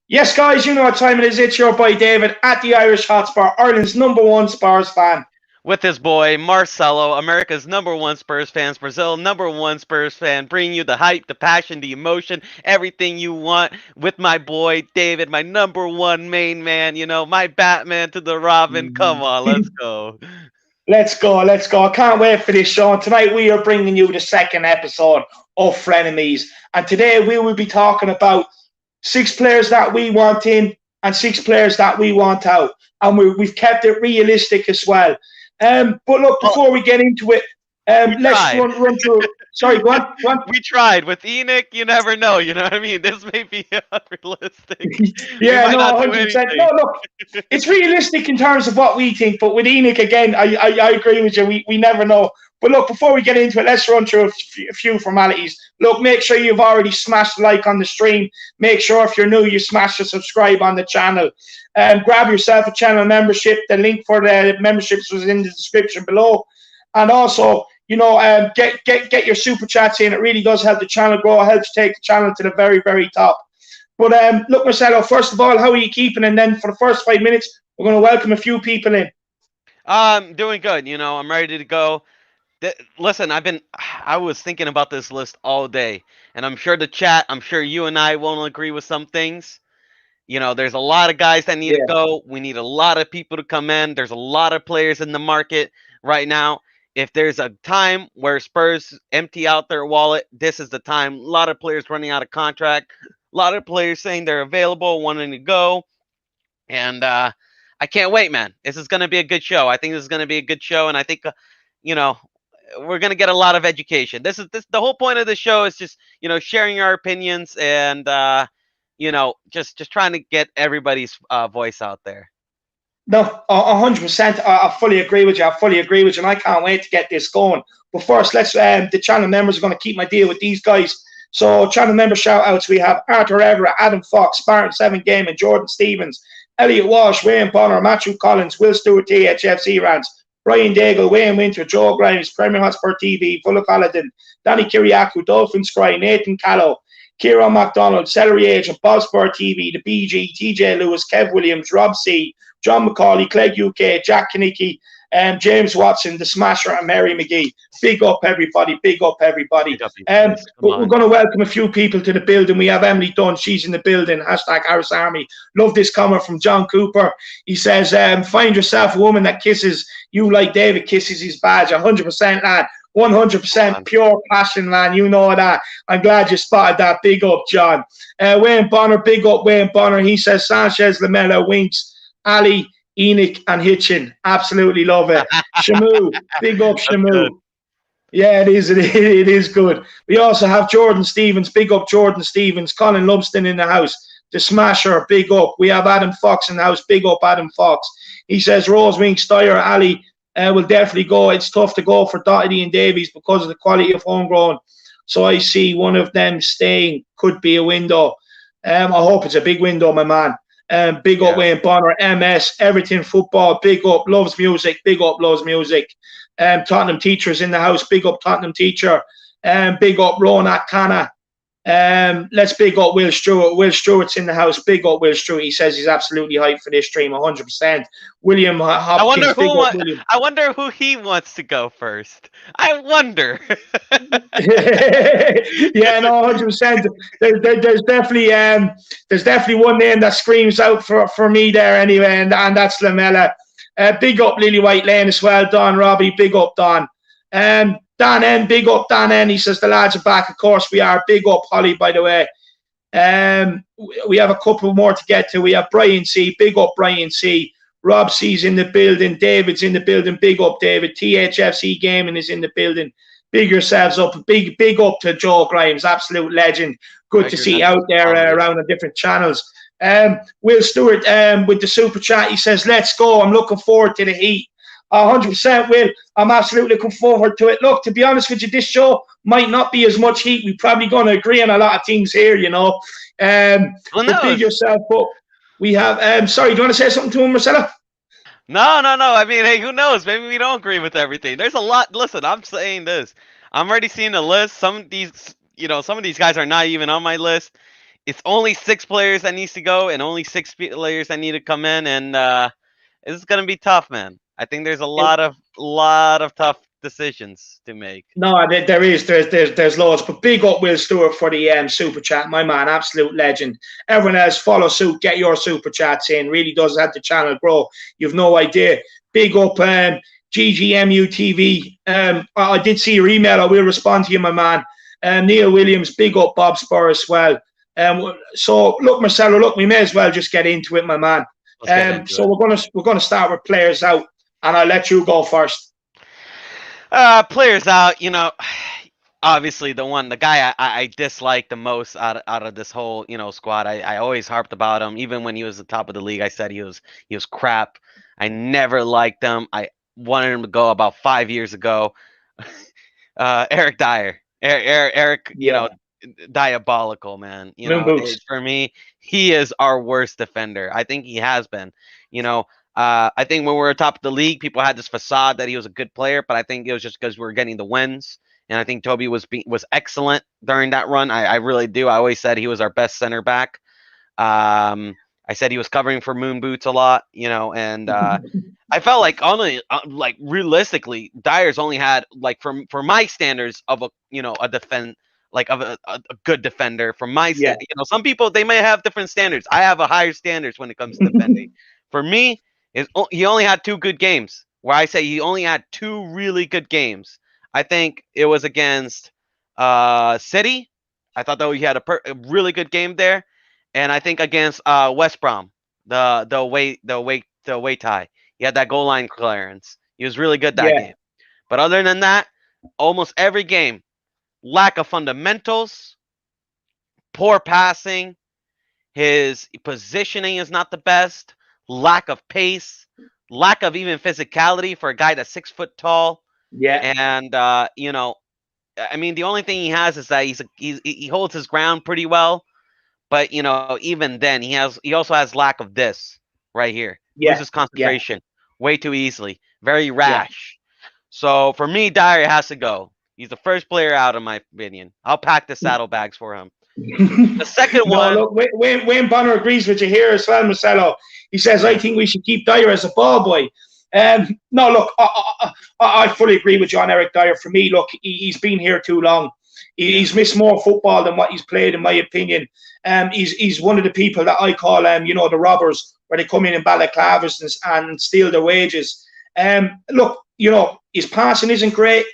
Yes, guys, you know what time it is. It's your boy David at the Irish Hotspur, Ireland's #1 Spurs fan. With his boy Marcelo, America's #1 Spurs fans, Brazil #1 Spurs fan, bringing you the hype, the passion, the emotion, everything you want. With my boy David, my #1 main man, my Batman to the Robin. Come on, let's go. Let's go, let's go. I can't wait for this show. And tonight we are bringing you the second episode of Frenemies. And today we will be talking about 6 players that we want in and 6 players that we want out. And we've kept it realistic as well. But look, before we get into it, let's tried. run through. Sorry, go on. We tried. With Enoch, you never know. You know what I mean? This may be unrealistic. Yeah, no, 100%. No, look, it's realistic in terms of what we think, but with Enoch, again, I agree with you. We never know. But look, before we get into it, let's run through a few formalities. Look, make sure you've already smashed the like on the stream. Make sure if you're new, you smash the subscribe on the channel. Grab yourself a channel membership. The link for the memberships was in the description below. And also, get your super chats in. It really does help the channel grow. It helps take the channel to the very, very top. But look, Marcelo, first of all, how are you keeping? And then for the first 5 minutes, we're going to welcome a few people in. Doing good. I'm ready to go. Listen, I was thinking about this list all day, and I'm sure you and I won't agree with some things. There's a lot of guys that need to go. We need a lot of people to come in. There's a lot of players in the market right now. If there's a time where Spurs empty out their wallet, this is the time. A lot of players running out of contract. A lot of players saying they're available, wanting to go. And I can't wait, man. This is going to be a good show. I think this is going to be a good show. And I think, we're going to get a lot of education. The whole point of the show is just, sharing our opinions and, just trying to get everybody's voice out there. No, 100%. I fully agree with you. And I can't wait to get this going. But first, let's. The channel members are going to keep my deal with these guys. So, channel member shout outs. We have Arthur Everett, Adam Fox, Spartan 7 Game, and Jordan Stevens, Elliot Walsh, Wayne Bonner, Matthew Collins, Will Stewart, THFC Rants, Brian Daigle, Wayne Winter, Joe Grimes, Premier Hotspur TV, Full of Paladin, Danny Kiriakou, Dolphin Scry, Nathan Callow, Kieran MacDonald, Celery Agent, Bob Spur TV, The BG, TJ Lewis, Kev Williams, Rob C, John McCauley, Clegg UK, Jack Kanicki, James Watson, The Smasher, and Mary McGee. Big up, everybody. Big up, everybody. We're going to welcome a few people to the building. We have Emily Dunn. She's in the building. Hashtag Irish Army. Love this comment from John Cooper. He says, find yourself a woman that kisses you like David kisses his badge. 100%, lad. 100% pure passion, man. You know that. I'm glad you spotted that. Big up, John. Wayne Bonner. Big up, Wayne Bonner. He says, Sanchez, Lamella, Winks, Ali, Enoch, and Hitchin. Absolutely love it. Shamu, big up Shamu. Yeah, it is. It is good. We also have Jordan Stevens. Big up Jordan Stevens. Colin Lumsden in the house. The Smasher. Big up. We have Adam Fox in the house. Big up Adam Fox. He says Rose Wing, Steyer, Ali will definitely go. It's tough to go for Doherty and Davies because of the quality of homegrown. So I see one of them staying. Could be a window. I hope it's a big window, my man. Big up Wayne Bonner, MS, everything football, big up, loves music, big up, loves music. Tottenham teachers in the house, big up Tottenham teacher. Big up Ronak Khanna. Let's big up Will Stewart. Will Stewart's in the house. Big up Will Stewart. He says he's absolutely hyped for this stream, 100%. William Hopkins. I wonder who he wants to go first. I wonder. Yeah, no, 100%. There's definitely one name that screams out for me there anyway, and that's Lamella. Big up Lily White Lane as well. Don Robbie. Big up Don. Dan N, big up Dan N. He says the lads are back. Of course we are. Big up Holly, by the way. We have a couple more to get to. We have Brian C. Big up Brian C. Rob C's in the building. David's in the building. Big up David. THFC Gaming is in the building. Big yourselves up. Big up to Joe Grimes. Absolute legend. Good to see you out there around the different channels. Will Stewart with the super chat. He says, let's go. I'm looking forward to the heat. 100% Will. I'm absolutely looking forward to it. Look, to be honest with you, this show might not be as much heat. We're probably going to agree on a lot of things here, But big yourself up. We have, sorry, do you want to say something to him, Marcelo? No. I mean, hey, who knows? Maybe we don't agree with everything. There's a lot. Listen, I'm saying this. I'm already seeing the list. Some of these guys are not even on my list. it's only 6 players that needs to go, and only 6 players that need to come in, and it's gonna be tough, man. I think there's a lot of tough decisions to make. No, there's loads, but big up Will Stewart for the super chat, my man, absolute legend. Everyone else, follow suit, get your super chats in. Really does help the channel grow. You've no idea. Big up GGMU I did see your email. I will respond to you, my man. Neil Williams, big up Bob Spur as well. So look, Marcelo, look, we may as well just get into it, my man. So we're gonna start with players out, and I'll let you go first. Players out, obviously the guy I dislike the most out of this whole, squad. I always harped about him, even when he was the top of the league. I said he was crap. I never liked him. I wanted him to go about 5 years ago. Eric Dyer. Eric, diabolical, man. For me, he is our worst defender. I think he has been. I think when we were top of the league, people had this facade that he was a good player, but I think it was just because we were getting the wins. And I think Toby was excellent during that run. I really do. I always said he was our best center back. I said he was covering for Moon Boots a lot, and I felt like only realistically, Dyer's only had for my standards of a defend of a good defender from my some people, they may have different standards. I have a higher standards when it comes to defending. For me, he only had 2 good games. Where I say he only had 2 really good games. I think it was against City. I thought that he had a really good game there, and I think against West Brom, the away tie, he had that goal line clearance. He was really good that game. But other than that, almost every game, lack of fundamentals, poor passing, his positioning is not the best, lack of pace, lack of even physicality for a guy that's 6 foot tall. Yeah. And I mean, the only thing he has is that he holds his ground pretty well, but even then he also has lack of this right here. Loses concentration way too easily, very rash. So for me, Dyer has to go. He's the first player out, in my opinion. I'll pack the saddlebags for him. The second one. Look, Wayne Bonner agrees with you here as well, Marcelo. He says, I think we should keep Dyer as a ball boy. No, look, I fully agree with you on Eric Dyer. For me, look, he's been here too long. He's missed more football than what he's played, in my opinion. He's one of the people that I call, the robbers, where they come in balaclavas and steal their wages. Look, his passing isn't great.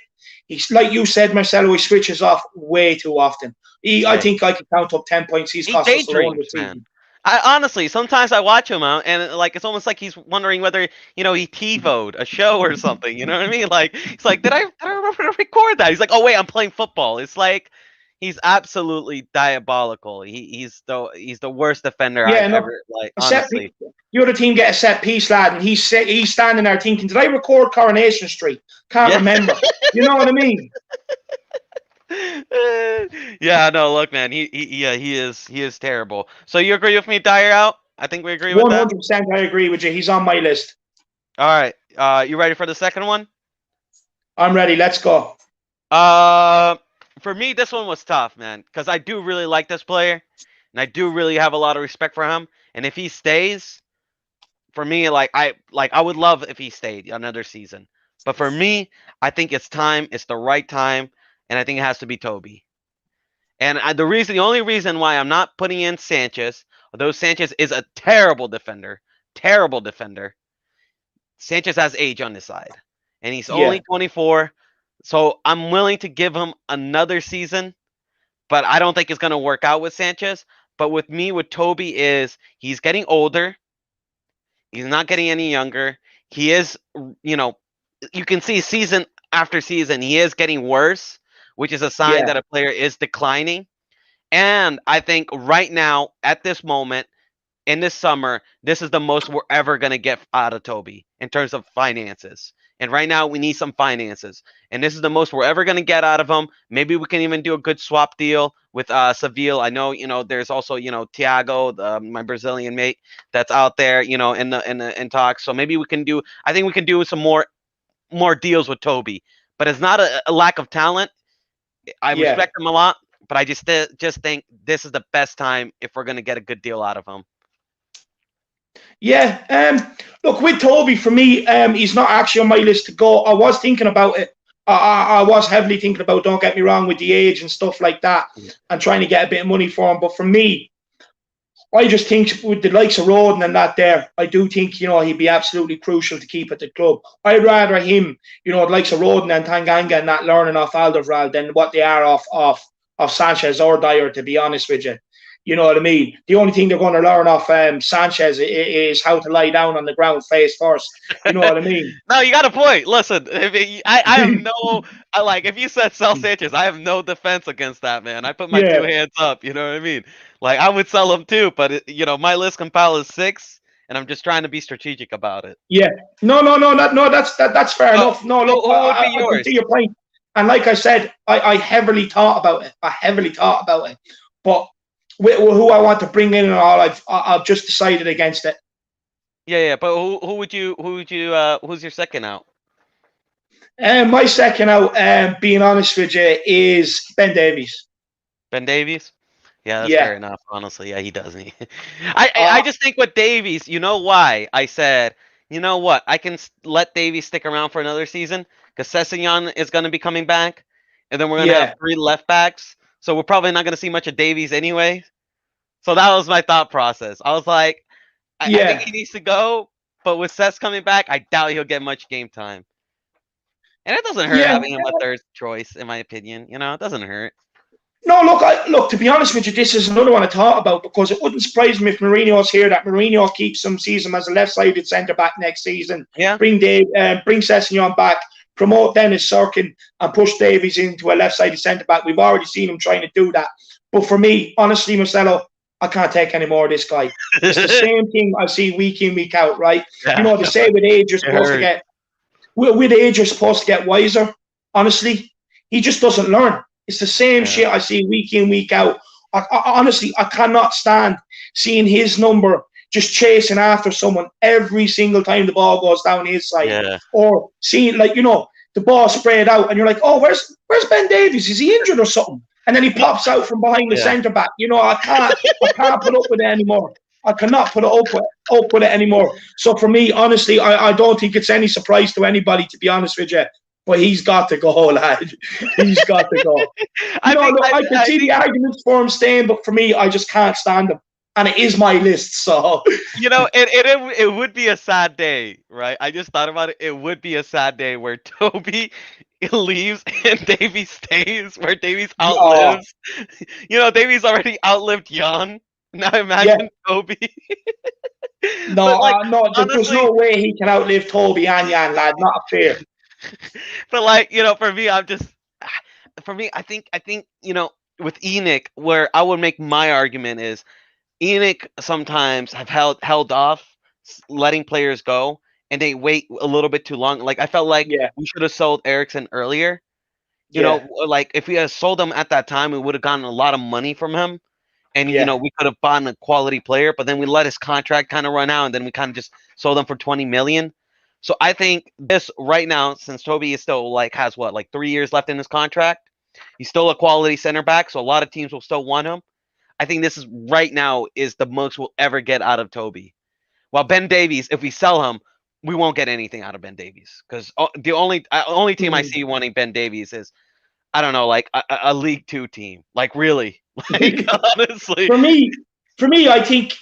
He's, like you said, Marcelo, he switches off way too often. I think I could count up 10 points he's cost us alone this season. I honestly, sometimes I watch him out, and it's almost like he's wondering whether he TiVo'd a show or something. You know what I mean? Like he's like, did I remember to record that? He's like, oh wait, I'm playing football. It's like he's absolutely diabolical. He's the worst defender I've ever honestly. The other team get a set piece, lad, and he's standing there thinking, did I record Coronation Street? Can't remember. You know what I mean? Yeah, no, look, man, he is terrible. So you agree with me, Dyer out? I think we agree with that. 100%. I agree with you. He's on my list. All right, you ready for the second one? I'm ready. Let's go. For me, this one was tough, man, because I do really like this player, and I do really have a lot of respect for him. And if he stays, for me, I would love if he stayed another season. But for me, I think it's time. It's the right time. And I think it has to be Toby. And the only reason why I'm not putting in Sanchez, although Sanchez is a terrible defender, Sanchez has age on his side. And he's only 24. So I'm willing to give him another season. But I don't think it's going to work out with Sanchez. But with Toby he's getting older. He's not getting any younger. He is, you can see season after season, he is getting worse, which is a sign that a player is declining. And I think right now, at this moment, in this summer, this is the most we're ever going to get out of Toby in terms of finances. And right now, we need some finances. And this is the most we're ever going to get out of him. Maybe we can even do a good swap deal with Seville. I know, there's also, Thiago, my Brazilian mate, that's out there, in talks. So maybe I think we can do some more deals with Toby. But it's not a lack of talent. I respect him a lot, but I just think this is the best time if we're gonna get a good deal out of him. Yeah. Look, with Toby, for me, he's not actually on my list to go. I was thinking about it. I was heavily thinking about, don't get me wrong, with the age and stuff like that, and trying to get a bit of money for him. But for me, I just think with the likes of Roden and that there, I do think, he'd be absolutely crucial to keep at the club. I'd rather him, the likes of Roden and Tanganga and that learning off Alderweireld than what they are off Sanchez or Dyer, to be honest with you. You know what I mean? The only thing they're going to learn off Sanchez is how to lie down on the ground face first. You know what I mean? No, you got a point. Listen, I have if you said sell Sanchez, I have no defense against that, man. I put my two hands up. You know what I mean? Like, I would sell him too, but my list compile is 6, and I'm just trying to be strategic about it. Yeah. No. That's fair enough. No, look, I can see your point. And like I said, I heavily thought about it. But who I want to bring in and all, I've just decided against it. Yeah. But who's your second out? My second out, being honest with you, is Ben Davies. Ben Davies? Yeah, that's fair enough. Honestly, yeah, he doesn't. I just think with Davies, you know why? I said, you know what? I can let Davies stick around for another season because Sessegnon is going to be coming back, and then we're going to have 3 left backs. So we're probably not going to see much of Davies anyway. So that was my thought process. I was like, I think he needs to go, but with Sess coming back, I doubt he'll get much game time. And it doesn't hurt having him a third choice, in my opinion. It doesn't hurt. No, look. To be honest with you, this is another one I thought about because it wouldn't surprise me if Mourinho's here. That Mourinho keeps him, sees him as a left-sided centre back next season. Yeah. Bring Sessegnon back, promote Dennis Sirkin, and push Davies into a left-sided centre back. We've already seen him trying to do that. But for me, honestly, Marcelo, I can't take any more of this guy. It's the same thing I see week in, week out, right? Yeah. They say with age you're supposed to get. With age you're supposed to get wiser. Honestly, he just doesn't learn. It's the same shit I see week in, week out. Honestly, I cannot stand seeing his number just chasing after someone every single time the ball goes down his side. Yeah. Or seeing, the ball sprayed out and you're like, oh, where's Ben Davies? Is he injured or something? And then he pops out from behind the centre back. I can't put up with it anymore. I cannot put up with it anymore. So for me, honestly, I don't think it's any surprise to anybody, to be honest with you. But he's got to go, lad. He's got to go. I can see the arguments for him staying, but for me, I just can't stand him. And it is my list, so. It would be a sad day, right? I just thought about it. It would be a sad day where Toby leaves and Davies stays, where Davies outlives. Davies already outlived Jan. Now imagine Toby. There's no way he can outlive Toby and Jan, lad. Not fair. But for me, I think with Enoch, where I would make my argument is Enoch sometimes have held off letting players go, and they wait a little bit too long. Like I felt like we should have sold Eriksson earlier. If we had sold him at that time, we would have gotten a lot of money from him, and we could have bought a quality player. But then we let his contract kind of run out, and then we kind of just sold him for 20 million. So I think this right now, since Toby is still has 3 years left in his contract, he's still a quality center back. So a lot of teams will still want him. I think this is right now is the most we'll ever get out of Toby. While Ben Davies, if we sell him, we won't get anything out of Ben Davies because the only team I see wanting Ben Davies is, I don't know, a League 2 team. Really, honestly. For me, I think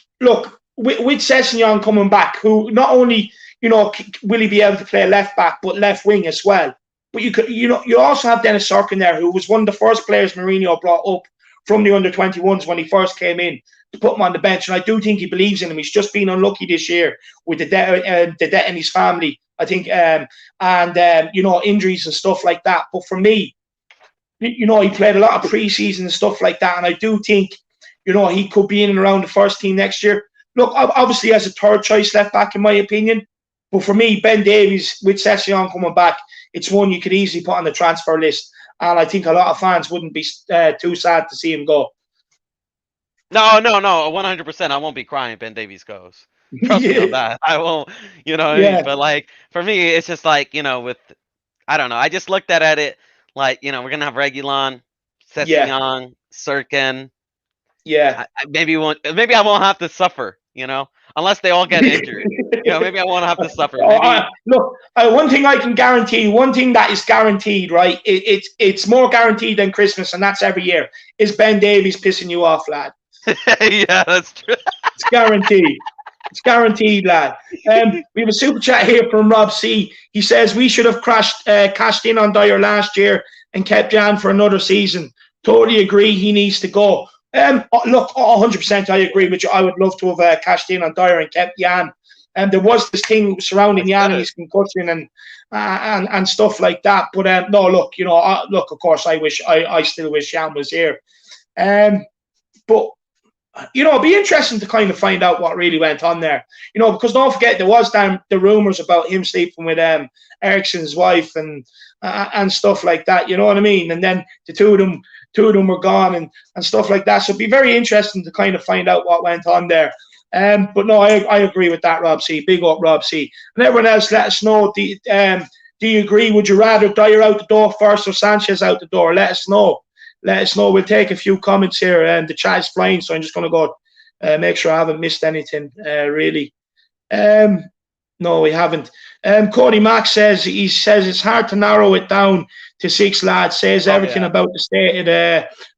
with Sessegnon coming back, who not only will he be able to play left back, but left wing as well. But you also have Dennis Sirkin there, who was one of the first players Mourinho brought up from the under-21s when he first came in to put him on the bench. And I do think he believes in him. He's just been unlucky this year with the debt in his family, I think, and injuries and stuff like that. But for me, he played a lot of preseason and stuff like that. And I do think, he could be in and around the first team next year. Look, obviously as a third choice left back, in my opinion. But for me, Ben Davies, with Sessegnon coming back, it's one you could easily put on the transfer list. And I think a lot of fans wouldn't be too sad to see him go. No, 100%. I won't be crying if Ben Davies goes. Trust me on that. I won't, what I mean? But for me, it's just with, I don't know. I just looked at it we're going to have Reguilon, Sessegnon, Sirkin. Yeah. Maybe I won't have to suffer, unless they all get injured. Maybe I won't have to suffer. Maybe. Look, one thing I can guarantee, one thing that is guaranteed, right? It's more guaranteed than Christmas, and that's every year. Is Ben Davies pissing you off, lad? Yeah, that's true. It's guaranteed. It's guaranteed, lad. We have a super chat here from Rob C. He says we should have cashed in on Dyer last year and kept Jan for another season. Totally agree. He needs to go. Look, 100%. I agree with you. I would love to have cashed in on Dyer and kept Jan. And there was this thing surrounding Jan and his concussion and stuff like that. But no, look, of course, I still wish Jan was here. But it'd be interesting to kind of find out what really went on there. Because don't forget there was the rumors about him sleeping with Eriksson's wife and stuff like that. You know what I mean? And then the two of them were gone and stuff like that. So it'd be very interesting to kind of find out what went on there. But no, I agree with that, Rob C. Big up, Rob C. And everyone else, let us know. Do you agree? Would you rather Dyer out the door first or Sanchez out the door? Let us know. Let us know. We'll take a few comments here. The chat is flying, so I'm just going to go make sure I haven't missed anything, really. No, we haven't. Cody Mack says it's hard to narrow it down to 6 lads. Says everything about the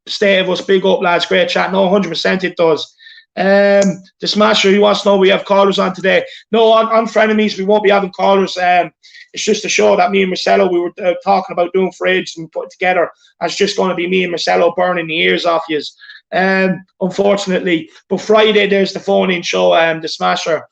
state of us. Big up, lads. Great chat. No, 100% it does. The Smasher, he wants to know we have callers on today. No, on Frenemies, we won't be having callers. It's just a show that me and Marcelo, we were talking about doing for ages and put together. It's just going to be me and Marcelo burning the ears off you. Unfortunately. But Friday, there's the phone-in show, the Smasher.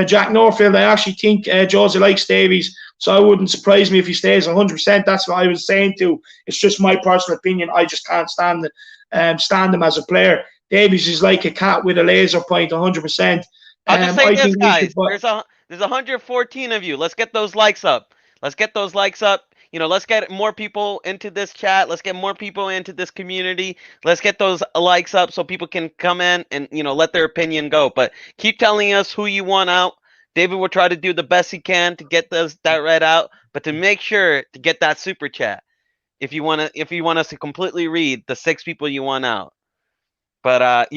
Jack Norfield, I actually think Josie likes Davies, so it wouldn't surprise me if he stays 100%. That's what I was saying too. It's just my personal opinion. I just can't stand him as a player. Davies is like a cat with a laser point, 100%. I'll just say this, guys. There's 114 of you. Let's get those likes up. Let's get more people into this chat. Let's get more people into this community. Let's get those likes up so people can come in and, let their opinion go. But keep telling us who you want out. David will try to do the best he can to get that read out, but to make sure to get that super chat if you want us to completely read the 6 people you want out. But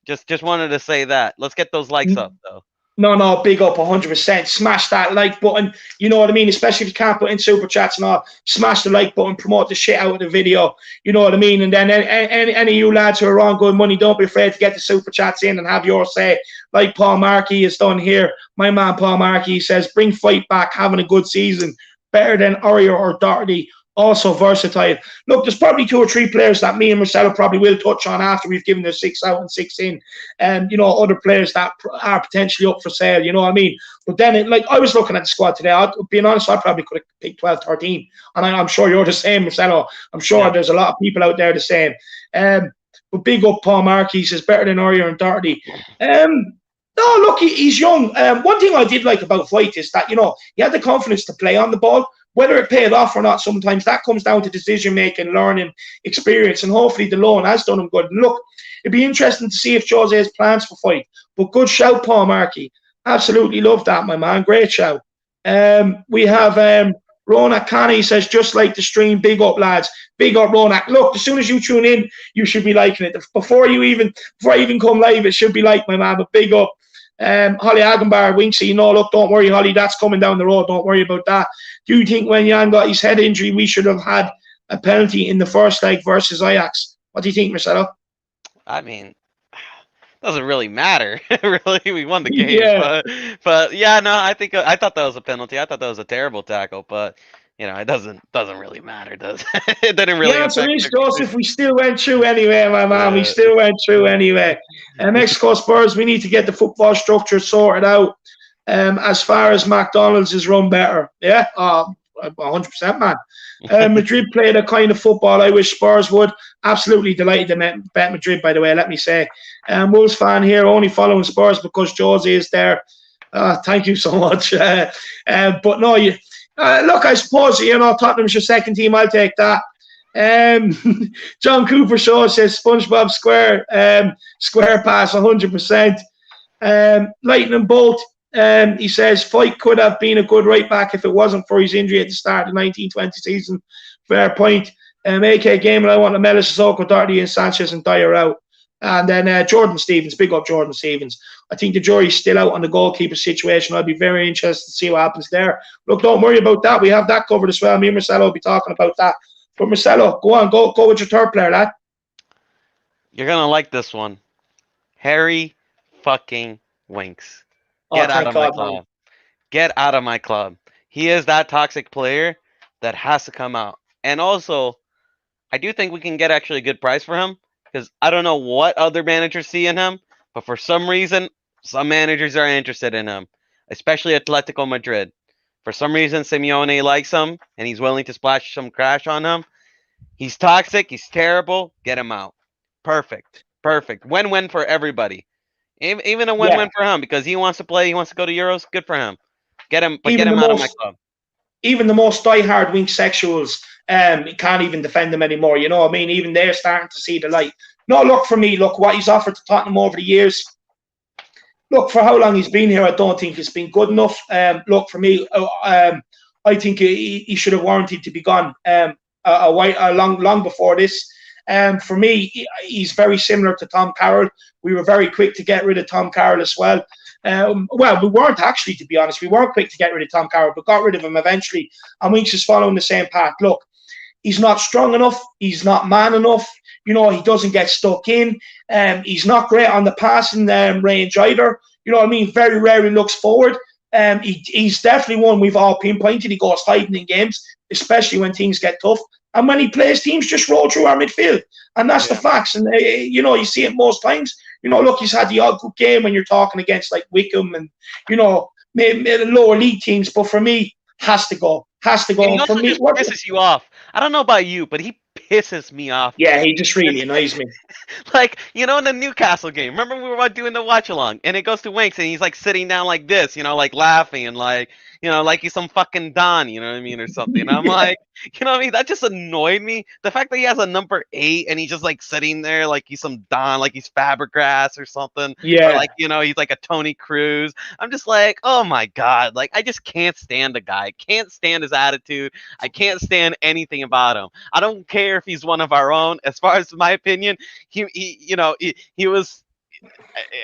just wanted to say that. Let's get those likes up though. No, big up, 100%. Smash that like button. You know what I mean? Especially if you can't put in super chats and all. Smash the like button, promote the shit out of the video. You know what I mean? And then any of you lads who are on good money, don't be afraid to get the super chats in and have your say. Like Paul Markey has done here. My man Paul Markey says, bring fight back, having a good season. Better than Aurier or Doherty. Also versatile. Look, there's probably 2 or 3 players that me and Marcelo probably will touch on after we've given their 6 out and 6 in. And, other players that are potentially up for sale, you know what I mean? But then, I was looking at the squad today. Being honest, I probably could have picked 12, 13. And I'm sure you're the same, Marcelo. I'm sure there's a lot of people out there the same. But big up Paul Markey. He says, better than Aurier and Doherty. No, look, he's young. One thing I did like about Voigt is that, he had the confidence to play on the ball. Whether it paid off or not, sometimes that comes down to decision-making, learning, experience, and hopefully the loan has done him good. And look, it'd be interesting to see if Jose has plans for Voigt. But good shout, Paul Markey. Absolutely love that, my man. Great shout. We have Ronak Kani says, just like the stream, big up, lads. Big up, Ronak. Look, as soon as you tune in, you should be liking it. Before I even come live, it should be like, my man, but big up. Holly Agenbar, Winksy, look, don't worry, Holly, that's coming down the road. Don't worry about that. Do you think when Jan got his head injury, we should have had a penalty in the first leg versus Ajax? What do you think, Marcelo? I mean, doesn't really matter. Really, we won the game. Yeah. But yeah, no, I thought that was a penalty. I thought that was a terrible tackle, but it doesn't really matter, does it? It didn't really. Yeah, so Joseph, we still went through anyway, my man. We still went through anyway. Mexico Spurs, we need to get the football structure sorted out. As far as McDonald's is run better. Yeah, 100%, man. Madrid played a kind of football I wish Spurs would. Absolutely delighted to bet Madrid, by the way, let me say. Wolves fan here, only following Spurs because Jose is there. Thank you so much. But no, look, I suppose, Tottenham's your second team. I'll take that. John Cooper Shaw says SpongeBob Square pass 100%. Lightning Bolt, he says Fight could have been a good right back if it wasn't for his injury at the start of the 1920 season. Fair point. AK Gamer, I want Lamela, Sissoko, Doherty, and Sanchez and Dyer out. And then Jordan Stevens, big up Jordan Stevens. I think the jury's still out on the goalkeeper situation. I'll be very interested to see what happens there. Look, don't worry about that. We have that covered as well. Me and Marcelo will be talking about that. But Marcelo, go on, go with your third player, lad. You're gonna like this one. Harry fucking Winks. Get out of my club. Get out of my club. He is that toxic player that has to come out. And also, I do think we can get actually a good price for him because I don't know what other managers see in him, but for some reason, some managers are interested in him, especially Atletico Madrid. For some reason, Simeone likes him and he's willing to splash some cash on him. He's toxic. He's terrible. Get him out. Perfect. Perfect. Win-win for everybody. Even a win-win for him because he wants to play. He wants to go to Euros. Good for him. Get him, but get him out of my club. Even the most diehard Wink sexuals can't even defend him anymore. You know what I mean? Even they're starting to see the light. No, look, for me, look, what he's offered to Tottenham over the years, look, for how long he's been here, I don't think it's been good enough. Look, for me, I think he should have warranted to be gone long before this. For me, he's very similar to Tom Carroll. We were very quick to get rid of Tom Carroll as well. Well, we weren't actually, to be honest. We weren't quick to get rid of Tom Carroll, but got rid of him eventually. And Winks is following the same path. Look, he's not strong enough. He's not man enough. You know, he doesn't get stuck in. He's not great on the passing range either. You know what I mean? Very rarely looks forward. He's definitely one we've all pinpointed. He goes hiding in games, especially when things get tough. And when he plays, teams just roll through our midfield. And that's the facts. And, you know, you see it most times. You know, look, he's had the odd good game when you're talking against, like, Wickham and, you know, maybe lower league teams. But for me, has to go. Has to go. He also just pisses you off. I don't know about you, but he pisses me off. Yeah, he just really annoys me. Like, you know, in the Newcastle game, remember we were doing the watch along, and it goes to Winks, and he's like sitting down like this, you know, like laughing and like, you know, like he's some fucking Don, you know what I mean, or something. And I'm like, you know what I mean? That just annoyed me. The fact that he has a number 8 and he's just like sitting there like he's some Don, like he's Fabregas or something. Yeah. Or like, you know, he's like a Tony Cruz. I'm just like, oh my God. Like, I just can't stand the guy. I can't stand his attitude. I can't stand anything about him. I don't care if he's one of our own. As far as my opinion, he was,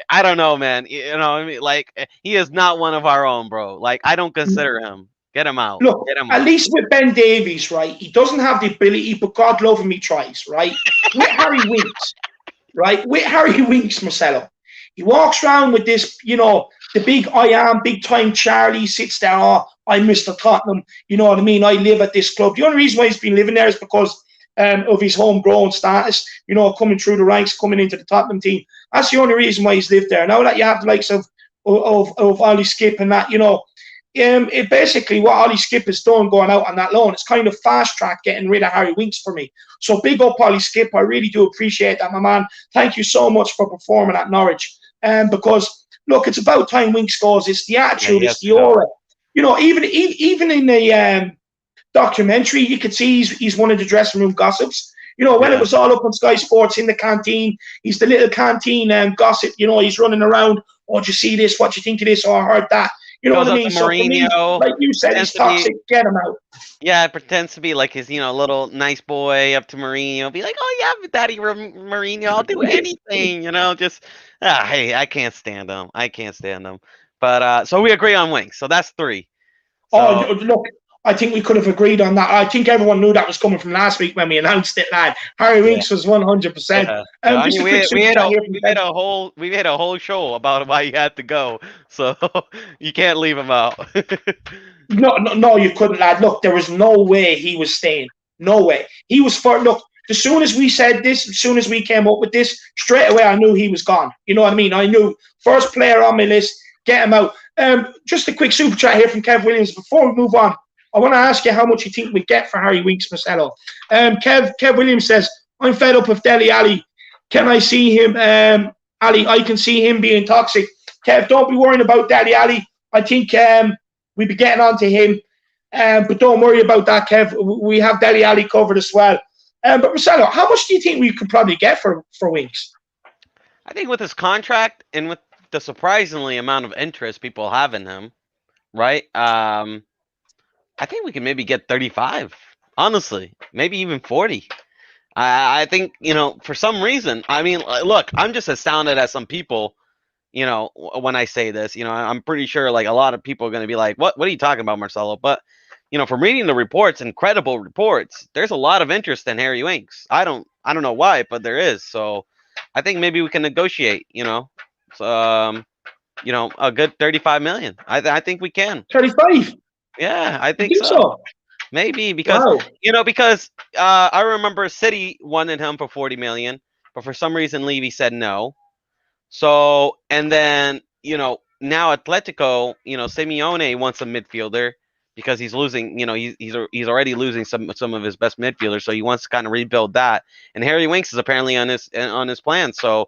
I don't know, man. You know, I mean, like, he is not one of our own, bro. Like, I don't consider him. Get him out. Look, Get him at out. least with Ben Davies, right? He doesn't have the ability, but God love him, he tries, right? With Harry Winks, right? With Harry Winks, Marcelo, he walks around with this, you know, the big I am, big time Charlie, sits there, oh, I'm Mr. Tottenham. You know what I mean? I live at this club. The only reason why he's been living there is because of his homegrown status, you know, coming through the ranks, coming into the Tottenham team. That's the only reason why he's lived there. Now that you have the likes of Ollie Skip and that, you know, it basically what Ollie Skip has done going out on that loan, it's kind of fast track getting rid of Harry Winks for me. So big up Ollie Skip. I really do appreciate that, my man. Thank you so much for performing at Norwich. Because look, it's about time Winks scores. It's the attitude, it's the aura. You know, even in the documentary, you could see he's one of the dressing room gossips. You know, when it was all up on Sky Sports in the canteen, he's the little canteen gossip. You know, he's running around. Oh, did you see this? What do you think of this? Oh, I heard that. You know what I mean? So for me, like you said, he's toxic. Get him out. Yeah, it pretends to be like his, you know, little nice boy up to Mourinho. Be like, oh yeah, Daddy Mourinho, I'll do anything. You know, just hey, I can't stand him. I can't stand him. But so we agree on Winks. So that's 3. So, oh look, I think we could have agreed on that. I think everyone knew that was coming from last week when we announced it, lad. Harry Winks was 100%. I mean, we had a whole show about why he had to go, so you can't leave him out. No, you couldn't, lad. Look, there was no way he was staying. No way. He was for look. As soon as we said this, as soon as we came up with this, straight away I knew he was gone. You know what I mean? I knew first player on my list. Get him out. Just a quick super chat here from Kev Williams before we move on. I want to ask you how much you think we get for Harry Winks, Marcelo. Kev Williams says, I'm fed up with Dele Alli. Can I see him? Ali, I can see him being toxic. Kev, don't be worrying about Dele Alli. I think we'll be getting on to him. But don't worry about that, Kev. We have Dele Alli covered as well. But Marcelo, how much do you think we could probably get for Winks? I think with his contract and with the surprisingly amount of interest people have in him, right? I think we can maybe get 35 Honestly, maybe even 40. I think, for some reason, I mean, look, I'm just astounded at some people, when I say this. I'm pretty sure like a lot of people are going to be like, what are you talking about, Marcelo? But, from reading the reports, incredible reports, there's a lot of interest in Harry Winks. I don't know why, but there is. So I think maybe we can negotiate, so, a good 35 million. I think we can. 35. Yeah, I You think think so. so? Maybe because Wow. because I remember City wanted him for 40 million, but for some reason Levy said no. So and then now Atletico, Simeone wants a midfielder because he's losing. He's already losing some of his best midfielders, so he wants to kind of rebuild that. And Harry Winks is apparently on his plan. So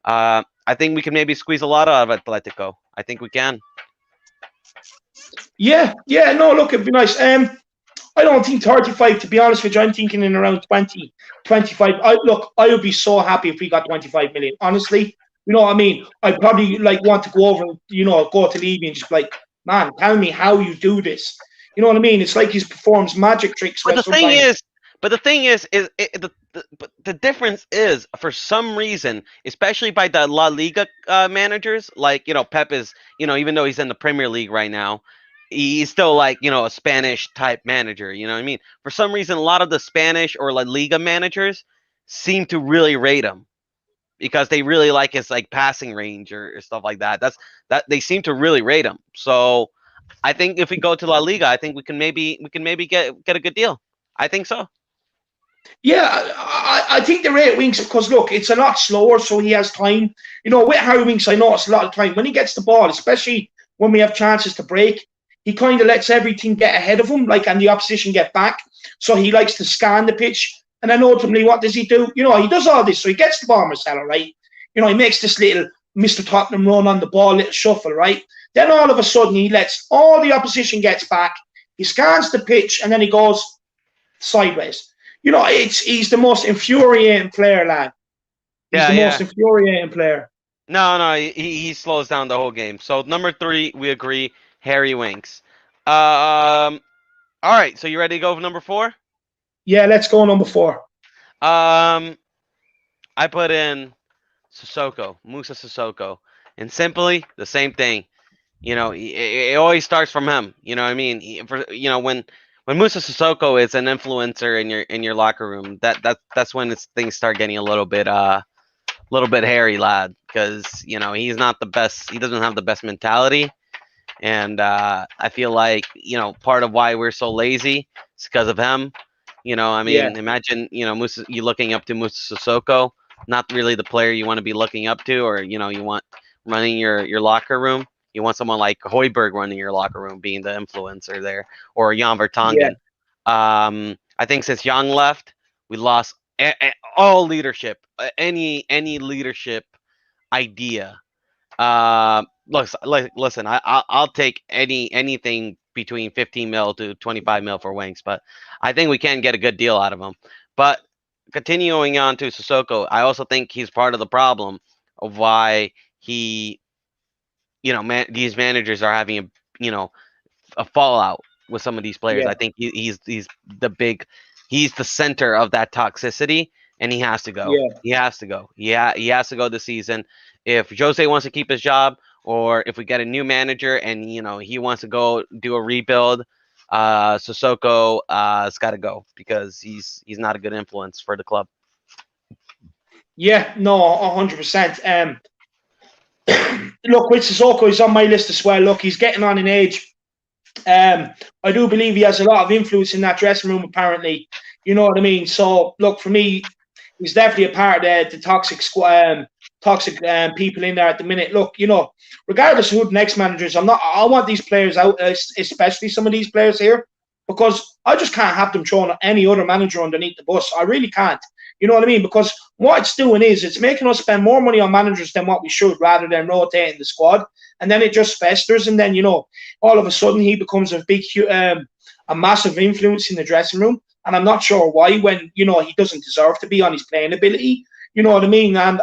I think we can maybe squeeze a lot out of Atletico. I think we can. Yeah, yeah. No, look, it'd be nice. I don't think 35, to be honest with you. I'm thinking in around 20, 25. I would be so happy if we got 25 million. Honestly, you know what I mean? I'd probably like want to go over and, go to Levy and just be like, man, tell me how you do this. You know what I mean? It's like he performs magic tricks But where the thing sometimes, is, the difference is for some reason, especially by the La Liga managers, like Pep is, even though he's in the Premier League right now, he's still like a Spanish type manager. You know what I mean? For some reason, a lot of the Spanish or La Liga managers seem to really rate him because they really like his like passing range or stuff like that. That they seem to really rate him. So I think if we go to La Liga, I think we can maybe get a good deal. I think so. yeah, I think the rate Winks, because look, it's a lot slower, so he has time. With Harry Winks, I know it's a lot of time. When he gets the ball, especially when we have chances to break, he kind of lets everything get ahead of him, like, and the opposition get back. So he likes to scan the pitch. And then ultimately, what does he do? He does all this. So he gets the ball, Marcelo, right? He makes this little Mr. Tottenham run on the ball, little shuffle, right? Then all of a sudden, he lets all the opposition gets back. He scans the pitch, and then he goes sideways. He's the most infuriating player, lad. He's Yeah, the most yeah. infuriating player. No, he slows down the whole game. So number 3, we agree, Harry Winks. All right. So you ready to go for number 4? Yeah, let's go number 4. Um, I put in Musa Sissoko, and simply the same thing. It always starts from him. You know what I mean? When Musa Sissoko is an influencer in your locker room, that's when things start getting a little bit hairy, lad, because he's not the best. He doesn't have the best mentality, and I feel like part of why we're so lazy is because of him. I Yeah, mean, imagine Musa, you looking up to Musa Sissoko, not really the player you want to be looking up to, or you want running your locker room. You want someone like Hoiberg running your locker room, being the influencer there, or Jan yeah, Vertonghen. I think since Young left, we lost all leadership, any leadership idea. Listen, I'll take anything between 15 mil to 25 mil for Winks, but I think we can get a good deal out of him. But continuing on to Sissoko, I also think he's part of the problem of why he, these managers are having a fallout with some of these players. yeah, I think he's the center of that toxicity, and he has to go. yeah. He has to go. Yeah, he has to go this season. If Jose wants to keep his job, or if we get a new manager and he wants to go do a rebuild, Sissoko has got to go because he's not a good influence for the club. Yeah, no, 100%. Look, with Sissoko, he's on my list as well. Look, he's getting on in age. I do believe he has a lot of influence in that dressing room, apparently. You know what I mean? So, look, for me, he's definitely a part of the toxic people in there at the minute. Look, regardless of who the next manager is, I want these players out, especially some of these players here, because I just can't have them throwing any other manager underneath the bus. I really can't. You know what I mean? Because what it's doing is it's making us spend more money on managers than what we should, rather than rotating the squad. And then it just festers, and then all of a sudden he becomes a massive influence in the dressing room. And I'm not sure why, when he doesn't deserve to be on his playing ability. You know what I mean? And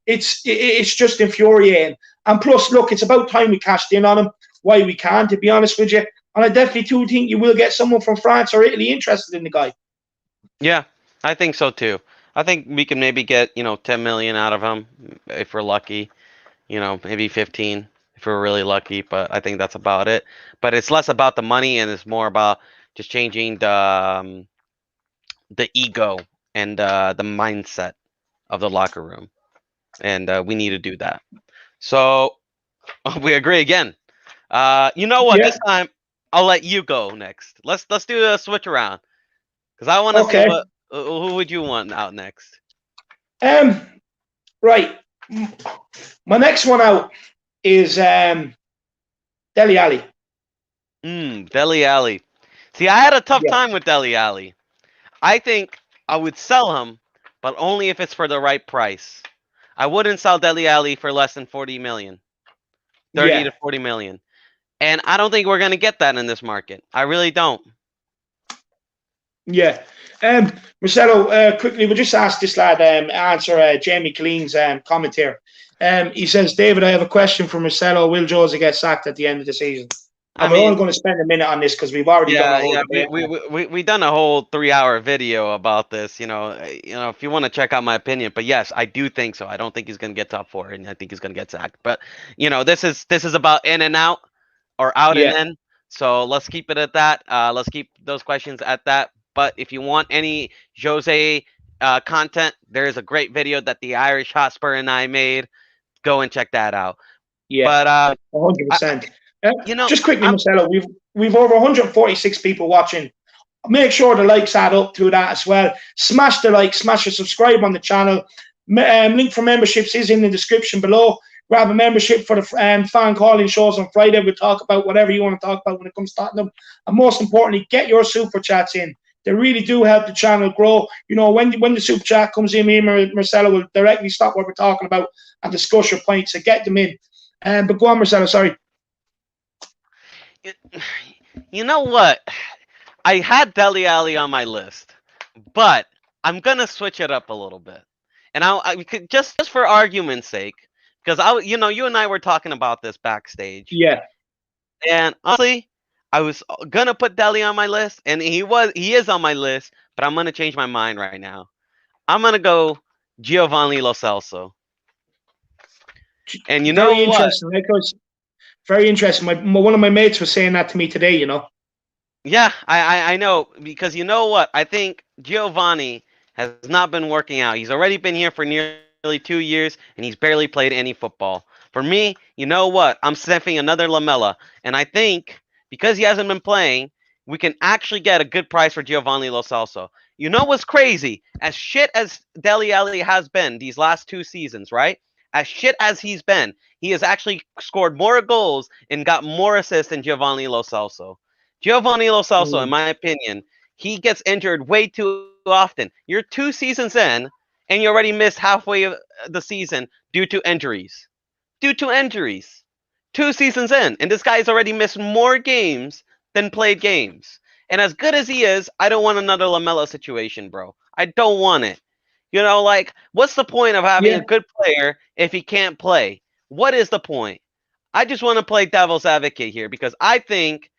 it's just infuriating. And plus, look, it's about time we cashed in on him. Why we can, to be honest with you. And I definitely do think you will get someone from France or Italy interested in the guy. Yeah, I think so too. I think we can maybe get 10 million out of him if we're lucky. Maybe 15 if we're really lucky. But I think that's about it. But it's less about the money and it's more about just changing the ego and the mindset of the locker room, and we need to do that. So we agree again. You know what? Yeah. This time I'll let you go next. Let's do a switch around because I want to see Okay. what who would you want out next. Right. My next one out is Dele Alli. Dele Alli. See, I had a tough Yeah. time with Dele Alli. I think I would sell him, but only if it's for the right price. I wouldn't sell Dele Alli for less than 40 million, 30 Yeah. to 40 million. And I don't think we're going to get that in this market. I really don't. Yeah. Marcelo, quickly, we'll just ask this lad answer Jamie Colleen's comment here. He says, David, I have a question for Marcelo. Will Jose get sacked at the end of the season? And we're only going to spend a minute on this because we've already done a whole debate. We done a whole 3-hour video about this. If you want to check out my opinion, but yes, I do think so. I don't think he's going to get top 4, and I think he's going to get sacked. But this is about in and out or out and Yeah. in. So let's keep it at that. Let's keep those questions at that. But if you want any Jose content, there is a great video that the Irish Hotspur and I made. Go and check that out. Yeah. But 100%. Just quickly, I'm, Marcelo, we've over 146 people watching. Make sure the likes add up to that as well. Smash the like, smash the subscribe on the channel. Link for memberships is in the description below. Grab a membership for the fan calling shows on Friday. We'll talk about whatever you want to talk about when it comes to Tottenham. And most importantly, get your super chats in. They really do help the channel grow. When the super chat comes in, me and Marcelo will directly stop what we're talking about and discuss your points. So get them in. But go on, Marcelo, sorry. You know what? I had Dele Alli on my list, but I'm gonna switch it up a little bit, and I could just for argument's sake, because you and I were talking about this backstage. Yeah. And honestly, I was gonna put Dele on my list, and he is on my list, but I'm gonna change my mind right now. I'm gonna go Giovanni Lo Celso. And you know Very what? interesting. Very interesting. One of my mates was saying that to me today. Yeah, I know, because you know what? I think Giovanni has not been working out. He's already been here for nearly 2 years, and he's barely played any football. For me, you know what? I'm sniffing another Lamella, and I think because he hasn't been playing, we can actually get a good price for Giovanni Lo Celso. You know what's crazy? As shit as Dele Alli has been these last 2 seasons, right? As shit as he's been, he has actually scored more goals and got more assists than Giovanni Lo Celso. Giovanni Lo Celso, in my opinion, he gets injured way too often. You're 2 seasons in, and you already missed halfway of the season due to injuries. 2 seasons in, and this guy's already missed more games than played games. And as good as he is, I don't want another Lamella situation, bro. I don't want it. What's the point of having a good player if he can't play? What is the point? I just want to play devil's advocate here because I think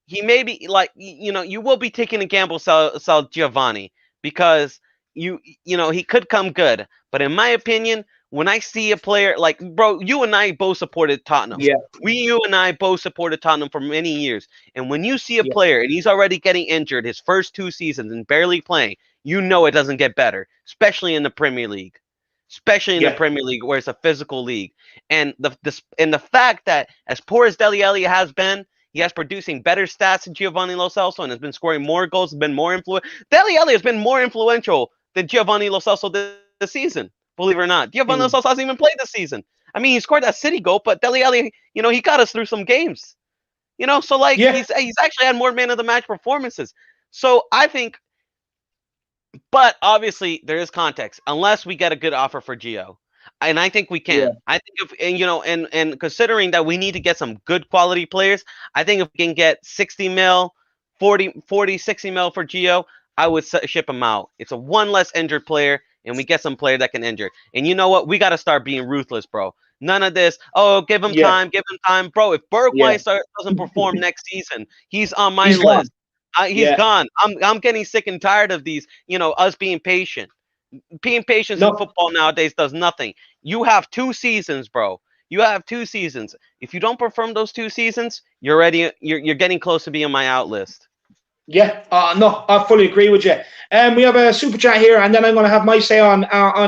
he may be you will be taking a gamble sell Giovanni because he could come good. But in my opinion, when I see a player bro, you and I both supported Tottenham. Yeah. You and I both supported Tottenham for many years. And when you see a player and he's already getting injured his first 2 seasons and barely playing, it doesn't get better, especially in the Premier League. Especially in the Premier League where it's a physical league. And the fact that as poor as Dele Alli has been, he has producing better stats than Giovanni Lo Celso and has been scoring more goals, has been more influential. Dele Alli has been more influential than Giovanni Lo Celso this season, believe it or not. Giovanni Lo Celso hasn't even played this season. I mean, he scored that City goal, but Dele Alli, he got us through some games. He's actually had more man of the match performances. So I think, but obviously there is context. Unless we get a good offer for Gio. And I think we can. Yeah. I think and considering that we need to get some good quality players, I think if we can get 60 mil, 40, 60 mil for Gio, I would ship him out. It's a one less injured player, and we get some player that can injure. And you know what? We got to start being ruthless, bro. None of this. Oh, give him Yeah, time, bro. If yeah. Bergmeister doesn't perform next season, he's on my He's gone. list. He's Yeah. gone. I'm getting sick and tired of these. Us being patient. Being patient in No. football nowadays does nothing. You have 2 seasons, bro. You have 2 seasons. If you don't perform those 2 seasons, you're ready. You're getting close to being on my out list. Yeah, no, I fully agree with you. We have a super chat here, and then I'm going to have my say on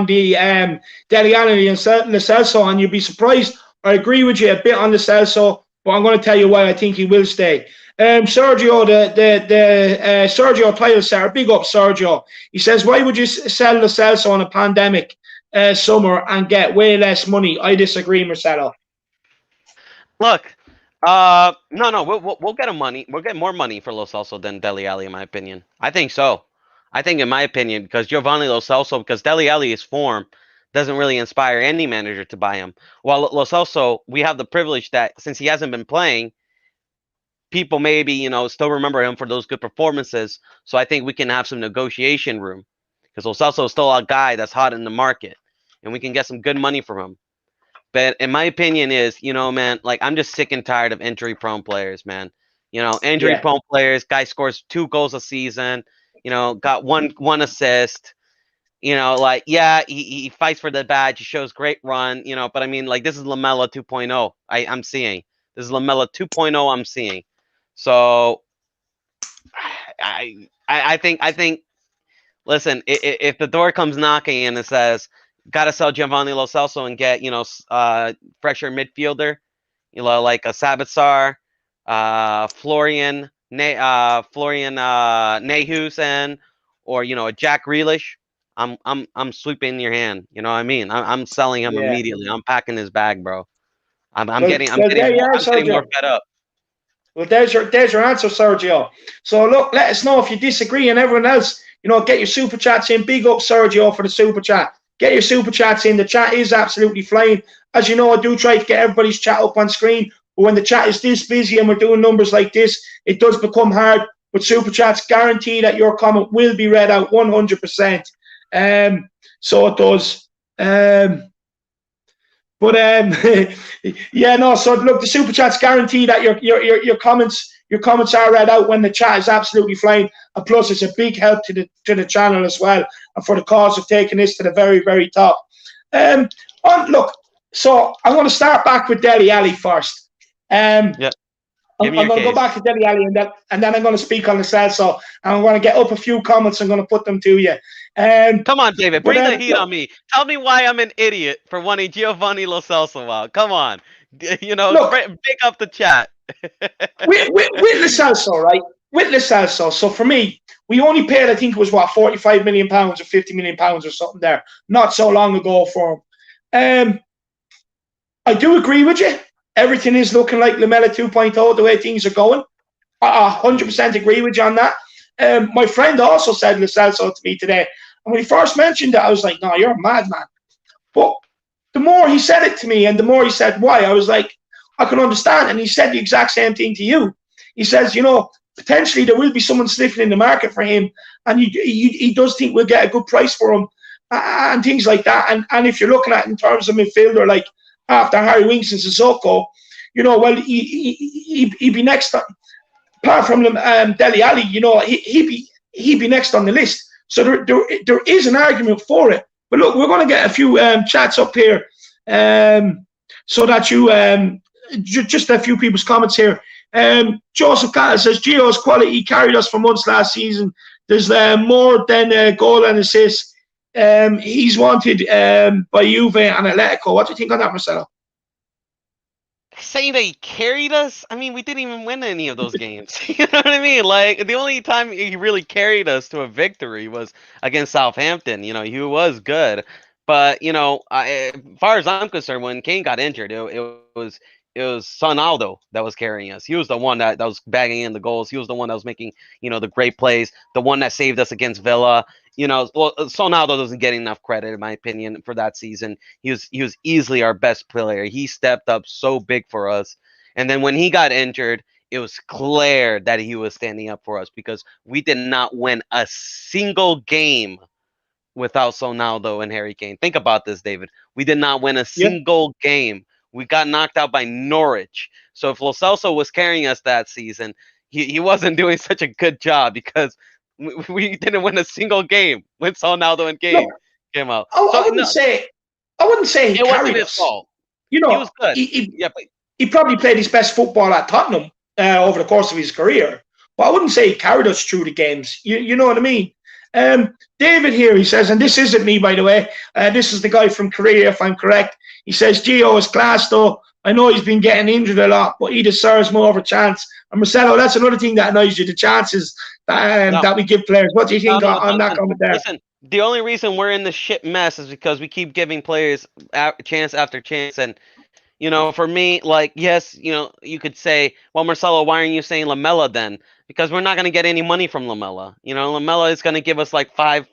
the Dele Alli and Lo Celso, and you'd be surprised. I agree with you a bit on the Celso, but I'm going to tell you why I think he will stay. Sergio, the Sergio title setter, big up Sergio. He says, why would you sell Lo Celso on a pandemic summer and get way less money? I disagree, Marcelo. Look, no, we'll get him money. We'll get more money for Lo Celso than Dele Alli, in my opinion. I think so. I think, in my opinion, because Giovanni Lo Celso, because Dele Alli's form doesn't really inspire any manager to buy him. While Lo Celso, we have the privilege that since he hasn't been playing, people maybe still remember him for those good performances. So I think we can have some negotiation room because Lo Celso is still a guy that's hot in the market, and we can get some good money from him. But in my opinion is, man, like I'm just sick and tired of injury prone players, man. Injury Yeah, prone players, guy scores 2 goals a season, got one assist, like yeah, he fights for the badge, he shows great run, but I mean like this is Lamella 2.0. I'm seeing. This is Lamella 2.0 I'm seeing. So I think listen, if the door comes knocking and it says, "Gotta sell Giovanni Lo Celso and get fresher midfielder," like a Savitzar, Florian Nehus, and or a Jack Grealish, I'm sweeping your hand. You know what I mean? I'm selling him yeah. immediately. I'm packing his bag, bro. I'm Well, getting I'm well, there getting you more are, I'm getting more Sergio. fed up. Well, there's your answer, Sergio. So look, let us know if you disagree, and everyone else, get your super chats in. Big up Sergio for the super chat. Get your super chats in. The chat is absolutely flying. As you know, I do try to get everybody's chat up on screen, but when the chat is this busy and we're doing numbers like this, it does become hard. But super chats guarantee that your comment will be read out 100%. So it does. But yeah, no. So look, the super chats guarantee that your comments are read out when the chat is absolutely flying. And plus, it's a big help to the channel as well, and for the cause of taking this to the very very top. Um, look, so I want to start back with Dele Alli first. Yeah, I'm, give me I'm your going to go case. back to Dele Alli and then I'm going to speak on the Celso, and I'm going to get up a few comments. I'm going to put them to you. Come on, David, But bring the heat look, on me. Tell me why I'm an idiot for wanting Giovanni Lo Celso out. Come on, look, pick up the chat. with the Celso, right? With the Celso. So for me, we only paid, I think it was what, £45 million or £50 million or something there, not so long ago for him. I do agree with you. Everything is looking like Lamella 2.0, the way things are going. I 100% agree with you on that. My friend also said Lo Celso to me today. And when he first mentioned it, I was like, no, you're a madman. But the more he said it to me and the more he said why, I was like, I can understand. And he said the exact same thing to you. He says, potentially there will be someone sniffing in the market for him. And he does think we'll get a good price for him and things like that. And if you're looking at it in terms of midfielder, like after Harry Winks and Sissoko, well, he'd be next. Apart from Dele Alli, he'd be next on the list. So there is an argument for it. But look, we're going to get a few chats up here, so that you just a few people's comments here. Joseph Cattle says Gio's quality carried us for months last season. There's more than a goal and assist. He's wanted by Juve and Atletico. What do you think on that, Marcelo? Saying that he carried us, I mean, we didn't even win any of those games. You know what I mean? Like the only time he really carried us to a victory was against Southampton. He was good, but as far as I'm concerned, when Kane got injured, it was Sonaldo that was carrying us. He was the one that was bagging in the goals. He was the one that was making the great plays. The one that saved us against Villa. Well, Sonaldo doesn't get enough credit, in my opinion, for that season. He was easily our best player. He stepped up so big for us. And then when he got injured, it was clear that he was standing up for us because we did not win a single game without Sonaldo and Harry Kane. Think about this, David. We did not win a Yeah. single game. We got knocked out by Norwich. So if Lo Celso was carrying us that season, he wasn't doing such a good job because we didn't win a single game when Sonaldo and Look, Kane came out. I So wouldn't no, say he it wasn't carried his us. fault. You He know, was good. he Yeah, but he probably played his best football at Tottenham over the course of his career. But I wouldn't say he carried us through the games. You know what I mean? David here, he says, and this isn't me, by the way. This is the guy from Korea, if I'm correct. He says, Gio is class, though. I know he's been getting injured a lot, but he deserves more of a chance. And Marcelo, that's another thing that annoys you, the chances no. that we give players. What do you think No, on that comment there? listen. The only reason we're in this shit mess is because we keep giving players chance after chance, and for me, like, yes, you could say, well, Marcelo, why aren't you saying Lamella then? Because we're not going to get any money from Lamella. Lamella is going to give us like 5,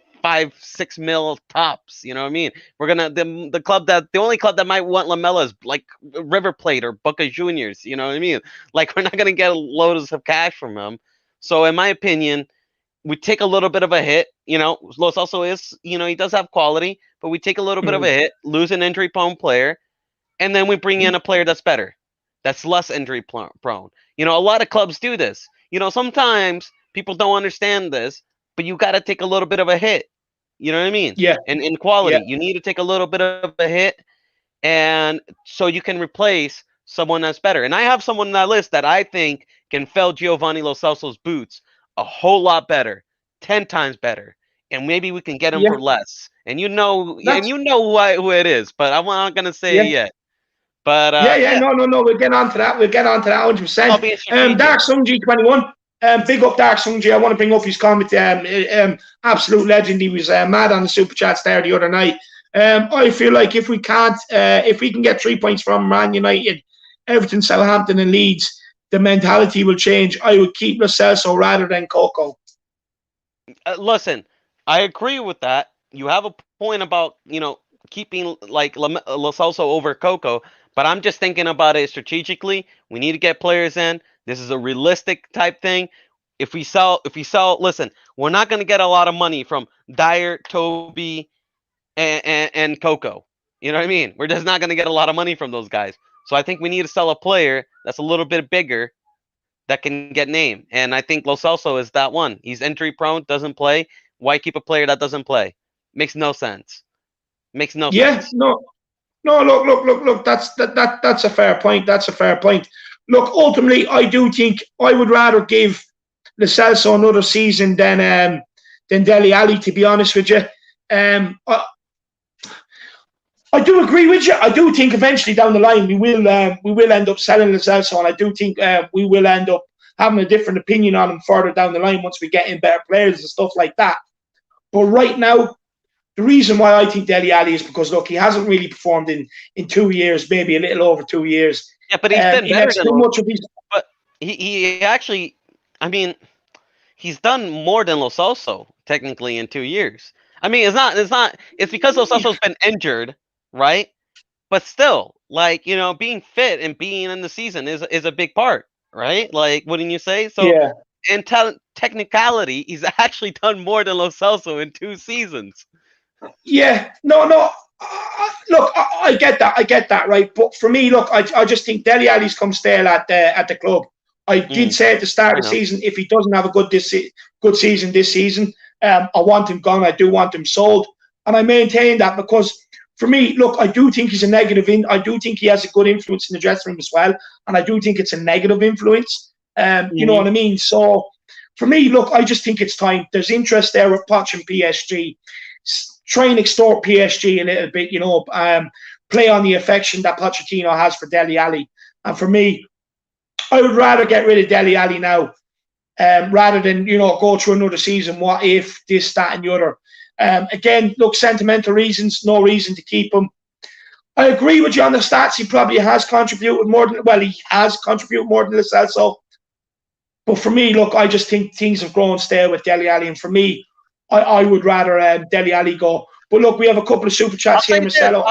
6 mil tops. You know what I mean? We're gonna the only club that might want Lamella is like River Plate or Boca Juniors. You know what I mean? Like, we're not going to get loads of cash from him. So in my opinion, we take a little bit of a hit. Los also is, he does have quality, but we take a little bit of a hit, lose an injury prone player, and then we bring in a player that's better, that's less injury prone. A lot of clubs do this. Sometimes people don't understand this, but you got to take a little bit of a hit. You know what I mean? Yeah. And in quality, Yeah. you need to take a little bit of a hit, and so you can replace someone that's better. And I have someone on that list that I think can fill Giovanni Lo Celso's boots a whole lot better, 10 times better, and maybe we can get him Yeah. for less. And you know That's, who it is, but I'm not gonna say it yeah. yet. But No. We'll get on to that. 100%. I'll be strategic. Dark Sung G21. Big up Dark Sung G. I want to bring up his comment. Absolute legend. He was mad on the super chats there the other night. I feel like if we can get 3 points from Man United, Everton, Southampton, and Leeds, the mentality will change. I would keep Lo Celso rather than Coco. Listen, I agree with that. You have a point about keeping like Lo Celso over Coco, but I'm just thinking about it strategically. We need to get players in. This is a realistic type thing. If we sell, listen, we're not going to get a lot of money from Dyer, Toby, and Coco. You know what I mean? We're just not going to get a lot of money from those guys. So I think we need to sell a player that's a little bit bigger that can get named. And I think Lo Celso is that one. He's injury prone, doesn't play. Why keep a player that doesn't play? Makes no sense. Makes no sense. Yeah, no. Look. That's a fair point. That's a fair point. Look, ultimately, I do think I would rather give Lo Celso another season than Dele Alli. To be honest with you, I do agree with you. I do think eventually down the line we will end up selling Lo Celso, and I do think we will end up having a different opinion on him further down the line once we get in better players and stuff like that. But right now, the reason why I think Dele Alli is because, look, he hasn't really performed in 2 years, maybe a little over 2 years. Yeah, but he's been better than much of his. But he actually, I mean, he's done more than Lo Celso technically in 2 years. I mean, it's because Lo Celso's been injured, right? But still, like, being fit and being in the season is a big part, right? Like, wouldn't you say? So, Yeah. in technicality, he's actually done more than Lo Celso in 2 seasons. Yeah, no. Look, I get that, right? But for me, look, I just think Dele Alli's come stale at the club. I did say at the start of the season, if he doesn't have a good season this season, I want him gone. I do want him sold, and I maintain that because for me, look, I do think he's a negative. I do think he has a good influence in the dressing room as well, and I do think it's a negative influence. You know what I mean? So for me, look, I just think it's time. There's interest there with Poch and PSG. Try and extort PSG a little bit, play on the affection that Pochettino has for Dele Alli. And for me, I would rather get rid of Dele Alli now rather than, go through another season. What if this, that, and the other? Again, look, sentimental reasons, no reason to keep him. I agree with you on the stats. He probably has contributed more than, Lo Celso. But for me, look, I just think things have grown stale with Dele Alli. And for me, I would rather Dele Alli go. But look, we have a couple of super chats here, Marcelo.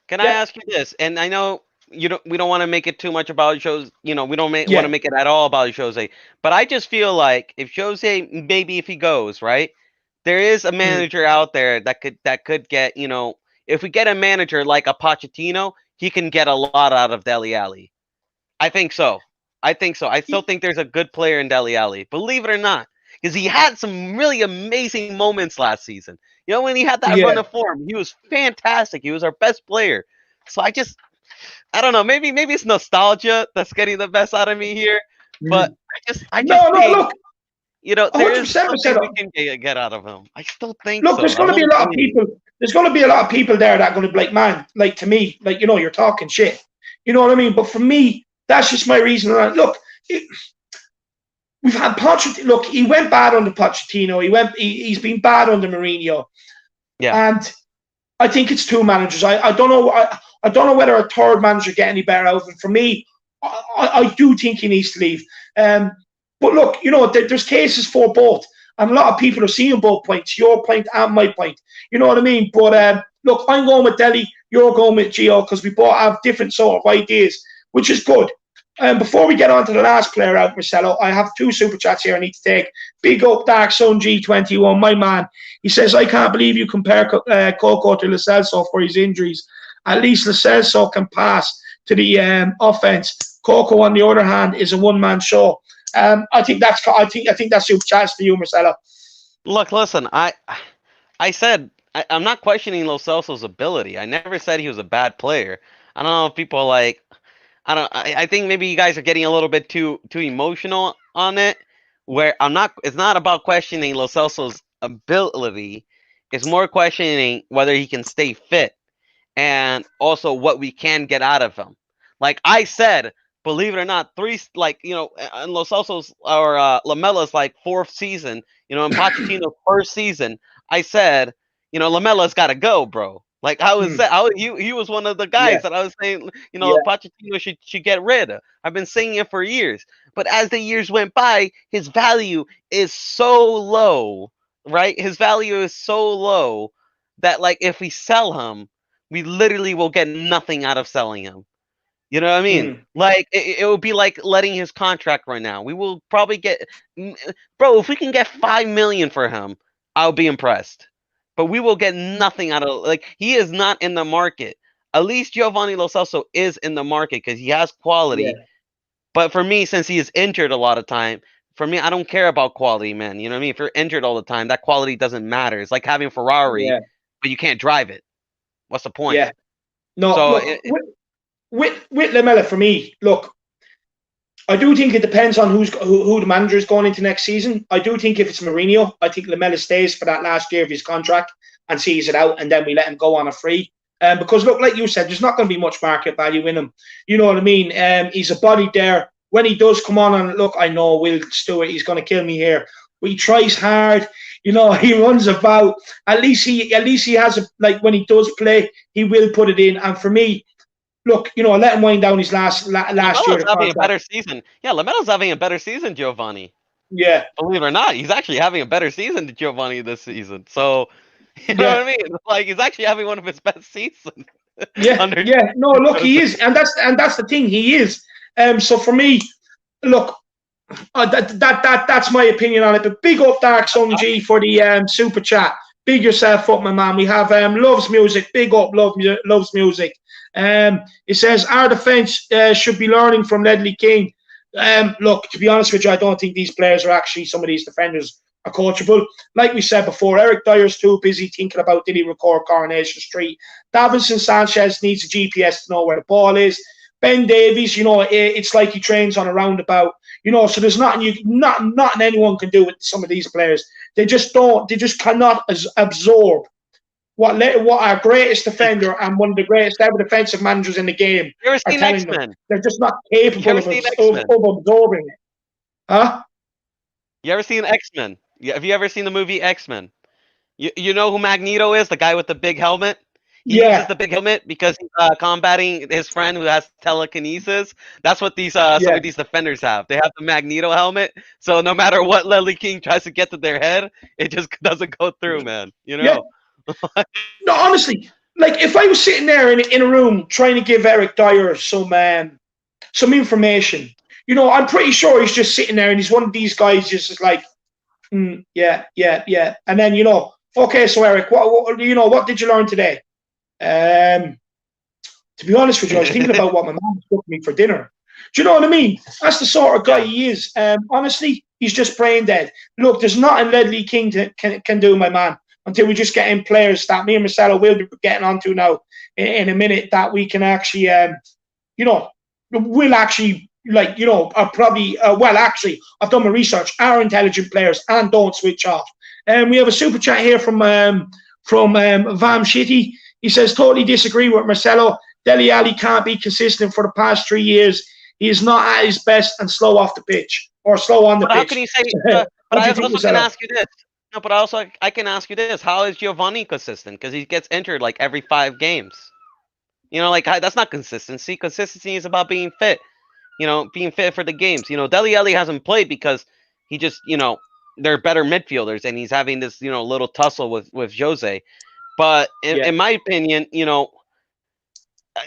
Can I ask you this? And I know we don't want to make it too much about Jose. We don't want to make it at all about Jose. But I just feel like if Jose, maybe if he goes, right, there is a manager out there that could get, if we get a manager like a Pochettino, he can get a lot out of Dele Alli. I think so. I still think there's a good player in Dele Alli, believe it or not, because he had some really amazing moments last season. When he had that run Yeah. of form, he was fantastic. He was our best player. So I don't know. Maybe it's nostalgia that's getting the best out of me here, but I just No, think look, there is 100% something we can get out of him. I still think look, so. there's I going to be a don't lot of blame you. people. There's going to be a lot of people there that are going to be like, man, like to me, like you're talking shit. You know what I mean? But for me, that's just my reason. Look, we've had Pochettino. Look, he went bad under Pochettino. He's been bad under Mourinho. Yeah. And I think it's two managers. I don't know. I don't know whether a third manager get any better out of him. For me, I do think he needs to leave. But look, there's cases for both. And a lot of people are seeing both points, your point and my point. You know what I mean? But look, I'm going with Dele, you're going with Gio, because we both have different sort of ideas, which is good. Before we get on to the last player out, Marcelo, I have 2 super chats here I need to take. Big up Dark Sun G21, my man. He says, I can't believe you compare Coco to Lo Celso for his injuries. At least Lo Celso can pass to the offense. Coco, on the other hand, is a one-man show. I think that's super chats for you, Marcelo. Look, listen, I said I'm not questioning Lo Celso's ability. I never said he was a bad player. I don't know if people like. I think maybe you guys are getting a little bit too emotional on it. Where it's not about questioning Lo Celso's ability. It's more questioning whether he can stay fit, and also what we can get out of him. Like I said, believe it or not, in Lo Celso's or Lamella's like 4th season, in Pochettino's 1st season, I said, Lamella's got to go, bro. Like I was saying, he was one of the guys that I was saying, Pochettino should get rid of. I've been saying it for years. But as the years went by, his value is so low, right? His value is so low that like if we sell him, we literally will get nothing out of selling him. You know what I mean? Like it would be like letting his contract right now. We will probably get, bro. If we can get $5 million for him, I'll be impressed. But we will get nothing out of he is not in the market. At least Giovanni Lo Celso is in the market because he has quality. Yeah. But for me, since he is injured a lot of time, for me, I don't care about quality, man. You know what I mean? If you're injured all the time, that quality doesn't matter. It's like having a Ferrari, but you can't drive it. What's the point? Yeah. No. So look, with Lamela, for me, look, I do think it depends on who the manager is going into next season. I do think if it's Mourinho, I think Lamela stays for that last year of his contract and sees it out, and then we let him go on a free. Because look, like you said, there's not going to be much market value in him. You know what I mean? He's a body there. When he does come on, and look, I know Will Stewart, he's going to kill me here, but he tries hard. He runs about. At least he has when he does play, he will put it in. And for me, look, let him wind down his last year. Having a better season. Yeah, Lamelo's having a better season, Giovanni. Yeah. Believe it or not, he's actually having a better season than Giovanni this season. So, you know what I mean? Like he's actually having one of his best seasons. Yeah. No, look, he is, and that's the thing. He is. So for me, look, that's my opinion on it. But big up Dark Sun G for the super chat. Big yourself up, my man. We have Loves Music. Big up, Loves Music. It says our defense should be learning from Ledley King. Look, to be honest with you, I don't think these players are actually, some of these defenders are coachable. Like we said before, Eric Dyer's too busy thinking about did he record Coronation Street. Davinson Sanchez needs a GPS to know where the ball is. Ben Davies, it's like he trains on a roundabout. So there's nothing anyone can do with some of these players. They just cannot absorb what our greatest defender and one of the greatest ever defensive managers in the game are telling them. They're just not capable of absorbing it. Huh? You ever seen X-Men? Have you ever seen the movie X-Men? You know who Magneto is? The guy with the big helmet? He uses the big helmet because he's combating his friend who has telekinesis. That's what these some of these defenders have. They have the Magneto helmet, so no matter what Ledley King tries to get to their head, it just doesn't go through, man. Yeah. No, honestly, like if I was sitting there in a room trying to give Eric Dyer some information, I'm pretty sure he's just sitting there and he's one of these guys just like, Yeah. And then, okay, so Eric, what did you learn today? To be honest with you, I was thinking about what my mom cooked me for dinner. Do you know what I mean? That's the sort of guy he is. Honestly, he's just brain dead. Look, there's nothing Ledley King can do, my man, until we just get in players that me and Marcelo will be getting onto now in a minute that we can actually, we'll actually, actually, I've done my research, are intelligent players and don't switch off. And we have a super chat here from Vam Shitty. He says, totally disagree with Marcelo. Dele Alli can't be consistent for the past 3 years. He is not at his best and slow off the pitch or slow on the pitch. How can you say? But I also can ask you this. No, but also I can ask you this: how is Giovanni consistent? Because he gets injured like every 5 games. That's not consistency. Consistency is about being fit. Being fit for the games. Dele Alli hasn't played because he just, they're better midfielders, and he's having this, little tussle with Jose. But in my opinion,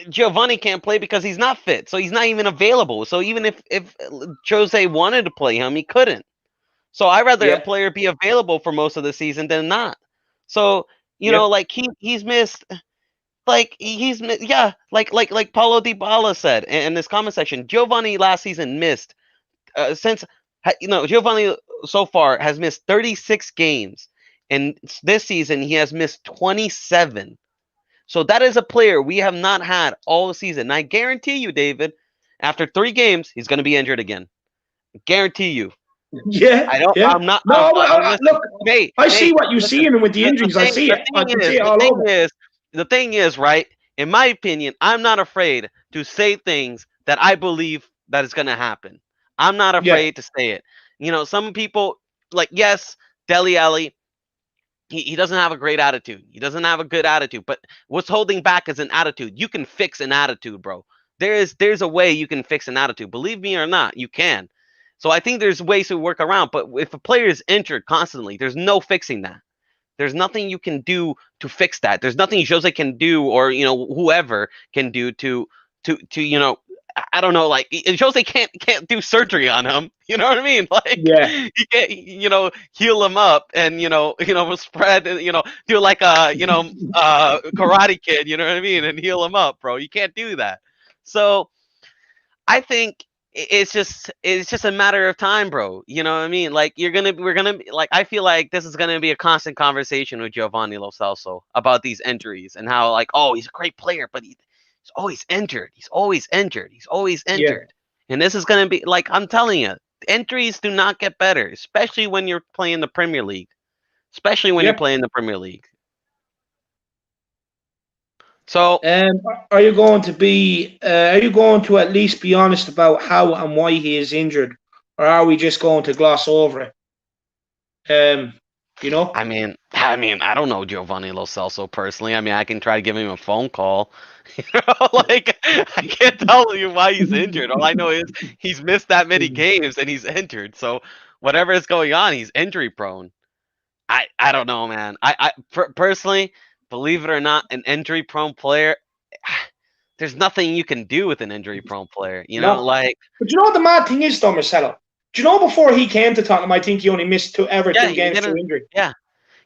Giovanni can't play because he's not fit, so he's not even available. So even if Jose wanted to play him, he couldn't. So I'd rather a player be available for most of the season than not. So he's missed, like Paulo Dybala said in this comment section. Giovanni last season missed Giovanni so far has missed 36 games, and this season he has missed 27. So that is a player we have not had all season. And I guarantee you, David, after 3 games, he's going to be injured again. Guarantee you. Yeah. I'm not. Look, I see what you see in him with the injuries. I see it. I can see it all over. The thing is, right, in my opinion, I'm not afraid to say things that I believe that is going to happen. I'm not afraid to say it. Some people, yes, Dele Alli, he doesn't have a great attitude. He doesn't have a good attitude. But what's holding back is an attitude. You can fix an attitude, bro. There's a way you can fix an attitude. Believe me or not, you can. So I think there's ways to work around. But if a player is injured constantly, there's no fixing that. There's nothing you can do to fix that. There's nothing Jose can do, or whoever can do to I don't know, Jose can't do surgery on him. You know what I mean? He can't, heal him up and spread, do like a Karate Kid. You know what I mean? And heal him up, bro. You can't do that. So I think it's just a matter of time, bro. You know what I mean? I feel like this is gonna be a constant conversation with Giovanni Lo Celso about these injuries and how he's a great player, but he's always injured. He's always injured. Yeah. And this is going to be, I'm telling you, injuries do not get better, especially when you're playing the Premier League. So, are you going to at least be honest about how and why he is injured, or are we just going to gloss over it? I mean, I don't know Giovanni Lo Celso personally. I mean, I can try to give him a phone call. I can't tell you why he's injured. All I know is he's missed that many games and he's injured. So whatever is going on, he's injury prone. I don't know, man. I personally, believe it or not, an injury prone player, there's nothing you can do with an injury prone player. But you know what the mad thing is, though, Marcelo? Do you know before he came to Tottenham, I think he only missed 2 games through injury.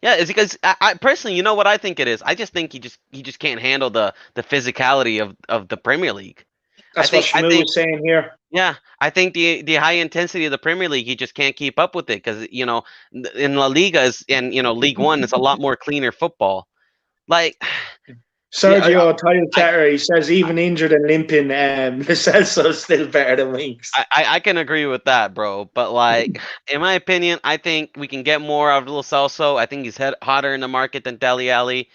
Yeah, it's because I personally, what I think it is? I just think he just can't handle the physicality of the Premier League. That's what Shmoo was saying here. Yeah, I think the high intensity of the Premier League, he just can't keep up with it because in La Liga and League One, it's a lot more cleaner football. Sergio Title Chatter, he says even injured and limping, Lo Celso's still better than Winks. I can agree with that, bro. But in my opinion, I think we can get more out of Lo Celso. I think he's hotter in the market than Dele Alli.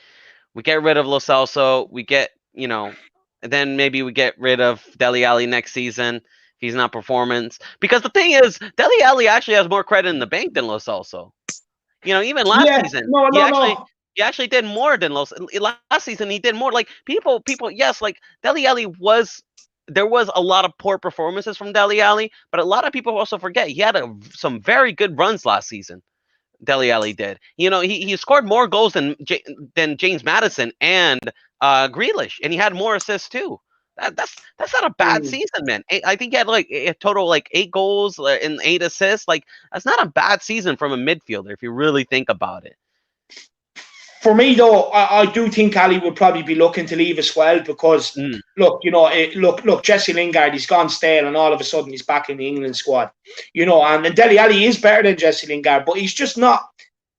We get rid of Lo Celso. We get, then maybe we get rid of Dele Alli next season if he's not performance. Because the thing is, Dele Alli actually has more credit in the bank than Lo Celso. Even last season, he actually did more than last season. He did more. People. Yes, Dele Alli there was a lot of poor performances from Dele Alli, but a lot of people also forget he had some very good runs last season. Dele Alli did. He scored more goals than James Maddison and Grealish, and he had more assists too. That's not a bad season, man. I think he had like a total like 8 goals and 8 assists. Like that's not a bad season from a midfielder if you really think about it. For me, though, I do think Ali would probably be looking to leave as well because, look, look, Jesse Lingard, he's gone stale, and all of a sudden he's back in the England squad, and Dele Alli is better than Jesse Lingard, but he's just not.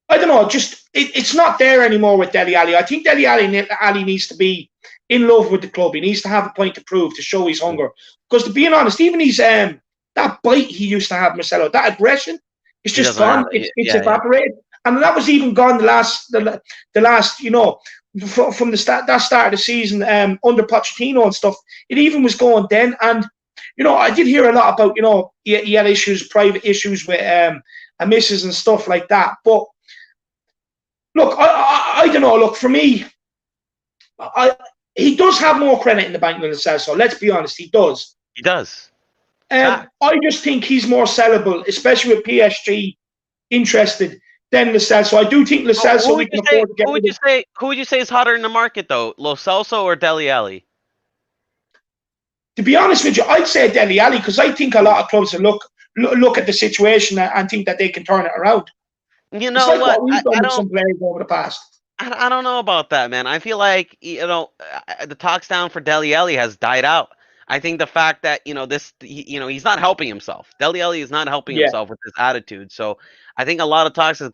I don't know, it's not there anymore with Dele Alli. I think Dele Alli needs to be in love with the club. He needs to have a point to prove to show his hunger. Because to be honest, even his that bite he used to have, Marcelo, that aggression, it's just gone. It's evaporated. And that was even gone the last, from the start of the season under Pochettino and stuff. It even was going then. And, I did hear a lot about, he had private issues with a missus and stuff like that. But, look, I don't know. Look, for me, he does have more credit in the bank than Lo Celso. Let's be honest, he does. He does. I just think he's more sellable, especially with PSG interested than Lo Celso. I do think Lo Celso we can afford to get rid of. Who would you say is hotter in the market though, Lo Celso or Dele Alli? To be honest with you, I'd say Dele Alli because I think a lot of clubs will look at the situation and think that they can turn it around. You know what? We've done with some players over the past. I don't know about that, man. I feel like the talks down for Dele Alli has died out. I think the fact that he's not helping himself. Dele Alli is not helping himself with his attitude. So I think a lot of talks has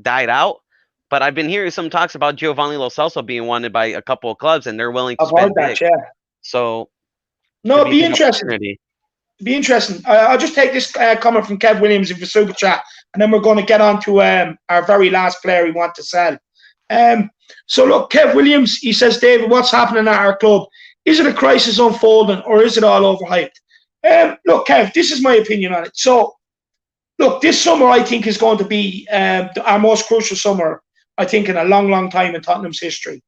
died out. But I've been hearing some talks about Giovanni Lo Celso being wanted by a couple of clubs, and they're willing to spend big. So it'd be interesting. Be interesting. I'll just take this comment from Kev Williams in the super chat, and then we're going to get on to our very last player we want to sell. So look, Kev Williams, he says, David, what's happening at our club? Is it a crisis unfolding or is it all overhyped? Look, Kev, this is my opinion on it. So, look, this summer I think is going to be our most crucial summer, I think, in a long, long time in Tottenham's history.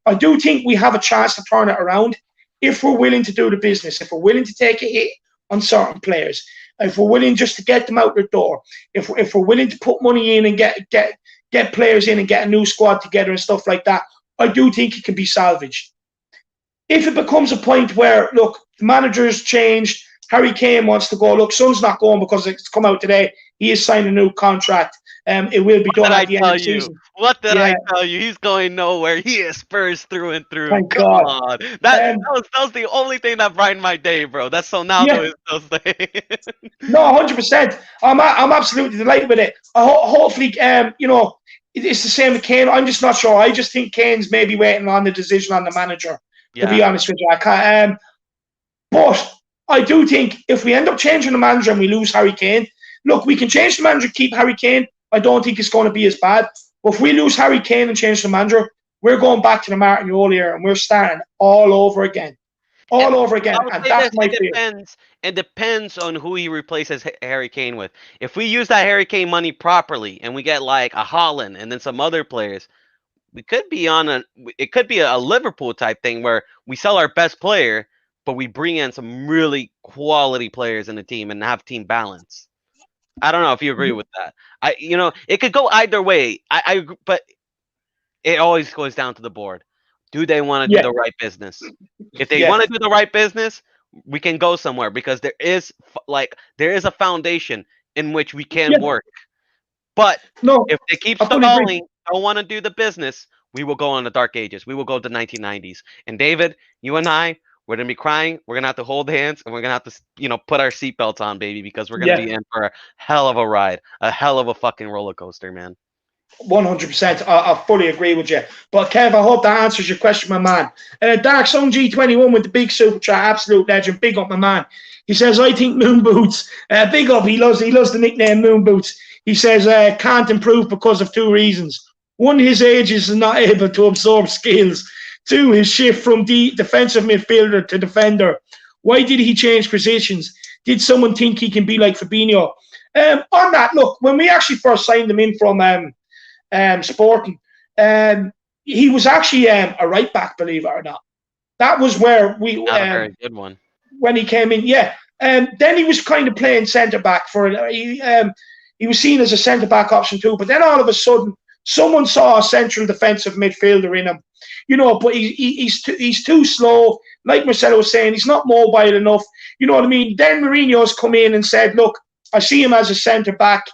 I do think we have a chance to turn it around if we're willing to do the business, if we're willing to take a hit on certain players, if we're willing just to get them out the door, if we're willing to put money in and get players in and get a new squad together and stuff like that, I do think it can be salvaged. If it becomes a point where, look, the manager's changed, Harry Kane wants to go, look, Son's not going because it's come out today, he is signing a new contract. It will be done at the end of the season. What did I tell you? He's going nowhere. He is Spurs through and through. Thank Come God. on. That was the only thing that brightened my day, bro. That's Ronaldo is those things. No, 100%. I'm absolutely delighted with it. Hopefully, it's the same with Kane. I'm just not sure. I just think Kane's maybe waiting on the decision on the manager. To be honest with you, I can't. But I do think if we end up changing the manager and we lose Harry Kane, look, we can change the manager, keep Harry Kane. I don't think it's going to be as bad. But if we lose Harry Kane and change the manager, we're going back to the Martin Jol era and we're starting all over again. And that's my fear. It depends on who he replaces Harry Kane with. If we use that Harry Kane money properly and we get like a Haaland and then some other players, it could be a Liverpool type thing where we sell our best player, but we bring in some really quality players in the team and have team balance. I don't know if you agree with that. It could go either way. But it always goes down to the board. Do they want to do the right business? If they want to do the right business, we can go somewhere because there is a foundation in which we can work. But if they keep stalling, don't want to do the business, we will go on the dark ages. We will go to the 1990s. And David, you and I, we're going to be crying. We're going to have to hold hands and we're going to have to, put our seatbelts on, baby, because we're going to be in for a hell of a ride, a hell of a fucking roller coaster, man. 100%. I fully agree with you. But Kev, I hope that answers your question, my man. Dark Sun G21 with the big super chat, absolute legend. Big up, my man. He says, I think Moon Boots. Big up. He loves the nickname Moon Boots. He says, can't improve because of 2 reasons. 1, his age is not able to absorb skills. 2, his shift from defensive midfielder to defender. Why did he change positions? Did someone think he can be like Fabinho? On that, look, when we actually first signed him in from Sporting, he was actually a right back, believe it or not. That was where we a very good one when he came in. Then he was kind of playing centre back for he was seen as a centre back option too. But then all of a sudden, Someone saw a central defensive midfielder in him, but he's too slow. Like Marcelo was saying, he's not mobile enough. You know what I mean? Then Mourinho's come in and said, look, I see him as a centre back.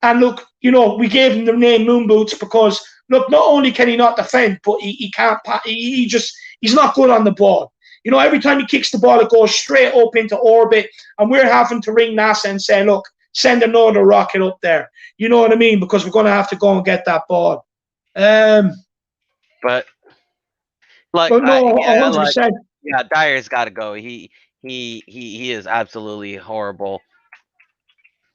And look, we gave him the name Moon Boots because, look, not only can he not defend, but he can't, he's not good on the ball. Every time he kicks the ball, it goes straight up into orbit. And we're having to ring NASA and say, look, send another rocket up there. You know what I mean? Because we're going to have to go and get that ball. But no, 100%. Yeah, Dyer's got to go. He is absolutely horrible.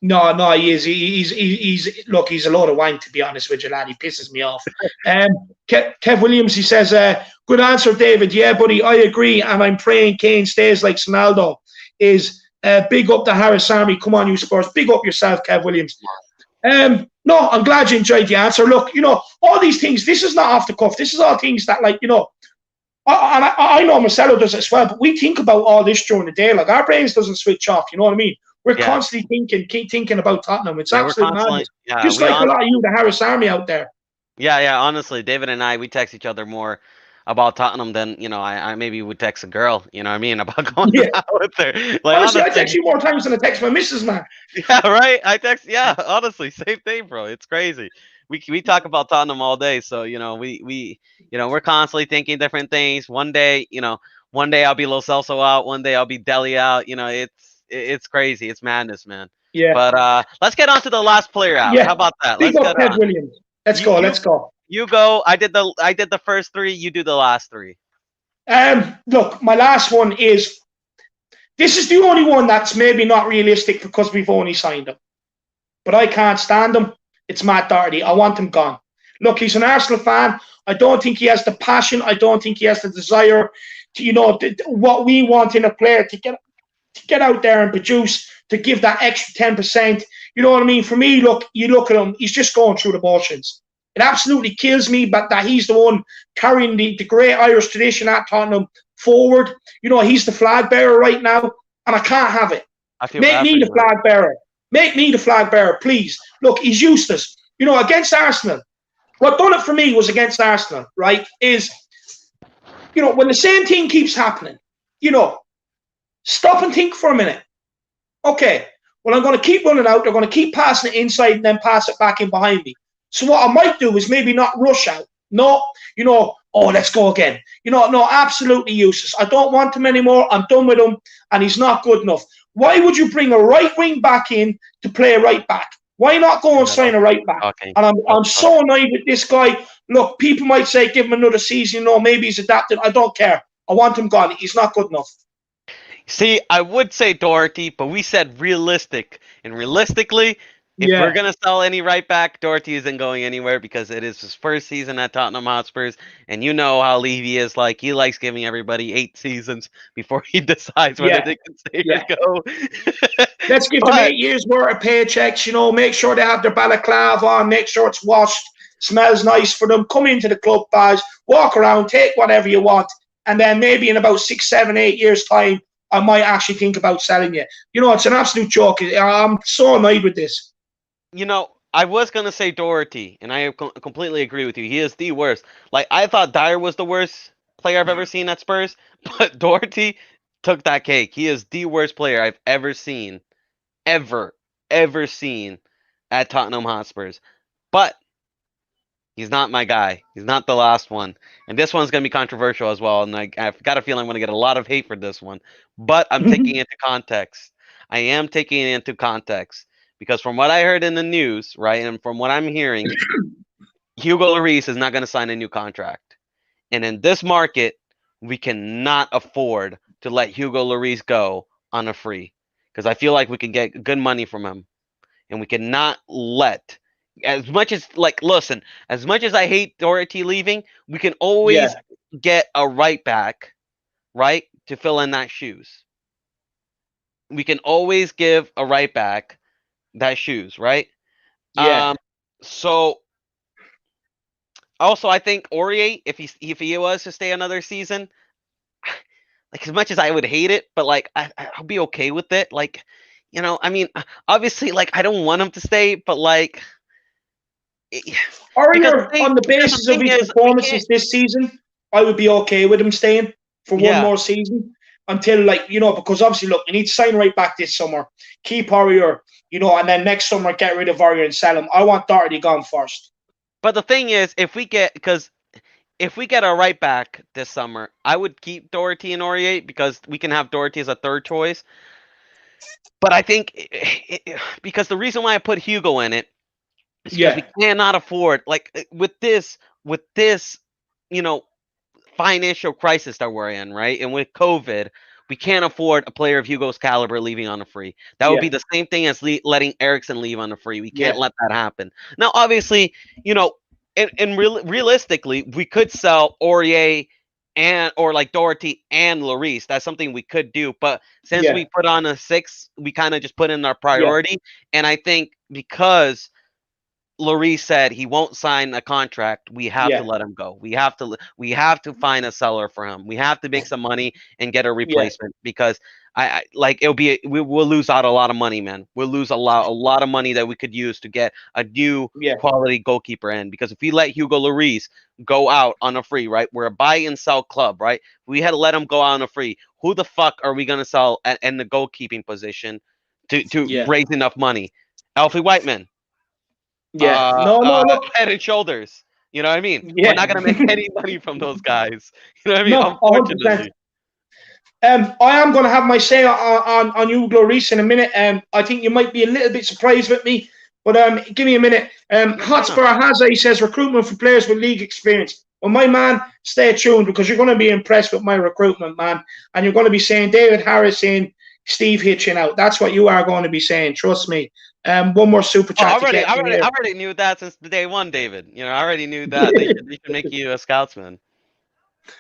No, he is. He's a load of wank, to be honest with you, lad. He pisses me off. Kev Williams, he says, good answer, David. Yeah, buddy, I agree, and I'm praying Kane stays like Sonaldo. Is big up the Harris Army. Come on, you Spurs. Big up yourself, Kev Williams. No, I'm glad you enjoyed the answer. Look, all these things, this is not off the cuff. This is all things that, I know Marcelo does it as well, but we think about all this during the day. Like, our brains doesn't switch off, you know what I mean? We're constantly thinking about Tottenham. It's absolutely madness. Just like a lot of you, the Harris Army out there. Yeah. Honestly, David and I, we text each other more about Tottenham than I maybe would text a girl. You know what I mean? About going out with her. Like, honestly, I text you more times than I text my missus, man. Yeah, right. I text. Yeah, honestly, same thing, bro. It's crazy. We talk about Tottenham all day, so we're constantly thinking different things. One day I'll be Lo Celso out. One day I'll be Deli out. It's crazy. It's madness, man. Yeah. But let's get on to the last player out. Yeah. How about that? Let's go, Ted Williams. Let's go. You go. I did the first three. You do the last three. Look, my last one is. This is the only one that's maybe not realistic because we've only signed him, but I can't stand him. It's Matt Doherty. I want him gone. Look, he's an Arsenal fan. I don't think he has the passion. I don't think he has the desire to, what we want in a player to get out there and produce, to give that extra 10%. You know what I mean? For me, you look at him, he's just going through the motions. It absolutely kills me, but that he's the one carrying the great Irish tradition at Tottenham forward. He's the flag bearer right now, and I can't have it. Make me the flag bearer. Make me the flag bearer, please. Look, he's useless. Against Arsenal, what done it for me was against Arsenal, right, is, when the same thing keeps happening, stop and think for a minute. Okay, well, I'm going to keep running out. They're going to keep passing it inside and then pass it back in behind me. So what I might do is maybe not rush out. No, let's go again. No, absolutely useless. I don't want him anymore. I'm done with him, and he's not good enough. Why would you bring a right wing back in to play a right back? Why not go and sign a right back? Okay. And I'm so annoyed with this guy. Look, people might say give him another season. Maybe he's adapted. I don't care. I want him gone. He's not good enough. See, I would say Doherty, but we said realistic. And realistically, if we're going to sell any right back, Doherty isn't going anywhere because it is his first season at Tottenham Hotspurs. And you know how Levy is like. He likes giving everybody 8 seasons before he decides whether they can stay or go. Let's give them 8 years' worth of paychecks, make sure they have their balaclava on, make sure it's washed, smells nice for them. Come into the club, guys, walk around, take whatever you want. And then maybe in about 6, 7, 8 years' time, I might actually think about selling you. It's an absolute joke. I'm so annoyed with this. I was going to say Doherty, and I completely agree with you. He is the worst. Like, I thought Dyer was the worst player I've ever seen at Spurs, but Doherty took that cake. He is the worst player I've ever seen, ever seen at Tottenham Hotspurs. But he's not my guy. He's not the last one. And this one's going to be controversial as well, and I've got a feeling I'm going to get a lot of hate for this one. But I'm taking it into context. I am taking it into context. Because from what I heard in the news, right, and from what I'm hearing, Hugo Lloris is not going to sign a new contract. And in this market, we cannot afford to let Hugo Lloris go on a free. Because I feel like we can get good money from him. And we cannot let, as much as I hate Doherty leaving, we can always get a right back, right, to fill in that shoes. We can always give a right back that shoes, right? Yeah. So also I think Aurier, if he was to stay another season, like, as much as I would hate it, but like I'll be okay with it. Like, I mean, obviously, like, I don't want him to stay, but like, it- because Aurier, on the because the basis of thing his is, we can't. performances this season, I would be okay with him staying for one Yeah, more season until, like, because obviously, look, we need to sign right back this summer, keep Aurier, and then next summer get rid of Aurier and sell him. I want Doherty gone first. but the thing is, if we get a right back this summer, I would keep Doherty and Aurier because we can have Doherty as a third choice. But I think because the reason why I put Hugo in it is because we Yeah, cannot afford with this you know financial crisis that we're in, right? And with COVID, we can't afford a player of Hugo's caliber leaving on a free. That would be yeah, the same thing as letting Ericsson leave on a free. We can't yeah, let that happen. Now, obviously, realistically, we could sell Aurier and or like Doherty and Lloris. That's something we could do. But since yeah, we put on a six, we kind of just put in our yeah, priority. And I think because Lloris said he won't sign a contract, we have to yeah, let him go. We have to find a seller for him. We have to make some money and get a yeah, replacement because I like we'll lose out a lot of money, man. We'll lose a lot of money that we could use to get a new yeah, quality goalkeeper in. Because if we let Hugo Lloris go out on a free, right? We're a buy and sell club, right? We had to let him go out on a free. Who the fuck are we gonna sell in the goalkeeping position to yeah, raise enough money? Alfie Whiteman, yeah. No, no, look, head and shoulders. You know what I mean? We're yeah. not gonna make any money from those guys. You know what I mean? No, 100%. Unfortunately. I am going to have my say on you, Lloris, in a minute. I think you might be a little bit surprised with me, but give me a minute. No, fair enough. Hotspur Hazza, he says, recruitment for players with league experience. Well, my man, stay tuned because you're going to be impressed with my recruitment, man. And you're going to be saying David Harris in, Steve Hitchin out. That's what you are going to be saying. Trust me. One more super Oh, I chat to already, get I in already, here. I already knew that since the day one, David. I already knew that they should make you a scoutsman.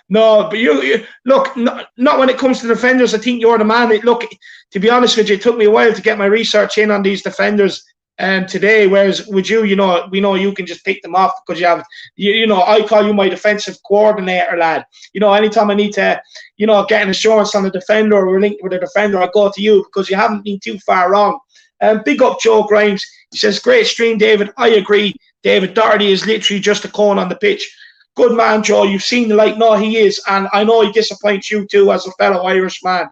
No, but you look, not when it comes to defenders. I think you're the man. Look, to be honest with you, it took me a while to get my research in on these defenders today. Whereas with you, we know you can just pick them off because you have, I call you my defensive coordinator, lad. Anytime I need to, get an assurance on the defender or a link with a defender, I go to you because you haven't been too far wrong. Big up Joe Grimes. He says, great stream, David. I agree. David Doherty is literally just a cone on the pitch. Good man, Joe. You've seen the light. No, he is. And I know he disappoints you too as a fellow Irish man.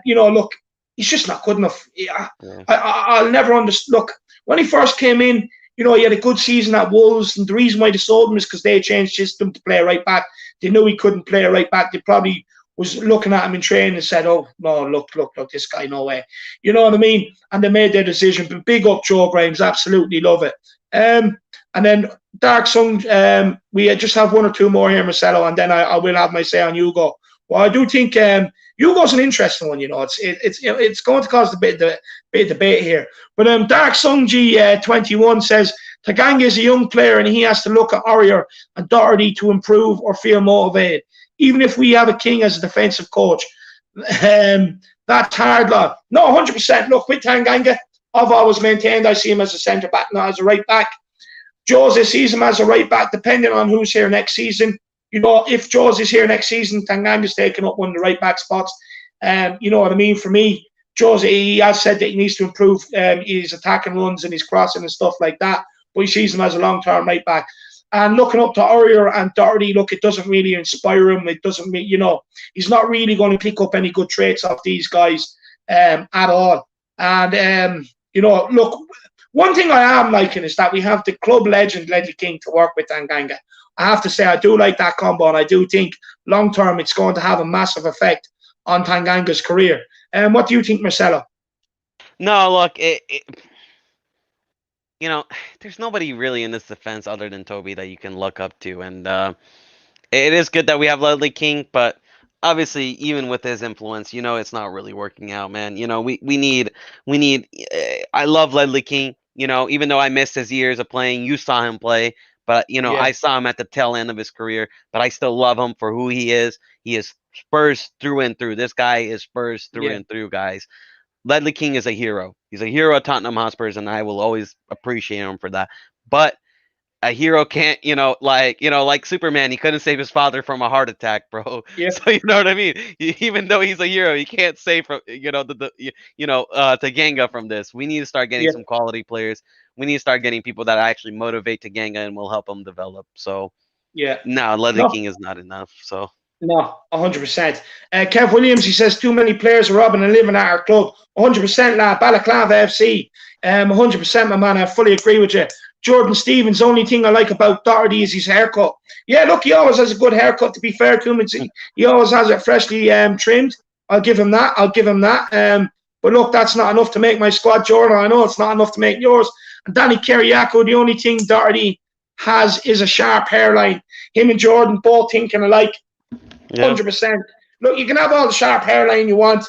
Look, he's just not good enough. Yeah. I'll never understand. Look, when he first came in, he had a good season at Wolves. And the reason why they sold him is because they changed system to play right back. They knew he couldn't play right back. They probably was looking at him in training and said, oh, no, look, this guy, no way. You know what I mean? And they made their decision. But big up Joe Grimes. Absolutely love it. And then Dark Sun, we just have one or two more here, Marcelo, and then I will have my say on Hugo. Well, I do think Hugo's an interesting one. It's going to cause a bit of debate here. But Dark Sun G21 says Taganga is a young player and he has to look at Aurier and Doherty to improve or feel motivated. Even if we have a King as a defensive coach, that's hard, lad. No, 100%. Look, with Tanganga, I've always maintained I see him as a centre back, not as a right back. Jose sees him as a right back, depending on who's here next season. If Jose is here next season, Tanganga's taking up one of the right back spots. You know what I mean? For me, Jose, he has said that he needs to improve his attacking runs and his crossing and stuff like that. But he sees him as a long-term right back. And looking up to Aurier and Doherty, look, it doesn't really inspire him. It doesn't, he's not really going to pick up any good traits off these guys at all. And, look, one thing I am liking is that we have the club legend, Ledley King, to work with Tanganga. I have to say, I do like that combo, and I do think long-term it's going to have a massive effect on Tanganga's career. What do you think, Marcelo? No, look, there's nobody really in this defense other than Toby that you can look up to, and it is good that we have Ledley King, but obviously, even with his influence, it's not really working out, man. We need. I love Ledley King. Even though I missed his years of playing, you saw him play, but Yeah, I saw him at the tail end of his career. But I still love him for who he is. He is Spurs through and through. This guy is Spurs through yeah, and through, guys. Ledley King is a hero. He's a hero at Tottenham Hotspurs, and I will always appreciate him for that. But a hero can't, like Superman, he couldn't save his father from a heart attack, bro. yeah, So you know what I mean? Even though he's a hero, he can't save from, Taganga from this. We need to start getting yeah, some quality players. We need to start getting people that actually motivate Tanganga and will help them develop. So Yeah. no, Leather No, King is not enough. So no, 100%. Kev Williams, he says too many players are robbing and living at our club. 100%, lad. Balaclava FC. 100%, my man. I fully agree with you. Jordan Stevens, only thing I like about Doherty is his haircut. Yeah, look, he always has a good haircut, to be fair to him. He always has it freshly trimmed. I'll give him that. But look, that's not enough to make my squad, Jordan. I know it's not enough to make yours. And Danny Kiriako, the only thing Doherty has is a sharp hairline. Him and Jordan both thinking alike. 100%. Look, you can have all the sharp hairline you want,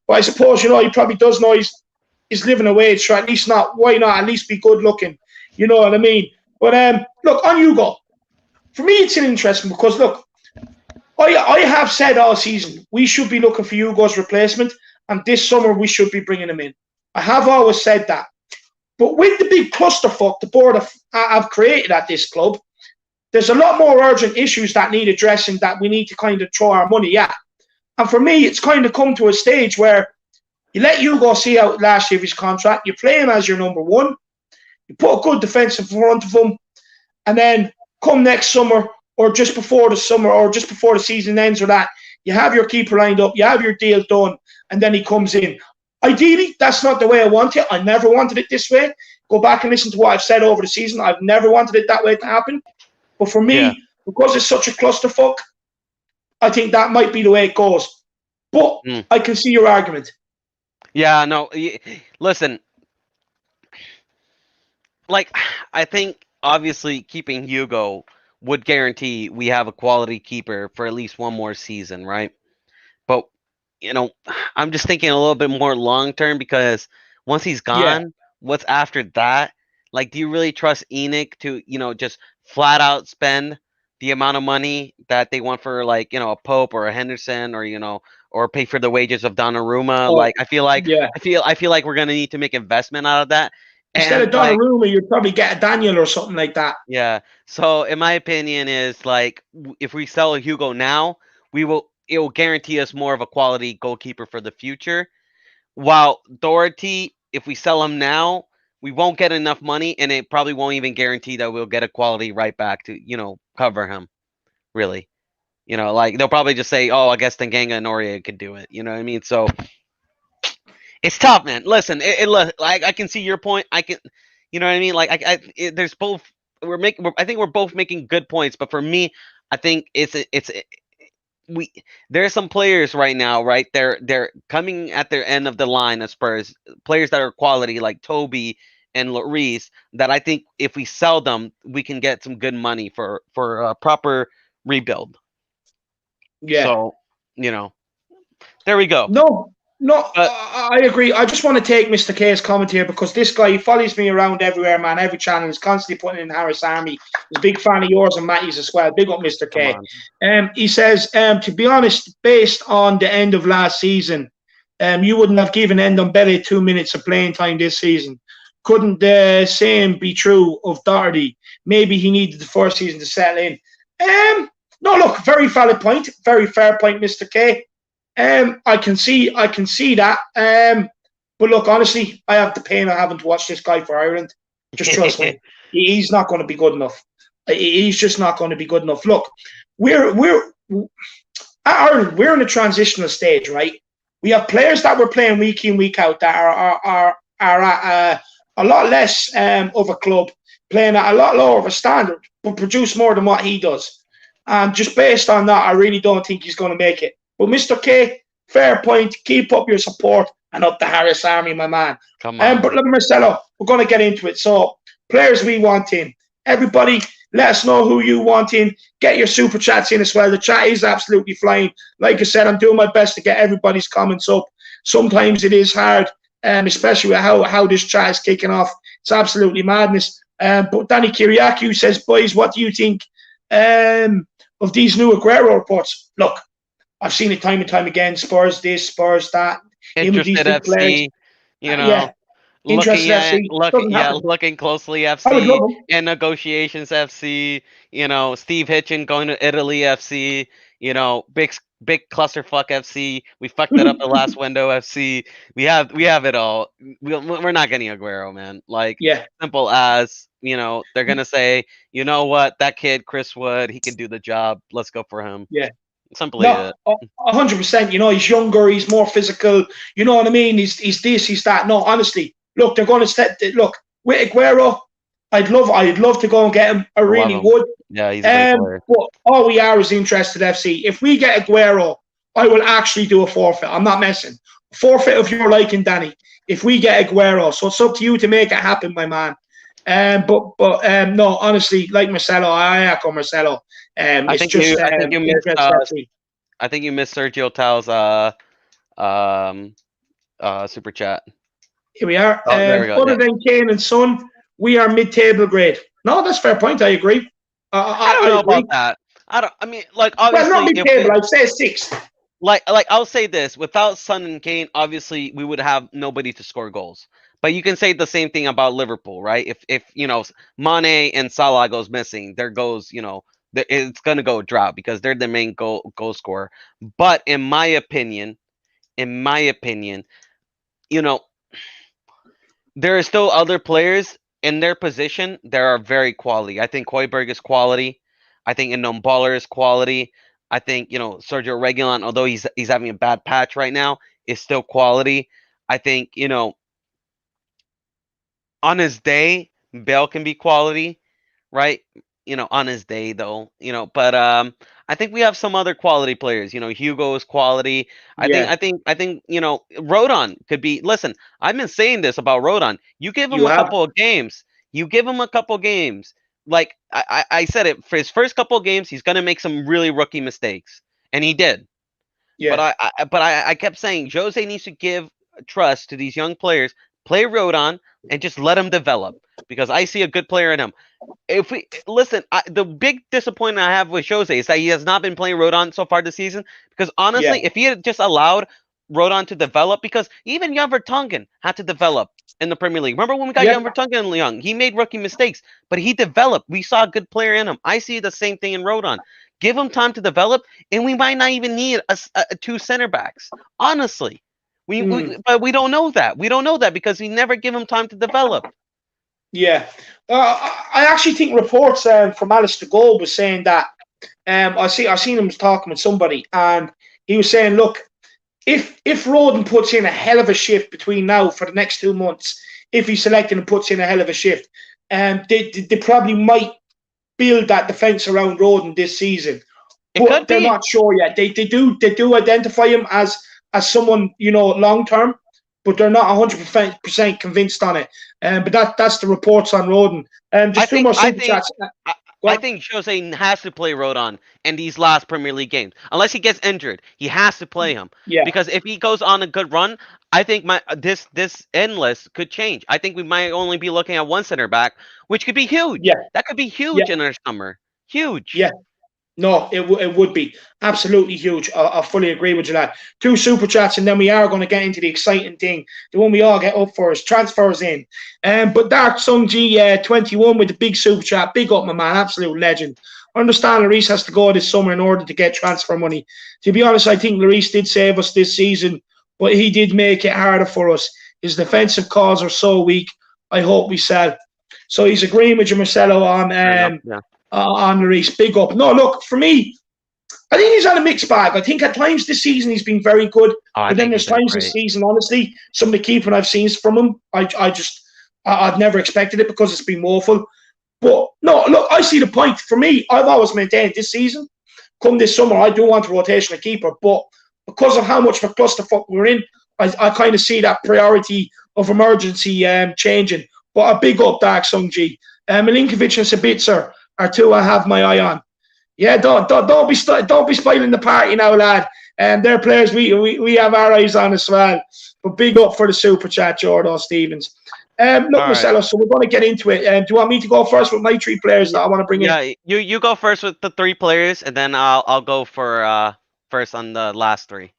but I suppose, he probably does know he's living a wage, so at least why not at least be good looking? You know what I mean? But look, on Hugo, for me it's interesting because, look, I have said all season we should be looking for Hugo's replacement, and this summer we should be bringing him in. I have always said that. But with the big clusterfuck the board have created at this club, there's a lot more urgent issues that need addressing that we need to kind of throw our money at. And for me, it's kind of come to a stage where you let Hugo see out last year of his contract, you play him as your number one, you put a good defence in front of him, and then come next summer or just before the summer or just before the season ends or that, you have your keeper lined up, you have your deal done, and then he comes in. Ideally, that's not the way I want it. I never wanted it this way. Go back and listen to what I've said over the season. I've never wanted it that way to happen. But for me, because it's such a clusterfuck, I think that might be the way it goes. But I can see your argument. Yeah, no. Listen, like, I think obviously keeping Hugo would guarantee we have a quality keeper for at least one more season, right? But, I'm just thinking a little bit more long term because once he's gone, what's after that? Like, do you really trust Enoch to, just flat out spend the amount of money that they want for, like, a Pope or a Henderson or pay for the wages of Donnarumma? I feel like we're gonna need to make investment out of that. Instead of Donnarumma, you'd probably get a Daniel or something like that. Yeah. So, in my opinion, is like if we sell Hugo now, it will guarantee us more of a quality goalkeeper for the future. While Doherty, if we sell him now, we won't get enough money, and it probably won't even guarantee that we'll get a quality right back to, cover him. Really. Like they'll probably just say, oh, I guess Tanganga and Noriega could do it. You know what I mean? So it's tough, man. Listen, I can see your point. I can, you know what I mean? Like there's both. I think we're both making good points, but for me, I think there are some players right now, right? They're coming at their end of the line as Spurs players that are quality, like Toby and Lloris, that I think if we sell them, we can get some good money for a proper rebuild. Yeah. So there we go. No, I agree. I just want to take Mr. K's comment here because this guy, he follows me around everywhere, man. Every channel is constantly putting in Harris Army. He's a big fan of yours and Matty's as well. Big up, Mr. K. He says, to be honest, based on the end of last season, you wouldn't have given Ndombele 2 minutes of playing time this season. Couldn't the same be true of Doherty? Maybe he needed the first season to settle in. No, look, very valid point. Very fair point, Mr. K. I can see that. But look, honestly, I have the pain of having to watch this guy for Ireland. Just trust me, he's not going to be good enough. He's just not going to be good enough. Look, we're at Ireland. We're in a transitional stage, right? We have players that we're playing week in, week out that are at a lot less of a club, playing at a lot lower of a standard, but produce more than what he does. And just based on that, I really don't think he's going to make it. But Mr. K, fair point. Keep up your support and up the Harris Army, my man. Come on. But look, Marcelo, we're going to get into it. So, players we want in. Everybody, let us know who you want in. Get your super chats in as well. The chat is absolutely flying. Like I said, I'm doing my best to get everybody's comments up. Sometimes it is hard, especially with how this chat is kicking off. It's absolutely madness. But Danny Kiriakou says, boys, what do you think of these new Aguero reports? Look, I've seen it time and time again. Spurs this, Spurs that. Interested FC, looking closely FC, and negotiations FC. Steve Hitchen going to Italy FC. big clusterfuck FC. We fucked it up the last window FC. We have it all. We're not getting Aguero, man. Like Yeah. simple as they're gonna say, you know what, that kid Chris Wood, he can do the job. Let's go for him. Yeah. Simply No, it. 100%. He's younger. He's more physical. You know what I mean? He's this. He's that. No, honestly, look, they're going to step. Look, with Aguero, I'd love to go and get him. I Love really him. would. Yeah, he's a great player. But all we are is interested FC. If we get Aguero, I will actually do a forfeit. I'm not messing. Forfeit of your liking, Danny. If we get Aguero, so it's up to you to make it happen, my man. But no, honestly, like Marcelo, I echo Marcelo. It's just I think you missed Sergio Tao's super chat. Here we are. There we go. Other than Kane and Son, we are mid-table grade. No, that's a fair point. I agree. I don't know about that. I mean, like, obviously, well, not mid-table. I'd say 6. Like I'll say this: without Son and Kane, obviously, we would have nobody to score goals. But you can say the same thing about Liverpool, right? If Mane and Salah goes missing, there goes it's gonna go drought because they're the main goal scorer. But in my opinion, there are still other players in their position that are very quality. I think Højbjerg is quality. I think Baller is quality. I think Sergio Reguilon, although he's having a bad patch right now, is still quality. I think on his day, Bale can be quality, right? On his day though, but I think we have some other quality players. Hugo is quality. I think Rodon could be. Listen, I've been saying this about Rodon. You give him a couple of games. Like I said it for his first couple of games, he's gonna make some really rookie mistakes, and he did. Yeah. But I kept saying Jose needs to give trust to these young players. Play Rodon and just let him develop because I see a good player in him. If we listen, the big disappointment I have with Jose is that he has not been playing Rodon so far this season. Because honestly, if he had just allowed Rodon to develop, because even Jan Vertonghen had to develop in the Premier League. Remember when we got Jan Vertonghen young? He made rookie mistakes, but he developed. We saw a good player in him. I see the same thing in Rodon. Give him time to develop, and we might not even need two center backs. Honestly. But we don't know that. We don't know that because we never give him time to develop. Yeah. I actually think reports from Alistair Gold was saying that I seen him talking with somebody and he was saying, look, if Rodon puts in a hell of a shift between now for the next 2 months, if he's selected and puts in a hell of a shift, they probably might build that defence around Rodon this season. But they're not sure yet. They do identify him as someone, long term, but they're not 100% convinced on it. But that's the reports on Rodon. Just two more super chats. I think Jose has to play Rodon in these last Premier League games. Unless he gets injured, he has to play him. Yeah. Because if he goes on a good run, I think this end list could change. I think we might only be looking at one center back, which could be huge. Yeah. That could be huge in our summer. Huge. Yeah. No, it would be absolutely huge. I fully agree with you, lad. 2 super chats, and then we are going to get into the exciting thing, the one we all get up for is transfers in. But Dark Sung G 21 with the big super chat, big up, my man, absolute legend. I understand Lloris has to go this summer in order to get transfer money. To be honest, I think Lloris did save us this season, but he did make it harder for us. His defensive calls are so weak. I hope we sell. So he's agreeing with you, Marcelo, on Lloris. Big up. No, look, for me, I think he's had a mixed bag. I think at times this season he's been very good. But then there's times this season, honestly, some of the keeping I've seen from him, I've never expected it because it's been woeful. But no, look, I see the point. For me, I've always maintained this season, come this summer, I do want a rotational keeper. But because of how much of a clusterfuck we're in, I kind of see that priority of emergency changing. But a big up, Dark Sung G. Milinkovic and Sabitzer are 2 I have my eye on. Yeah, don't be spoiling the party now, lad. They're players we have our eyes on as well. But big up for the super chat, Jordan Stevens. Look, Marcelo, so we're going to get into it. Do you want me to go first with my 3 players that I want to bring in? Yeah, you go first with the 3 players, and then I'll go for first on the last 3.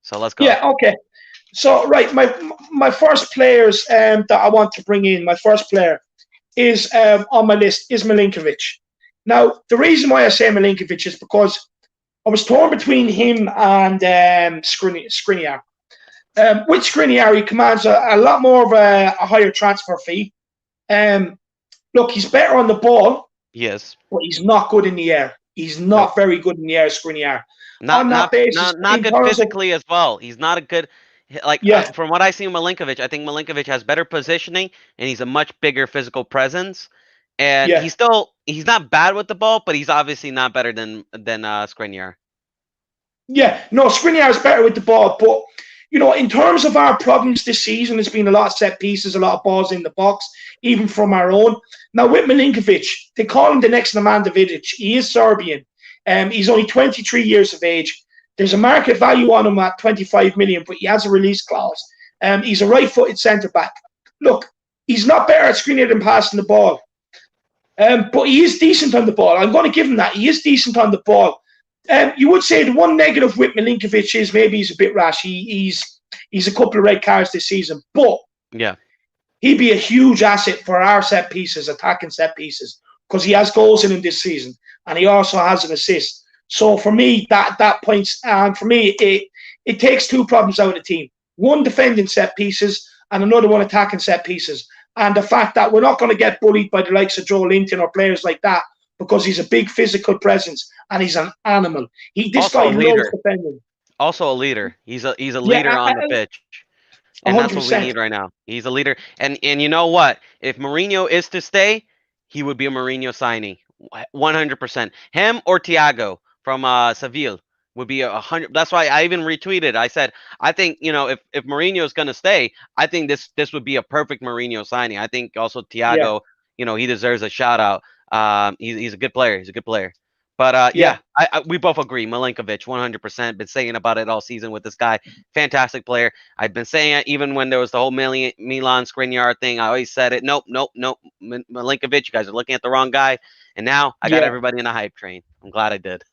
So let's go. Yeah, okay. So right, my first players that I want to bring in, my first player is on my list is Milinkovic. Now, the reason why I say Milinkovic is because I was torn between him and Skriniar. With Skriniar, he commands a lot more of a higher transfer fee. Look, he's better on the ball, Yes. but he's not good in the air. He's Nope. not very good in the air, Skriniar. Not On that not basis, not not in good terms of, physically as well. He's not a good like yeah, from what I see in Milinkovic, I think Milinkovic has better positioning and he's a much bigger physical presence. And yeah, he's not bad with the ball, but he's obviously not better than Skriniar. yeah. No, Skriniar is better with the ball, but in terms of our problems this season, there's been a lot of set pieces, a lot of balls in the box, even from our own. Now, with Milinkovic, they call him the next Nemanja Vidic. He is Serbian. He's only 23 years of age. There's a market value on him at 25 million, but he has a release clause. He's a right-footed centre-back. Look, he's not better at Skriniar than passing the ball. But he is decent on the ball. I'm going to give him that. He is decent on the ball. You would say the one negative with Milinkovic is maybe he's a bit rash. He's a couple of red cards this season, but Yeah. he'd be a huge asset for our set pieces, attacking set pieces, because he has goals in him this season, and he also has an assist. So for me, that points, and for me, it takes two problems out of the team: one defending set pieces, and another one attacking set pieces. And the fact that we're not going to get bullied by the likes of Joe Linton or players like that, because he's a big physical presence and he's an animal. This Also guy a loves leader. defending. Also a leader. He's a leader Yeah, on the pitch. And that's what we 100%. need right now. He's a leader. And you know what? If Mourinho is to stay, he would be a Mourinho signing. 100%. Him or Thiago from Seville would be 100. That's why I even retweeted. I said, I think, if Mourinho is going to stay, I think this would be a perfect Mourinho signing. I think also Yeah, Thiago, he deserves a shout out. He's a good player. He's a good player. But yeah, we both agree. Milinkovic, 100%. Been saying about it all season with this guy. Fantastic player. I've been saying it even when there was the whole Milan Skriniar thing. I always said it. Nope. Milinkovic, you guys are looking at the wrong guy. And now I got yeah. everybody in a hype train. I'm glad I did.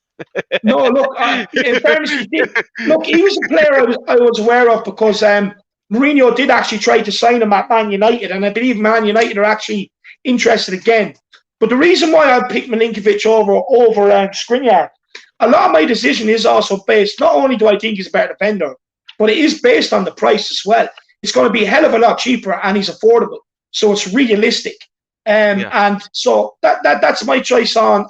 No, look, in fairness, he did. Look, he was a player I was aware of because Mourinho did actually try to sign him at Man United, and I believe Man United are actually interested again. But the reason why I picked Milinkovic over Skriniar, a lot of my decision is also based, not only do I think he's a better defender, but it is based on the price as well. It's going to be a hell of a lot cheaper, and he's affordable, so it's realistic. Yeah. And so that's my choice on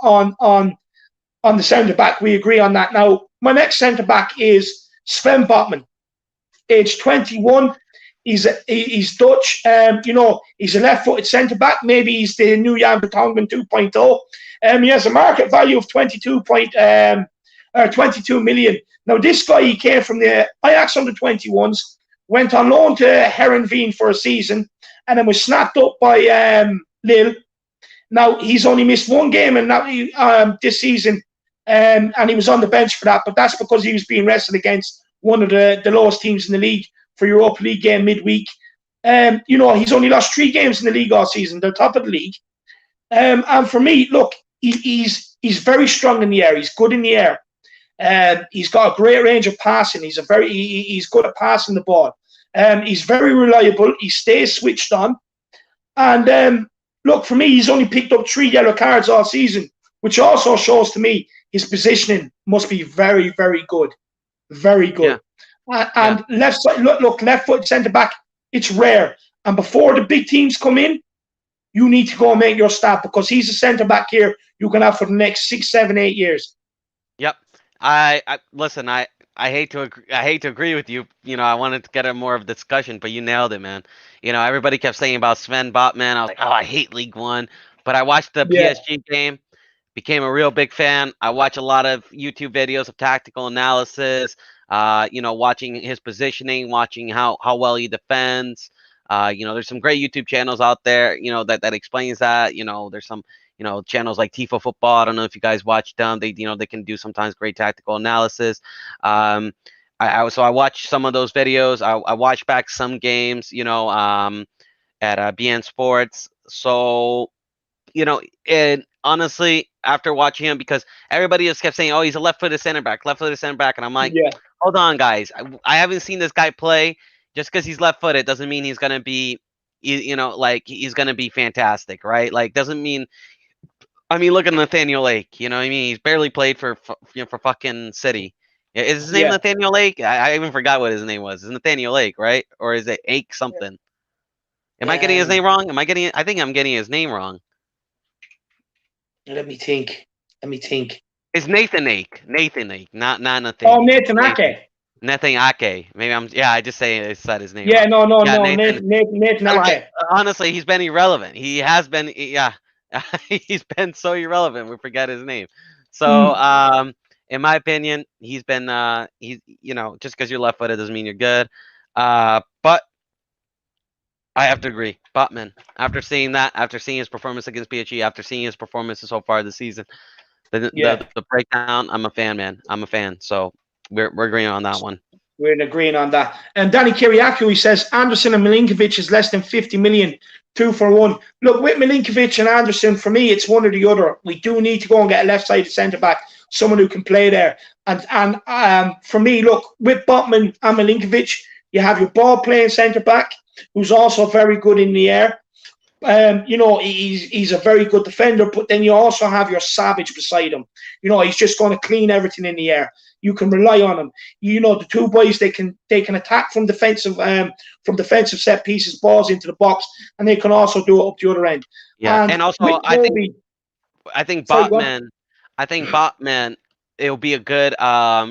the centre back. We agree on that. Now, my next centre back is Sven Botman, age 21. He's Dutch. He's a left-footed centre back. Maybe he's the new Jan Vertonghen 2.0. He has a market value of 22 million. Now, this guy, he came from the Ajax under 21s, went on loan to Herenveen for a season, and then was snapped up by Lille. Now, he's only missed one game this season, and he was on the bench for that, but that's because he was being rested against one of the lowest teams in the league for Europa League game midweek. He's only lost 3 games in the league all season. They're top of the league. And for me, look, he's very strong in the air. He's good in the air. He's got a great range of passing. He's good at passing the ball. He's very reliable. He stays switched on. And look, for me, he's only picked up 3 yellow cards all season, which also shows to me his positioning must be very, very good. Very good. Yeah. And left side, look, left foot centre back, it's rare. And before the big teams come in, you need to go and make your stat, because he's a centre back here you can have for the next 6, 7, 8 years. Yep. I listen. I hate to agree with you. I wanted to get a more of a discussion, but you nailed it, man. Everybody kept saying about Sven Botman. I was like, oh, I hate League One. But I watched the PSG game, became a real big fan. I watch a lot of YouTube videos of tactical analysis. Watching his positioning, watching how well he defends. There's some great YouTube channels out there, that explains that. There's some, channels like Tifo Football. I don't know if you guys watch them. They can do sometimes great tactical analysis. So I watched some of those videos. I watched back some games, at BN Sports. So, and honestly, after watching him, because everybody just kept saying, "Oh, he's a left-footed center back," and I'm like, hold on, guys. I haven't seen this guy play. Just because he's left-footed doesn't mean he's gonna be, he's gonna be fantastic, right? Like, doesn't mean I mean, look at Nathaniel Lake. You know what I mean? He's barely played for for fucking City. Is his name Yeah. Nathaniel Lake? I even forgot what his name was. It's Nathaniel Lake, right? Or is it Ake something? Am I getting his Um, name wrong? Am I getting? I think I'm getting his name wrong. let me think. Let me think. It's Nathan Ake. Nathan Ake, not Oh, Nathaniel. Nathan Nathan. Ake. Nathan Ake. Maybe I'm. Yeah, I just said his name Yeah, wrong. no, no, Yeah, no, Nathan. Nathan Like, Ake. honestly, he's been irrelevant. He has been. Yeah, he's been so irrelevant. We forget his name. So, Mm, in my opinion, he's been. He's just because you're left-footed doesn't mean you're good. But I have to agree, Botman. After seeing that, after seeing his performance against PHE, after seeing his performances so far this season, yeah, the breakdown, I'm a fan, man. I'm a fan. So we're agreeing on that one. we're in agreeing on that. And Danny Kiriakou, he says Anderson and Milinkovic is less than 50 million, 2-for-1. Look, with Milinkovic and Anderson, for me, it's one or the other. We do need to go and get a left-sided centre-back, someone who can play there. And for me, look, with Botman and Milinkovic, you have your ball-playing centre-back, who's also very good in the air. He's a very good defender, but then you also have your Savage beside him. He's just going to clean everything in the air. You can rely on him. The two boys, they can attack from defensive set pieces, balls into the box, and they can also do it up the other end. Yeah, And and with also Toby, I think sorry, go on. Botman, it'll be a good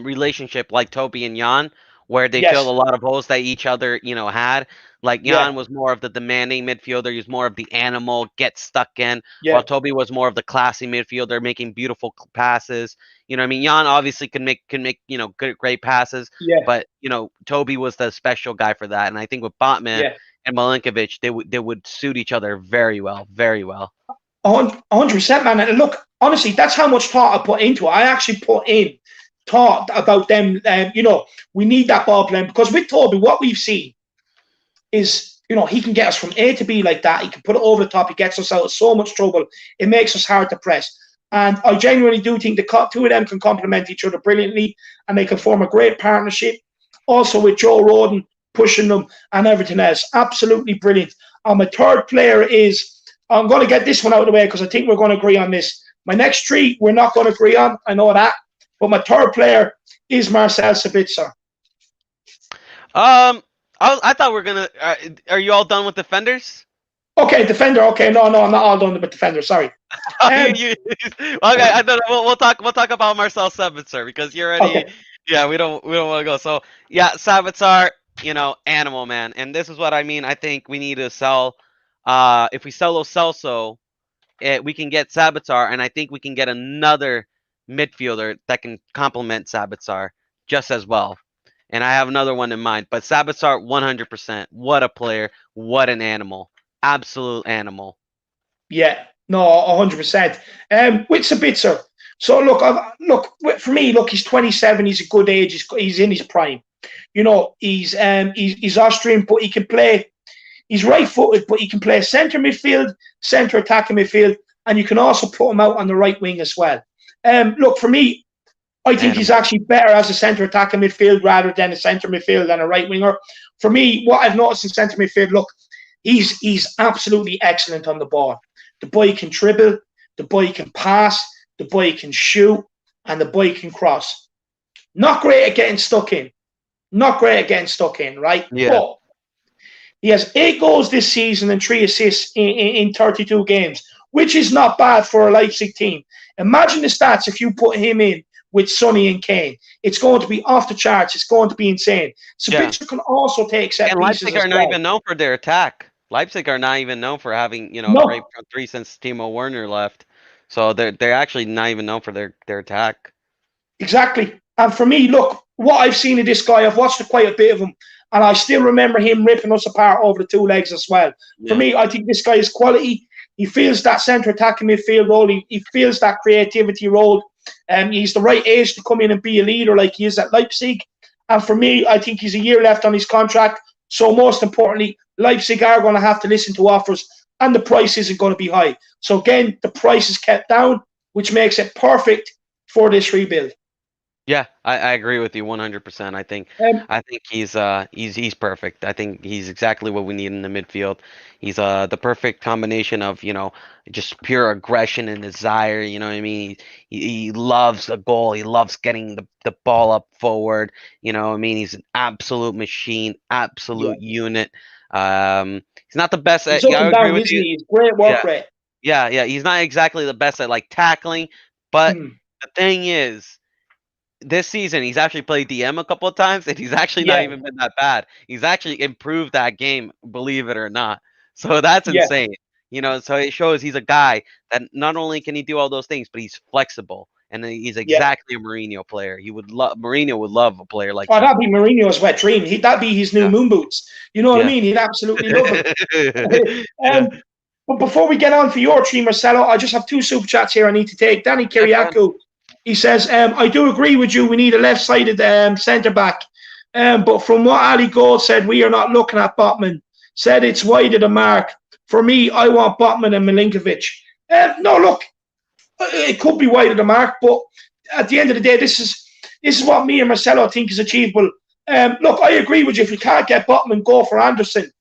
relationship like Toby and Jan, where they fill Yes, a lot of holes that each other, had. Like yeah, Jan was more of the demanding midfielder, he was more of the animal, get stuck in, yeah, while Toby was more of the classy midfielder, making beautiful passes. You know what I mean? Jan obviously can make good great passes, yeah, but Toby was the special guy for that. And I think with Botman yeah. and Milinkovic, they would suit each other very well, very well. 100%, man. And look, honestly, that's how much thought I put into it. I actually put in thought about them. We need that ball playing because with Toby, what we've seen is, he can get us from A to B like that. He can put it over the top. He gets us out of so much trouble. It makes us hard to press. And I genuinely do think the two of them can complement each other brilliantly and they can form a great partnership. Also with Joe Roden pushing them and everything else. Absolutely brilliant. And my third player is, I'm going to get this one out of the way because I think we're going to agree on this. My next three, we're not going to agree on. I know that. But my third player is Marcel Sabitzer. I thought we are gonna. Are you all done with defenders? Okay, defender. Okay, no, I'm not all done with defender. Sorry. Okay, I thought we'll talk about Marcel Sabitzer because you're already. Okay. Yeah, we don't want to go. So yeah, Sabitzer, animal man, and this is what I mean. I think we need to sell. If we sell Lo Celso, we can get Sabitzer, and I think we can get another midfielder that can complement Sabitzer just as well. And I have another one in mind, but Sabitzer 100%. What a player! What an animal! Absolute animal. Yeah, no, 100%. With Sabitzer, so look for me. Look, he's 27. He's a good age. He's in his prime. He's Austrian, but he can play. He's right-footed, but he can play centre midfield, centre attacking midfield, and you can also put him out on the right wing as well. Look, for me, I think he's Animal. actually better as a centre attacking midfield rather than a centre midfield than a right winger. For me, what I've noticed in centre midfield, look, he's absolutely excellent on the ball. The boy can dribble, the boy can pass, the boy can shoot, and the boy can cross. Not great at getting stuck in. Not great at getting stuck in, right? Yeah. But he has 8 goals this season and 3 assists in 32 games, which is not bad for a Leipzig team. Imagine the stats if you put him in with Sonny and Kane. It's going to be off the charts. It's going to be insane. Sabitzer can also take set And pieces Leipzig as are not well. even known for their attack. Leipzig are not even known for having, a great No, front three since Timo Werner left. So they're actually not even known for their attack. exactly. And for me, look, what I've seen of this guy, I've watched quite a bit of him, and I still remember him ripping us apart over the 2 legs as well. For Yeah. me, I think this guy is quality. He feels that centre attacking midfield role. He feels that creativity role. He's the right age to come in and be a leader like he is at Leipzig. And for me, I think he's a year left on his contract. So most importantly, Leipzig are going to have to listen to offers, and the price isn't going to be high. So again, the price is kept down, which makes it perfect for this rebuild. Yeah, I agree with you 100%. Um, I think he's perfect. I think he's exactly what we need in the midfield. He's the perfect combination of, just pure aggression and desire, you know what I mean? He loves a goal. He loves getting the ball up forward, you know what I mean? He's an absolute machine, yeah, absolute unit. He's not the best he's at, up yeah, I and agree down, with isn't you. he? He's great work Yeah. rate. Yeah, yeah, he's not exactly the best at like tackling, but Mm, the thing is, this season he's actually played DM a couple of times and he's actually not yeah, even been that bad. He's actually improved that game, believe it or not. So that's yeah, insane. So it shows he's a guy that not only can he do all those things, but he's flexible. And he's yeah. exactly a Mourinho player. Mourinho would love a player like Oh, that. that'd be Mourinho's wet dream. That'd be his new moon boots. You know what I Yeah. mean? He'd absolutely love him. Yeah. um, but before we get on for your tree, Marcelo, I just have two super chats here I need to take. Danny Yeah, go ahead. Kiriakou, he says, I do agree with you. We need a left-sided centre back. But from what Ali Gold said, we are not looking at Botman. Said it's wide of the mark. For me, I want Botman and Milinkovic. No, look, it could be wide of the mark, but at the end of the day, this is what me and Marcelo think is achievable. Look, I agree with you. If you can't get Botman, go for Anderson.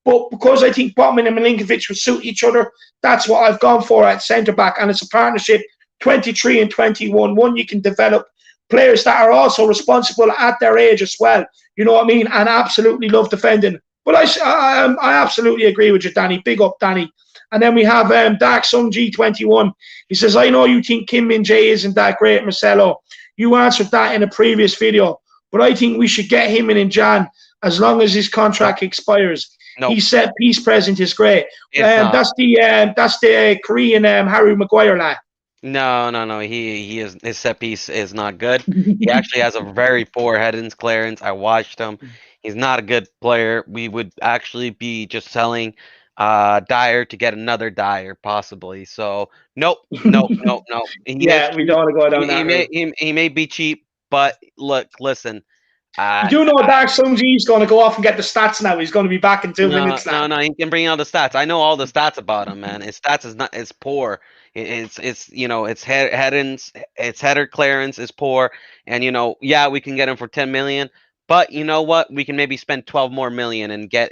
But because I think Botman and Milinkovic would suit each other, that's what I've gone for at centre back. And it's a partnership, 23 and 21. One you can develop players that are also responsible at their age as well. You know what I mean? And absolutely love defending. But I absolutely agree with you, Danny. Big up, Danny. And then we have Dark Sun G21. He says, I know you think Kim Min Jae isn't that great, Marcelo. You answered that in a previous video, but I think we should get him in Jan as long as his Nope. contract expires. Nope. He said peace present is great. It's not. That's the Korean Harry Maguire lad. No, no, no. His set piece is not good. He actually has a very poor head-ins clearance. I watched him. He's not a good player. We would actually be just selling Dyer to get another Dyer possibly. So nope, nope, nope, nope. He is Yeah, we cheap. don't want to go down He that may route. he may be cheap, but look, listen. You Uh, do know Dark Sunji is going to go off and get the stats now. He's going to be back in 2 minutes, lad. no, no. He can bring out the stats. I know all the stats about him, man. His stats is not. It's poor. It's headings. Its header clearance is poor, and yeah, we can get him for 10 million. But you know what? We can maybe spend 12 more million and get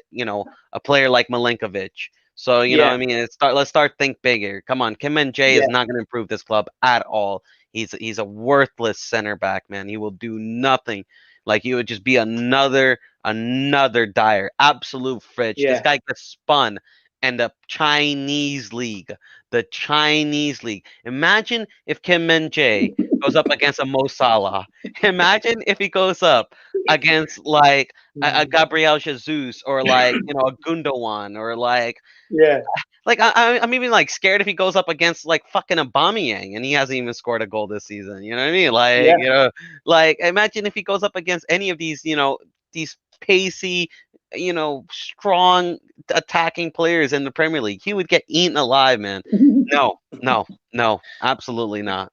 a player like Milinkovic. So Yeah, I mean, let's start think bigger. Come on, Kim and Jay is yeah, not going to improve this club at all. He's a worthless center back, man. He will do nothing. Like he would just be another Dyer, absolute fridge. This yeah. guy gets spun and the Chinese league, the Chinese league. Imagine if Kim Min Jae goes up against a Mo Salah. Imagine if he goes up against like a Gabriel Jesus or like a Gundogan or Yeah, I'm even like scared if he goes up against like fucking Aubameyang and he hasn't even scored a goal this season. You know what I mean? yeah. Like imagine if he goes up against any of these, these pacey, strong attacking players in the Premier League. He would get eaten alive, man. No, no, no, absolutely not.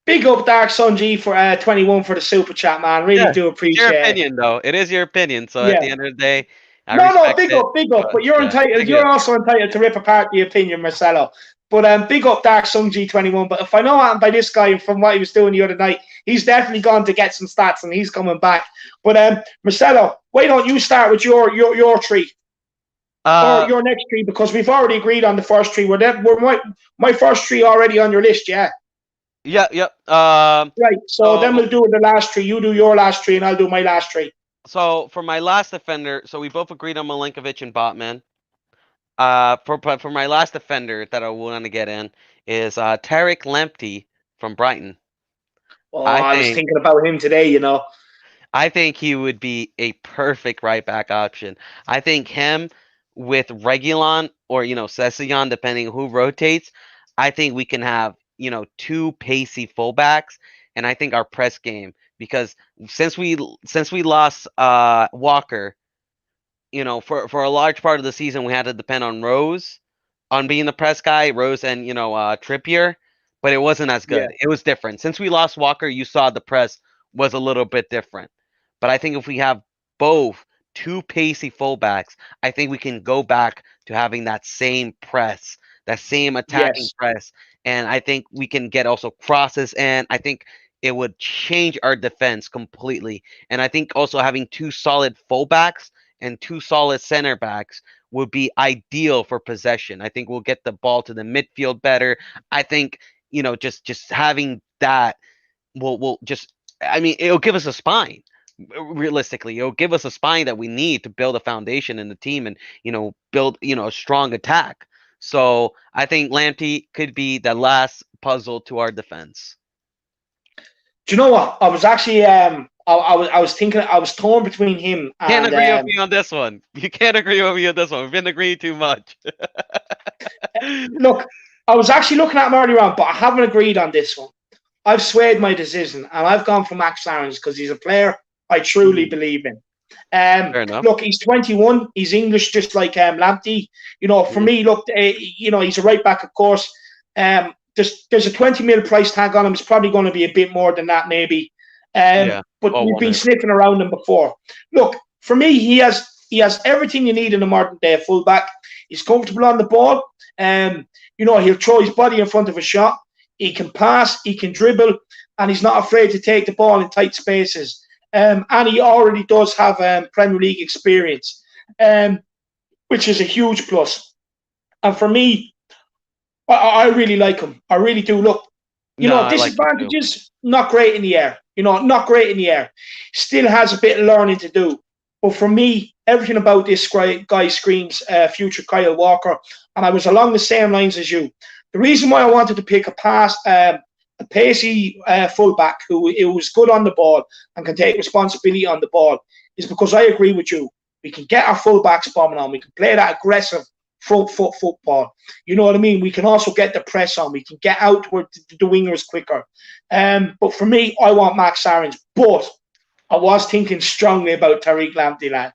Big up Dark Sun G for 21 for the super chat, man. Really Yeah, do it's your appreciate it. opinion though. It is your opinion. So at Yeah. the end of the day, I No, no, respect it. big up. But But you're yeah, entitled. thank you. You're also entitled to rip apart the opinion, Marcelo. But big up Dark Sun G21. But if I know anything by this guy from what he was doing the other night, he's definitely gone to get some stats and he's coming back. But Marcelo, why don't you start with your tree or Uh, your next tree because we've already agreed on the first tree. We're my first tree already on your list, yeah. yeah, yep. Right. So then So we'll do the last tree. You do your last tree, and I'll do my last tree. So for my last defender, so we both agreed on Milinkovic and Botman. For my last defender that I want to get in is Tarek Lamptey from Brighton. Oh, I I was think thinking about him today. You know. I think he would be a perfect right back option. I think him with Regulon or Sessignon, depending who rotates. I think we can have two pacey fullbacks, and I think our press game because since we lost Walker, for a large part of the season, we had to depend on Rose on being the press guy, Rose and Trippier, but it wasn't as Yeah. good. It was different. Since we lost Walker, you saw the press was a little bit different. But I think if we have both two pacey fullbacks, I think we can go back to having that same press, that same attacking Yes. press, and I think we can get also crosses. And I think it would change our defense completely. And I think also having two solid fullbacks and two solid center backs would be ideal for possession. I think we'll get the ball to the midfield better. I think, just having that will just, I mean, it'll give us a spine. Realistically, it'll give us a spine that we need to build a foundation in the team and, build, a strong attack. So I think Lamptey could be the last puzzle to our defense. Do you know what? I was actually I was thinking, I was torn between him and. Can't agree with me on this one. You can't agree with me on this one. We've been agreeing too much. Look, I was actually looking at him earlier on, but I haven't agreed on this one. I've swayed my decision, and I've gone for Max Aarons because he's a player I truly believe in. Fair enough. Look, he's 21. He's English, just like Lamptey. For me, look, he's a right back, of course. There's a 20 mil price tag on him. It's probably going to be a bit more than that, maybe. But we've been sniffing around him before. Look, for me, he has everything you need in a modern day fullback. He's comfortable on the ball. He'll throw his body in front of a shot. He can pass, he can dribble, and he's not afraid to take the ball in tight spaces. And he already does have Premier League experience, which is a huge plus. And for me, I really like him. I really do. Look, disadvantages, not great in the air. Not great in the air. Still has a bit of learning to do. But for me, everything about this guy screams future Kyle Walker. And I was along the same lines as you. The reason why I wanted to pick a pacey fullback who was good on the ball and can take responsibility on the ball is because I agree with you. We can get our fullbacks bombing on. We can play that aggressive front foot football. You know what I mean? We can also get the press on. We can get out toward the wingers quicker. But for me, I want Max Aarons. But I was thinking strongly about Tariq Lamptey, lad.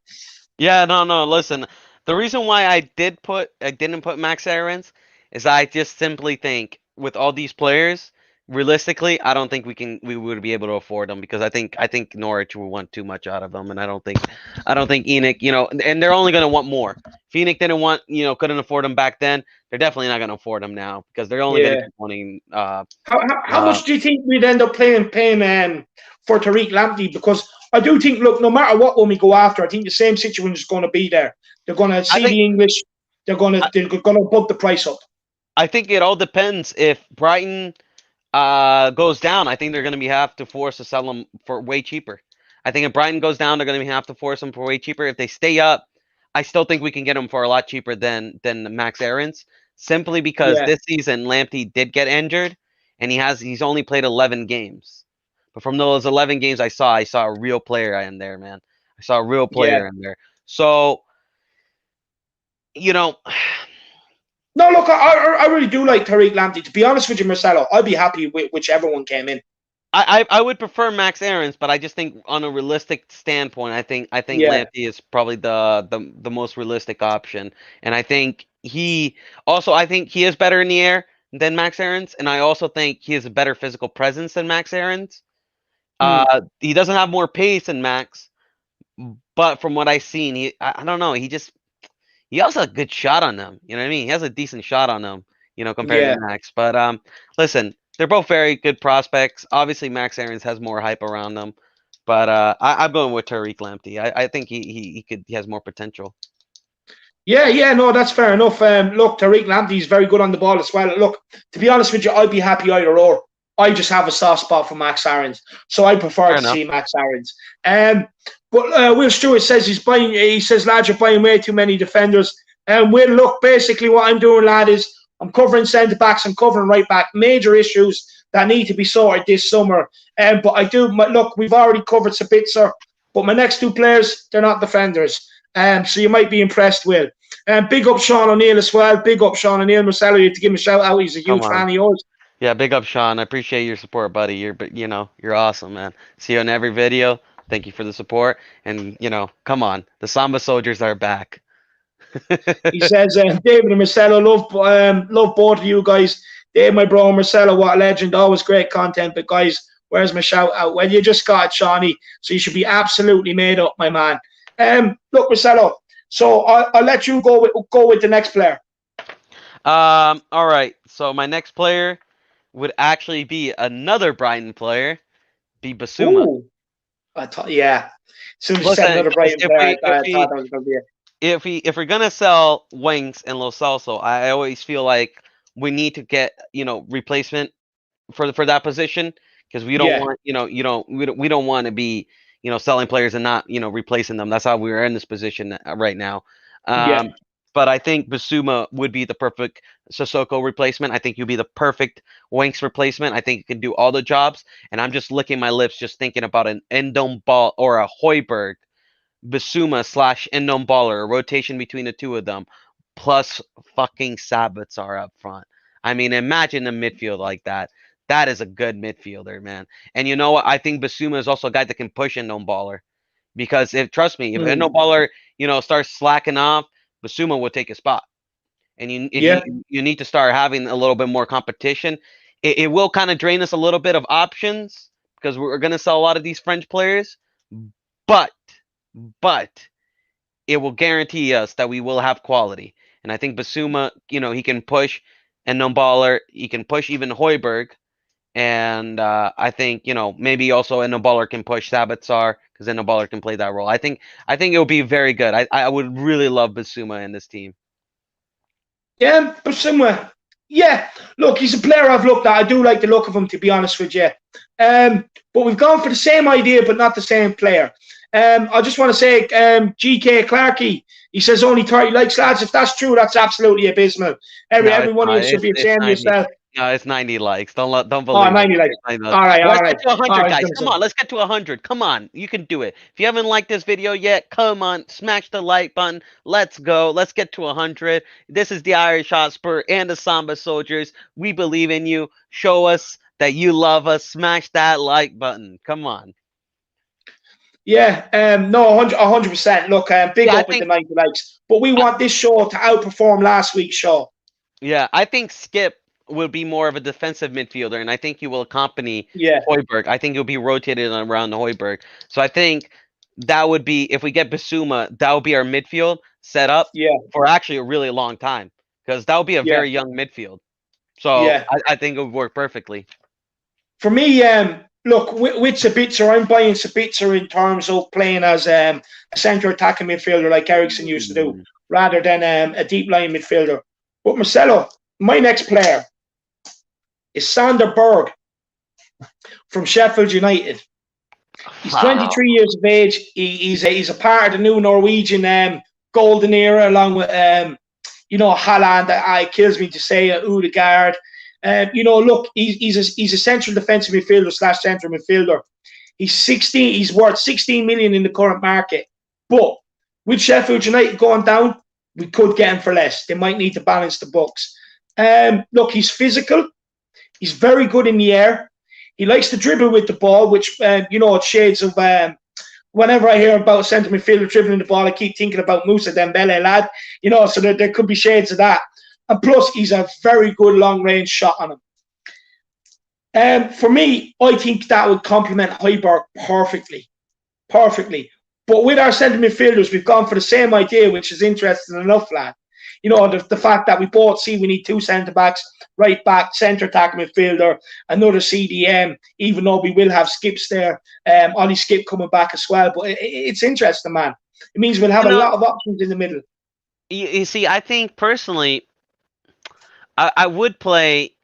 Yeah, no. Listen, the reason why I didn't put Max Aarons is I just simply think with all these players, realistically, I don't think we would be able to afford them because I think Norwich will want too much out of them, and I don't think Enoch, and they're only going to want more. If Enoch couldn't afford them back then, they're definitely not going to afford them now because they're only going to keep wanting. How much do you think we'd end up paying for Tariq Lamptey? Because I do think, look, no matter what one we go after, I think the same situation is going to be there. They're going to see the English. They're going to bump the price up. I think it all depends if Brighton goes down. I think they're going to have to force to sell them for way cheaper. I think if Brighton goes down, they're going to have to force them for way cheaper. If they stay up, I still think we can get them for a lot cheaper than Max Aarons, simply because this season Lamptey did get injured, and he's only played 11 games. But from those 11 games I saw a real player in there, man. I saw a real player in there. So, No, look, I really do like Tariq Lamptey. To be honest with you, Marcelo, I'd be happy with whichever one came in. I would prefer Max Aarons, but I just think on a realistic standpoint, I think Lamptey is probably the most realistic option, and I think he is better in the air than Max Aarons, and I also think he has a better physical presence than Max Aarons. He doesn't have more pace than Max, but from what I've seen, I don't know, he also has a good shot on them. You know what I mean? He has a decent shot on them, compared to Max. But listen, they're both very good prospects. Obviously, Max Aarons has more hype around them, but I'm going with Tariq Lamptey. I think he has more potential. Yeah, no, that's fair enough. Look, Tariq Lamptey is very good on the ball as well. Look, to be honest with you, I'd be happy either or. I just have a soft spot for Max Aarons, so I prefer to see Max Aarons. But Will Stewart says he says, lads, you're buying way too many defenders. And Will, look, basically what I'm doing, lad, is I'm covering centre backs, I'm covering right back, major issues that need to be sorted this summer. But look, we've already covered Sabitzer, but my next two players, they're not defenders. So you might be impressed, Will. Big up Sean O'Neill as well. Big up Sean O'Neill. Marcelo, you have to give him a shout out. He's a huge fan of yours. Yeah, big up Sean. I appreciate your support, buddy. You're awesome, man. See you in every video. Thank you for the support. And come on, the Samba Soldiers are back. He says, David and Marcelo, love both of you guys. Dave, my bro, Marcelo, what a legend. Always great content. But guys, where's my shout out? Well, you just got it, Shawnee. So you should be absolutely made up, my man. Look, Marcelo. So I'll let you go with the next player. All right. So my next player would actually be another Brighton player, be Basuma. Ooh, yeah. As soon as you said Listen, another guys, Brighton player, I thought that was going to be it. if we're gonna sell Winks and Lo Celso, I always feel like we need to get replacement for that position because we don't Yeah, want we don't want to be selling players and not replacing them. That's how we're in this position right now. yeah. But I think Basuma would be the perfect Sissoko replacement. I think you'd be the perfect Winks replacement. I think you can do all the jobs. And I'm just licking my lips just thinking about an Endom Ball or a Hoiberg Basuma slash Endom Baller, a rotation between the two of them, plus fucking Savitar up front. I mean, imagine a midfield like that. That is a good midfielder, man. And you know what? I think Basuma is also a guy that can push Endom Baller. Because if trust me, if Mm, Endom Baller, starts slacking off, Basuma will take his spot. And yeah, you need to start having a little bit more competition. It will kind of drain us a little bit of options because we're going to sell a lot of these French players, but but it will guarantee us that we will have quality. And I think Basuma, he can push and Baller, he can push even Hoiberg. And I think, maybe also Baller can push Savitar because Baller can play that role. I think it will be very good. I would really love Basuma in this team. yeah. But somewhere, yeah. Look, he's a player I've looked at. I do like the look of him, to be honest with you. But we've gone for the same idea, but not the same player. I just want to say, GK Clarkey, he says only 30 likes, lads. If that's true, that's absolutely abysmal. No, Every it's one of not. you should be It's ashamed of 90. yourself. No, it's 90 likes. Don't Oh, believe it. 90 likes. It's 90 likes. All right, all Let's right. get to All 100, right, I was guys. going to Come say. on, let's get to 100. Come on, you can do it. If you haven't liked this video yet, come on, smash the like button. Let's go. Let's get to 100. This is the Irish Hotspur and the Samba Soldiers. We believe in you. Show us that you love us. Smash that like button. Come on. Yeah, no, 100%. Look, big Yeah, I up with the think 90 likes. But we want this show to outperform last week's show. Yeah, I think Skip will be more of a defensive midfielder, and I think he will accompany Yeah, Hoiberg. I think he'll be rotated around Hoiberg. So I think that would be if we get Basuma, that would be our midfield set up yeah, for actually a really long time because that would be a yeah, very young midfield. So yeah. I think it would work perfectly. For me, look, with Sabitzer, I'm buying Sabitzer in terms of playing as a centre attacking midfielder like Ericsson used to do, Mm. rather than a deep line midfielder. But Marcelo, my next player is Sander Berg from Sheffield United. He's Wow. 23 years of age. He's a part of the new Norwegian golden era, along with Haaland. It kills me to say Odegaard. Look, he's a central defensive midfielder slash central midfielder. He's 16. He's worth 16 million in the current market. But with Sheffield United going down, we could get him for less. They might need to balance the books. Look, he's physical. He's very good in the air. He likes to dribble with the ball, which it's shades of. Whenever I hear about a centre midfielder dribbling the ball, I keep thinking about Moussa Dembele, lad. So there could be shades of that. And plus, he's a very good long-range shot on him. For me, I think that would complement Højbjerg perfectly. Perfectly. But with our centre midfielders, we've gone for the same idea, which is interesting enough, lad. The fact that we both see we need two centre backs, right back, centre attack midfielder, another CDM, even though we will have Skips there, Ollie Skip coming back as well. But it's interesting, man. It means we'll have You a know, lot of options in the middle. you see, I think personally, I would play,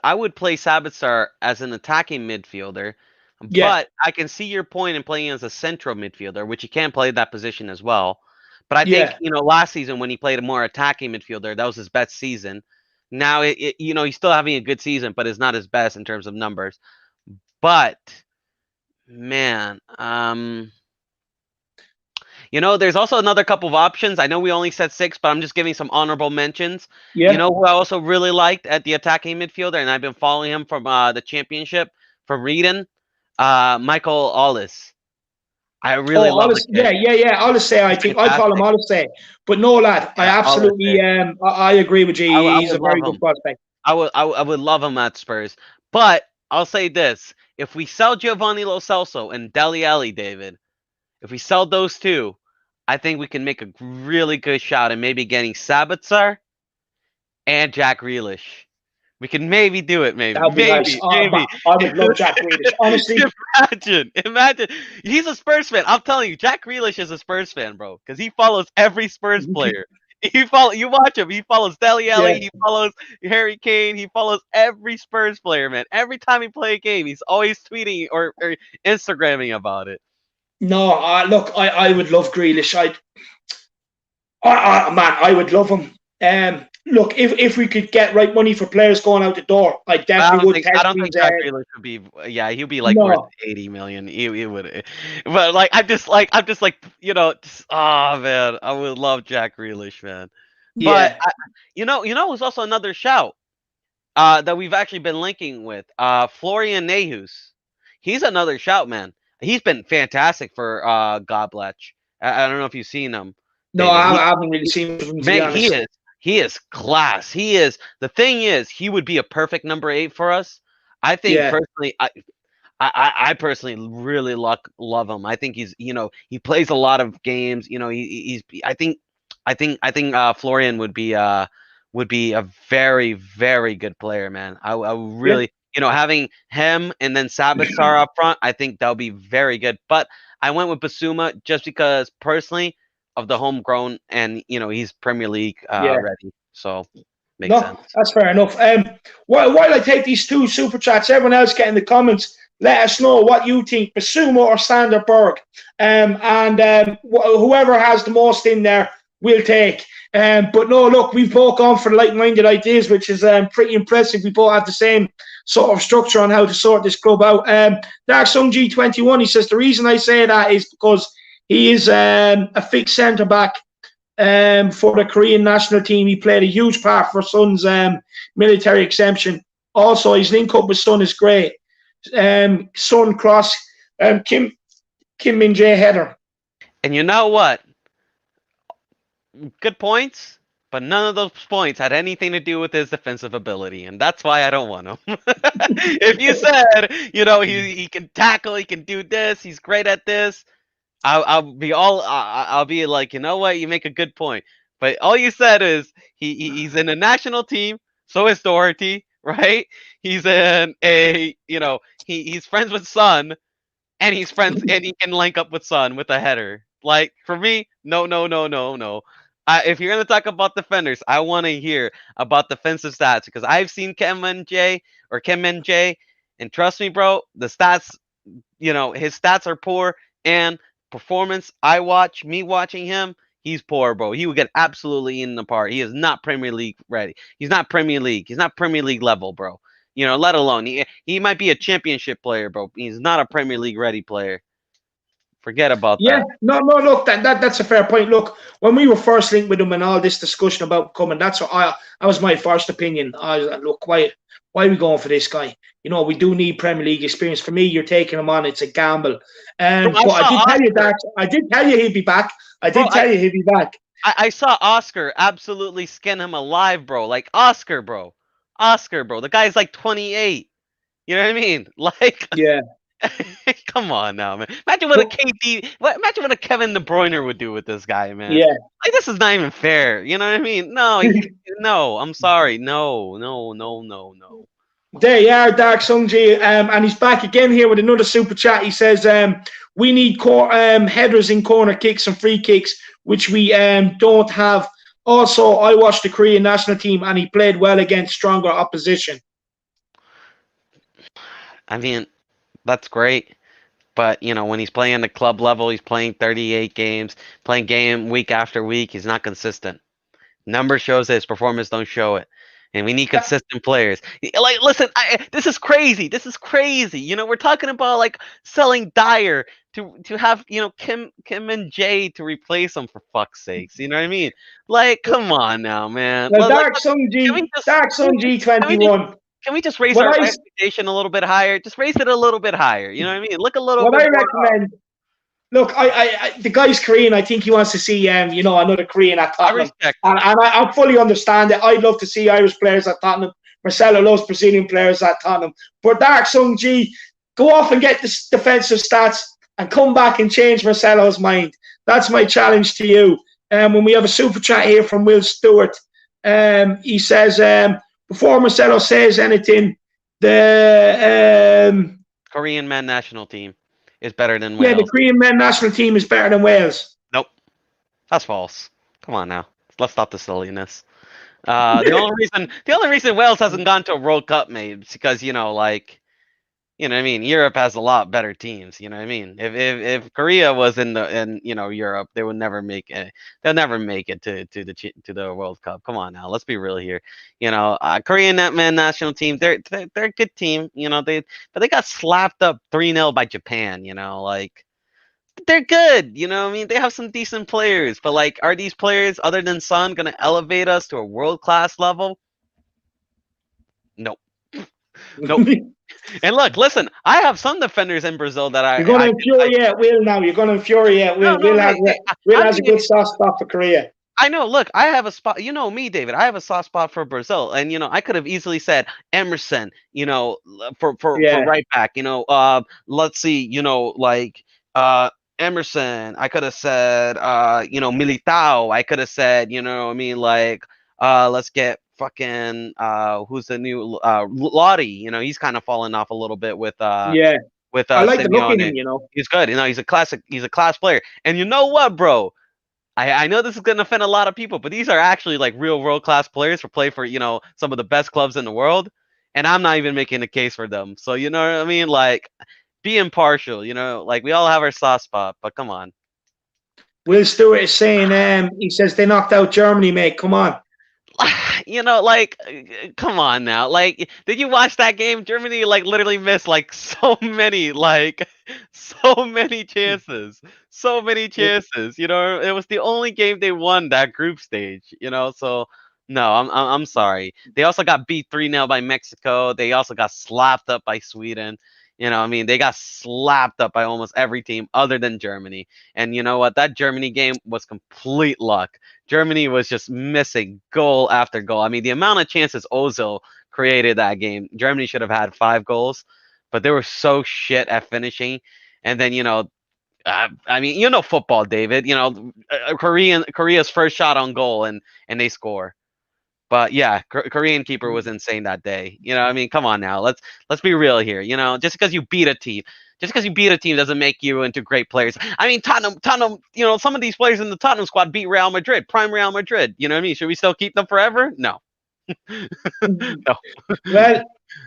I would play Savitar as an attacking midfielder, Yeah, but I can see your point in playing as a central midfielder, which he can play that position as well. But I think, yeah, last season when he played a more attacking midfielder, that was his best season. Now, he's still having a good season, but it's not his best in terms of numbers. But, man, there's also another couple of options. I know we only said 6, but I'm just giving some honorable mentions. You yeah. know who I also really liked at the attacking midfielder, and I've been following him from the championship from Reading, Michael Ollis. I really Oh, love the Alice, kid. yeah. Alice say, I He's think I call him fantastic. Alice say, but no, lad, I Yeah, Ollis. absolutely, I agree with you. I He's would a love very good him. prospect. I would love him at Spurs. But I'll say this: if we sell Giovanni Lo Celso and Dele Alli, David, if we sell those two, I think we can make a really good shot at maybe getting Savitar and Jack Grealish. We can maybe do it. Maybe, That would be nice. maybe. I would love Jack Grealish. Honestly, Imagine. He's a Spurs fan. I'm telling you, Jack Grealish is a Spurs fan, bro, because he follows every Spurs player. You watch him. He follows Dele Alli. yeah. He follows Harry Kane. He follows every Spurs player, man. Every time he play a game, he's always tweeting or Instagramming about it. No, look, I would love Grealish. Man, I would love him. Look, if we could get right money for players going out the door, I definitely would. I don't think Jack Grealish would be. Yeah, he'd be like worth 80 million. He would. But like, I'm just like, oh man, I would love Jack Grealish, man. But who's also another shout that we've actually been linking with Florian Nehus. He's another shout, man. He's been fantastic for Godblech. I don't know if you've seen him. No, I haven't really seen him. Man, he is class. The thing is, he would be a perfect number 8 for us. I think personally, I personally really love him. I think he's, he plays a lot of games. I think Florian would be a very, very good player, man. I really, having him and then Savitar up front, I think that would be very good. But I went with Basuma just because personally of the homegrown, and he's Premier League ready, so makes sense. That's fair enough. While I take these 2 super chats, everyone else get in the comments. Let us know what you think, Basuma or Sander Berg, and whoever has the most in there, we'll take. But no, look, we've both gone for like-minded ideas, which is pretty impressive. We both have the same sort of structure on how to sort this club out. Dark Sung G21, he says the reason I say that is because he is a fixed centre-back for the Korean national team. He played a huge part for Son's military exemption. Also, his link-up with Son is great. Son cross Kim Min-jae header. And you know what? Good points, but none of those points had anything to do with his defensive ability, and that's why I don't want him. If you said, he can tackle, he can do this, he's great at this, I'll be like, you know what? You make a good point. But all you said is he's in a national team. So is Doherty, right? He's in he's friends with Son, and he's friends and he can link up with Son with a header. Like, for me, no. If you're gonna talk about defenders, I want to hear about defensive stats, because I've seen Kim Min-jae, and trust me, bro, the stats, his stats are poor, and performance, me watching him, he's poor, bro. He would get absolutely in the part. He is not Premier League ready. He's not Premier League. He's not Premier League level, bro. Let alone he might be a championship player, bro. He's not a Premier League ready player. Forget about that. Yeah, no, look, that's a fair point. Look, when we were first linked with him and all this discussion about coming, that was my first opinion. I was like, look, why are we going for this guy? We do need Premier League experience. For me, you're taking him on. It's a gamble. But I did tell you he'd be back. I tell you he'd be back. I saw Oscar absolutely skin him alive, bro. Like, Oscar, bro. The guy's like 28. You know what I mean? Like, yeah. Come on now, man. Imagine what a Kevin De Bruyne would do with this guy, man. Yeah. Like, this is not even fair. You know what I mean? No, no. I'm sorry. No. There you are, Dark Sungji, and he's back again here with another super chat. He says, we need headers in corner kicks and free kicks, which we don't have. Also, I watched the Korean national team, and he played well against stronger opposition. I mean, that's great. But, when he's playing at the club level, he's playing 38 games, playing game week after week. He's not consistent. Number shows that his performance don't show it. And we need consistent players. Like, listen, this is crazy. We're talking about, like, selling Dyer to have, Kim Min-jae to replace him, for fuck's sakes. You know what I mean? Like, come on now, man. Well, Dark Sun G21. Can we just raise our expectation a little bit higher? Just raise it a little bit higher. You know what I mean? Look a little bit more. Recommend. Look, the guy's Korean. I think he wants to see, another Korean at Tottenham. I fully understand it. I'd love to see Irish players at Tottenham. Marcelo loves Brazilian players at Tottenham. But Dark Sung G, go off and get the defensive stats and come back and change Marcelo's mind. That's my challenge to you. When we have a super chat here from Will Stewart, he says, before Marcelo says anything, the Korean men national team is better than yeah, the Wales. Korean men national team is better than Wales. Nope, that's false. Come on now, let's stop the silliness. The only reason Wales hasn't gone to a World Cup, mate, is because what I mean, Europe has a lot better teams. You know what I mean? If Korea was in Europe, they would never make it. They'll never make it to the World Cup. Come on now, let's be real here. Korean men national team, they're a good team. But they got slapped up 3-0 by Japan. They're good. I mean, they have some decent players, but are these players other than Son gonna elevate us to a world class level? Nope. Nope. And look, listen, I have some defenders in Brazil that You're going to infuriate Will now. You're going to infuriate Will. No, Will has a good soft spot for Korea. I know. Look, I have a spot. You know me, David. I have a soft spot for Brazil, and I could have easily said Emerson. For right back. Let's see. Emerson. I could have said Militao. I could have said let's get fucking who's the new Lottie. He's kind of fallen off a little bit with I like Simeone. the look at him. He's good. He's a classic. He's a class player. And you know what, bro? I know this is going to offend a lot of people, but these are actually real world class players who play for some of the best clubs in the world, and I'm not even making a case for them. So you know what I mean? Be impartial. We all have our soft spot, but come on. Will Stewart is saying he says they knocked out Germany, mate. Come on. Come on now. Did you watch that game? Germany literally missed so many chances. So many chances. It was the only game they won that group stage, so no, I'm sorry. They also got beat 3-0 by Mexico. They also got slapped up by Sweden. They got slapped up by almost every team other than Germany. And you know what? That Germany game was complete luck. Germany was just missing goal after goal. I mean, the amount of chances Ozil created that game, Germany should have had 5 goals, but they were so shit at finishing. And then, football, David. Korea's first shot on goal and they score. But yeah, Korean keeper was insane that day. Come on now. Let's be real here. Just because you beat a team doesn't make you into great players. I mean, Tottenham, some of these players in the Tottenham squad beat Real Madrid, prime Real Madrid. You know what I mean? Should we still keep them forever? No. No. Well,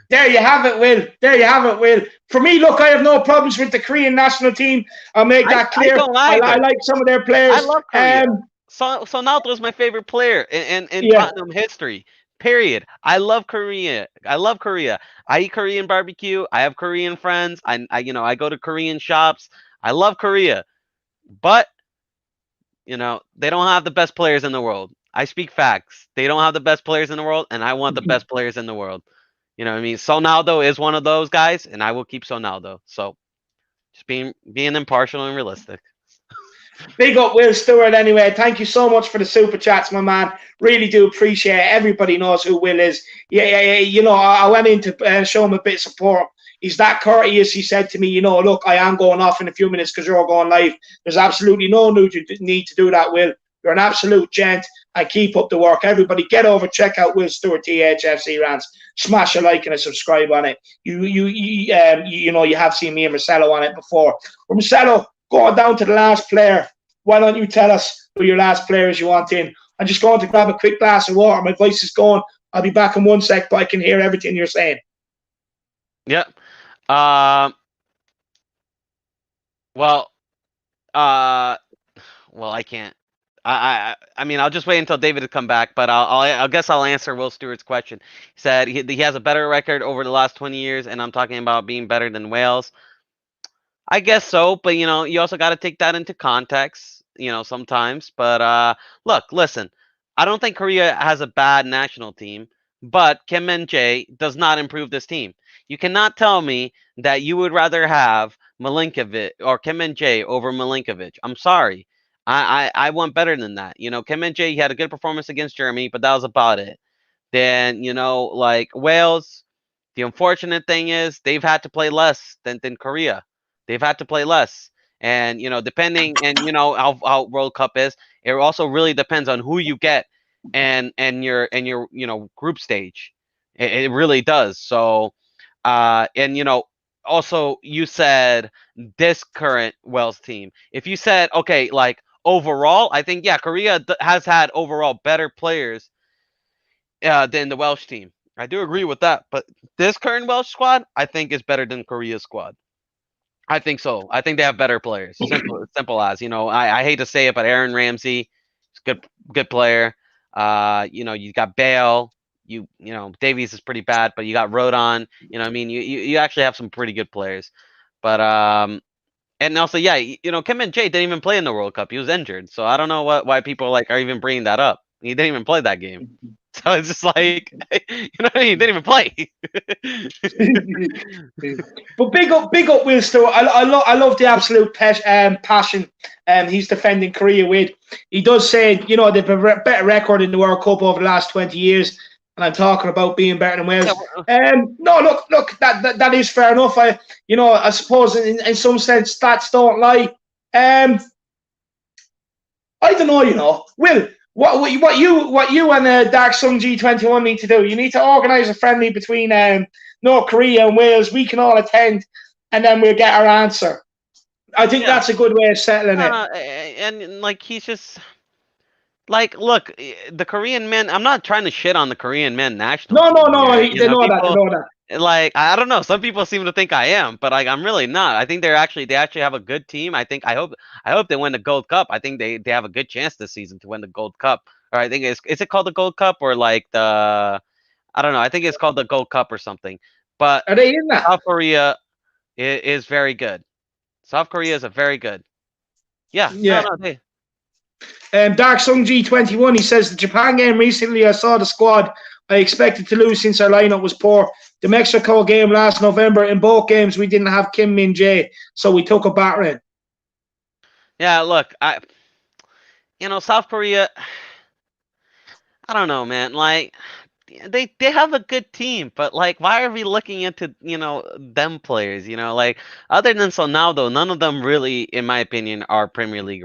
there you have it, Will. There you have it, Will. For me, look, I have no problems with the Korean national team. I'll make that clear. I like some of their players. I love Korea. Sonaldo is my favorite player in Tottenham history. Period. I love Korea. I eat Korean barbecue. I have Korean friends. I go to Korean shops. I love Korea. But they don't have the best players in the world. I speak facts. They don't have the best players in the world, and I want the best players in the world. You know what I mean? Sonaldo is one of those guys, and I will keep Sonaldo. So just being impartial and realistic. Big up Will Stewart anyway. Thank you so much for the super chats, my man. Really do appreciate it. Everybody knows who Will is. Yeah. I went in to show him a bit of support. He's that courteous. He said to me, look, I am going off in a few minutes because you're all going live. There's absolutely no need to do that, Will. You're an absolute gent. I keep up the work. Everybody get over, check out Will Stewart THFC Rants. Smash a like and a subscribe on it. You have seen me and Marcelo on it before. But Marcelo, going down to the last player. Why don't you tell us who your last player is you want in? I'm just going to grab a quick glass of water. My voice is going. I'll be back in 1 sec, but I can hear everything you're saying. Yep. Well, I can't. I mean, I'll just wait until David to come back, but I guess I'll answer Will Stewart's question. He said he has a better record over the last 20 years, and I'm talking about being better than Wales. I guess so, but you also got to take that into context, sometimes. But listen, I don't think Korea has a bad national team, but Kim Min-jae does not improve this team. You cannot tell me that you would rather have Milinkovic or Kim Min-jae over Milinkovic. I'm sorry. I want better than that. Kim Min-jae, he had a good performance against Germany, but that was about it. Then, Wales, the unfortunate thing is they've had to play less than Korea. They've had to play less. And, depending, and, how World Cup is, it also really depends on who you get and your group stage. It really does. So, and also you said this current Wales team. If you said okay, like overall, I think yeah, Korea has had overall better players than the Welsh team. I do agree with that, but this current Welsh squad, I think, is better than Korea's squad. I think so. I think they have better players. Simple as I hate to say it, but Aaron Ramsey is good player. You got Bale. Davies is pretty bad, but you got Rodon. I mean, you actually have some pretty good players. But and also yeah, Kim and Jae didn't even play in the World Cup. He was injured, so I don't know why people are even bringing that up. He didn't even play that game. So it's just like, he didn't even play. But big up Will Stewart. I love the absolute passion he's defending Korea with. He does say, they've a better record in the World Cup over the last 20 years. And I'm talking about being better than Wales. No, look, that is fair enough. I suppose in some sense stats don't lie. I don't know, Will. What you and Dark Sun G21 need to do? You need to organise a friendly between North Korea and Wales. We can all attend, and then we'll get our answer. I think that's a good way of settling it. And he's just look, the Korean men. I'm not trying to shit on the Korean men national. No. They know that. I don't know. Some people seem to think I am, but I'm really not. I think they actually have a good team. I hope they win the Gold Cup. I think they have a good chance this season to win the Gold Cup. Or I think is it called the Gold Cup or I don't know. I think it's called the Gold Cup or something. But are they in that? South Korea is very good. South Korea is a very good. Yeah. No, Dark Sun G21, he says the Japan game recently, I saw the squad I expected to lose since our lineup was poor. The Mexico game last November, in both games we didn't have Kim Min Jae, so we took a battering. Yeah, look, South Korea, I don't know, man. They have a good team, but why are we looking into them players? Other than Sonaldo, none of them really, in my opinion, are Premier League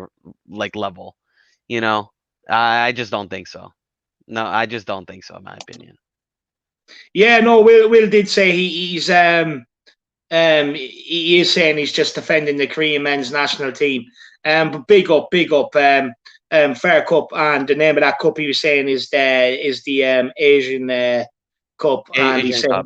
level. I just don't think so. No, I just don't think so, in my opinion. Yeah, no, Will did say he is saying he's just defending the Korean men's national team. But big up, Fair Cup, and the name of that cup he was saying is the Asian Cup, and he said,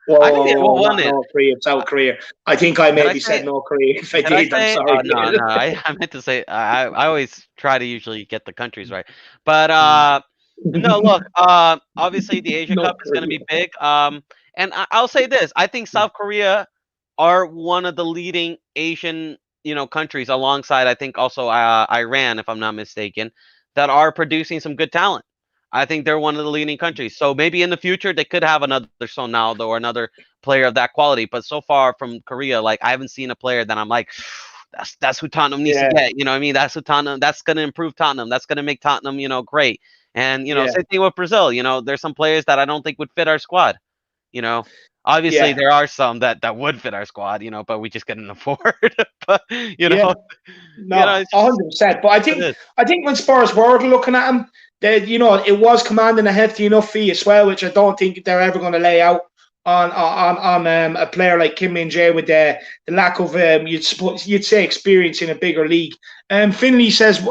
North Korea, South Korea. I think I maybe said North Korea. If I did, I'm sorry. No, I meant to say I always try to usually get the countries right, but no, look, obviously the Asia Cup is going to be big. And I'll say this: I think South Korea are one of the leading Asian countries, alongside I think also Iran, if I'm not mistaken, that are producing some good talent. I think they're one of the leading countries. So maybe in the future they could have another Sonaldo or another player of that quality. But so far from Korea, I haven't seen a player that I'm like, that's who Tottenham needs to get. You know what I mean? That's who Tottenham. That's going to improve Tottenham. That's going to make Tottenham, great. And same thing with Brazil. There's some players that I don't think would fit our squad. Obviously there are some that would fit our squad. But we just couldn't afford. But no, 100%. But I think when Spurs were looking at him, it was commanding a hefty enough fee as well, which I don't think they're ever going to lay out on a player like Kim Min Jae with the lack of you'd say experience in a bigger league. Finley says,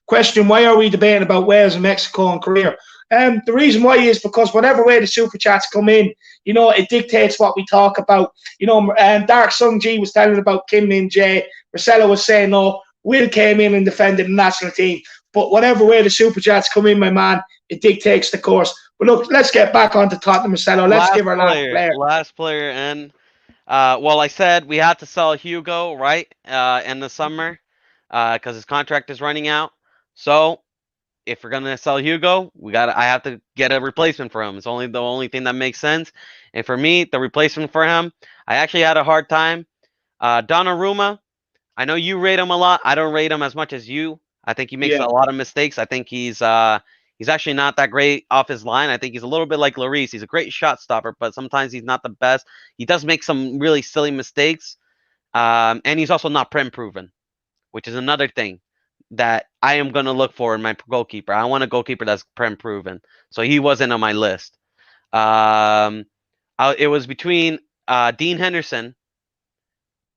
question: why are we debating about Wales and Mexico and Korea? The reason why is because whatever way the super chats come in, it dictates what we talk about. Dark Sun G was telling about Kim Min Jae. Marcelo was saying no. Will came in and defended the national team. But whatever way the super chats come in, my man, it dictates the course. But look, let's get back onto Tottenham, Marcelo. Let's give our last player. And well, I said we had to sell Hugo right in the summer because his contract is running out. So if we're gonna sell Hugo, I have to get a replacement for him. It's only the only thing that makes sense. And for me, the replacement for him, I actually had a hard time. Donnarumma, I know you rate him a lot. I don't rate him as much as you. I think he makes a lot of mistakes. I think he's actually not that great off his line. I think he's a little bit like Lloris. He's a great shot stopper, but sometimes he's not the best. He does make some really silly mistakes. And he's also not prem proven, which is another thing that I am going to look for in my goalkeeper. I want a goalkeeper that's prem proven. So he wasn't on my list. It was between Dean Henderson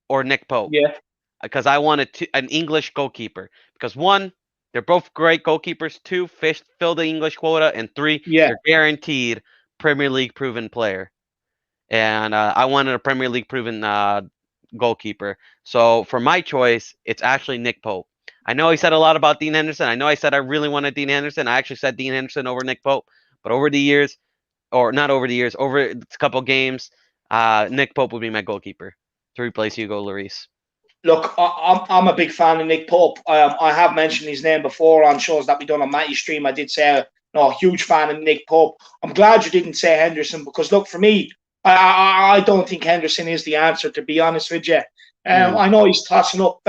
or Nick Pope. Yeah. Because I wanted an English goalkeeper. Because one, they're both great goalkeepers. Two, fill the English quota. And three, Yeah. they're guaranteed Premier League proven player. And I wanted a Premier League proven goalkeeper. So for my choice, it's actually Nick Pope. I know he said a lot about Dean Henderson. I know I said I really wanted Dean Henderson. I actually said Dean Henderson over Nick Pope. But over the years, or not over the years, over a couple games, Nick Pope would be my goalkeeper to replace Hugo Lloris. Look, I'm a big fan of Nick Pope. I have mentioned his name before on shows that we done on Matty Stream. I did say, no, huge fan of Nick Pope. I'm glad you didn't say Henderson because, look, for me, I don't think Henderson is the answer, to be honest with you. I know he's tossing up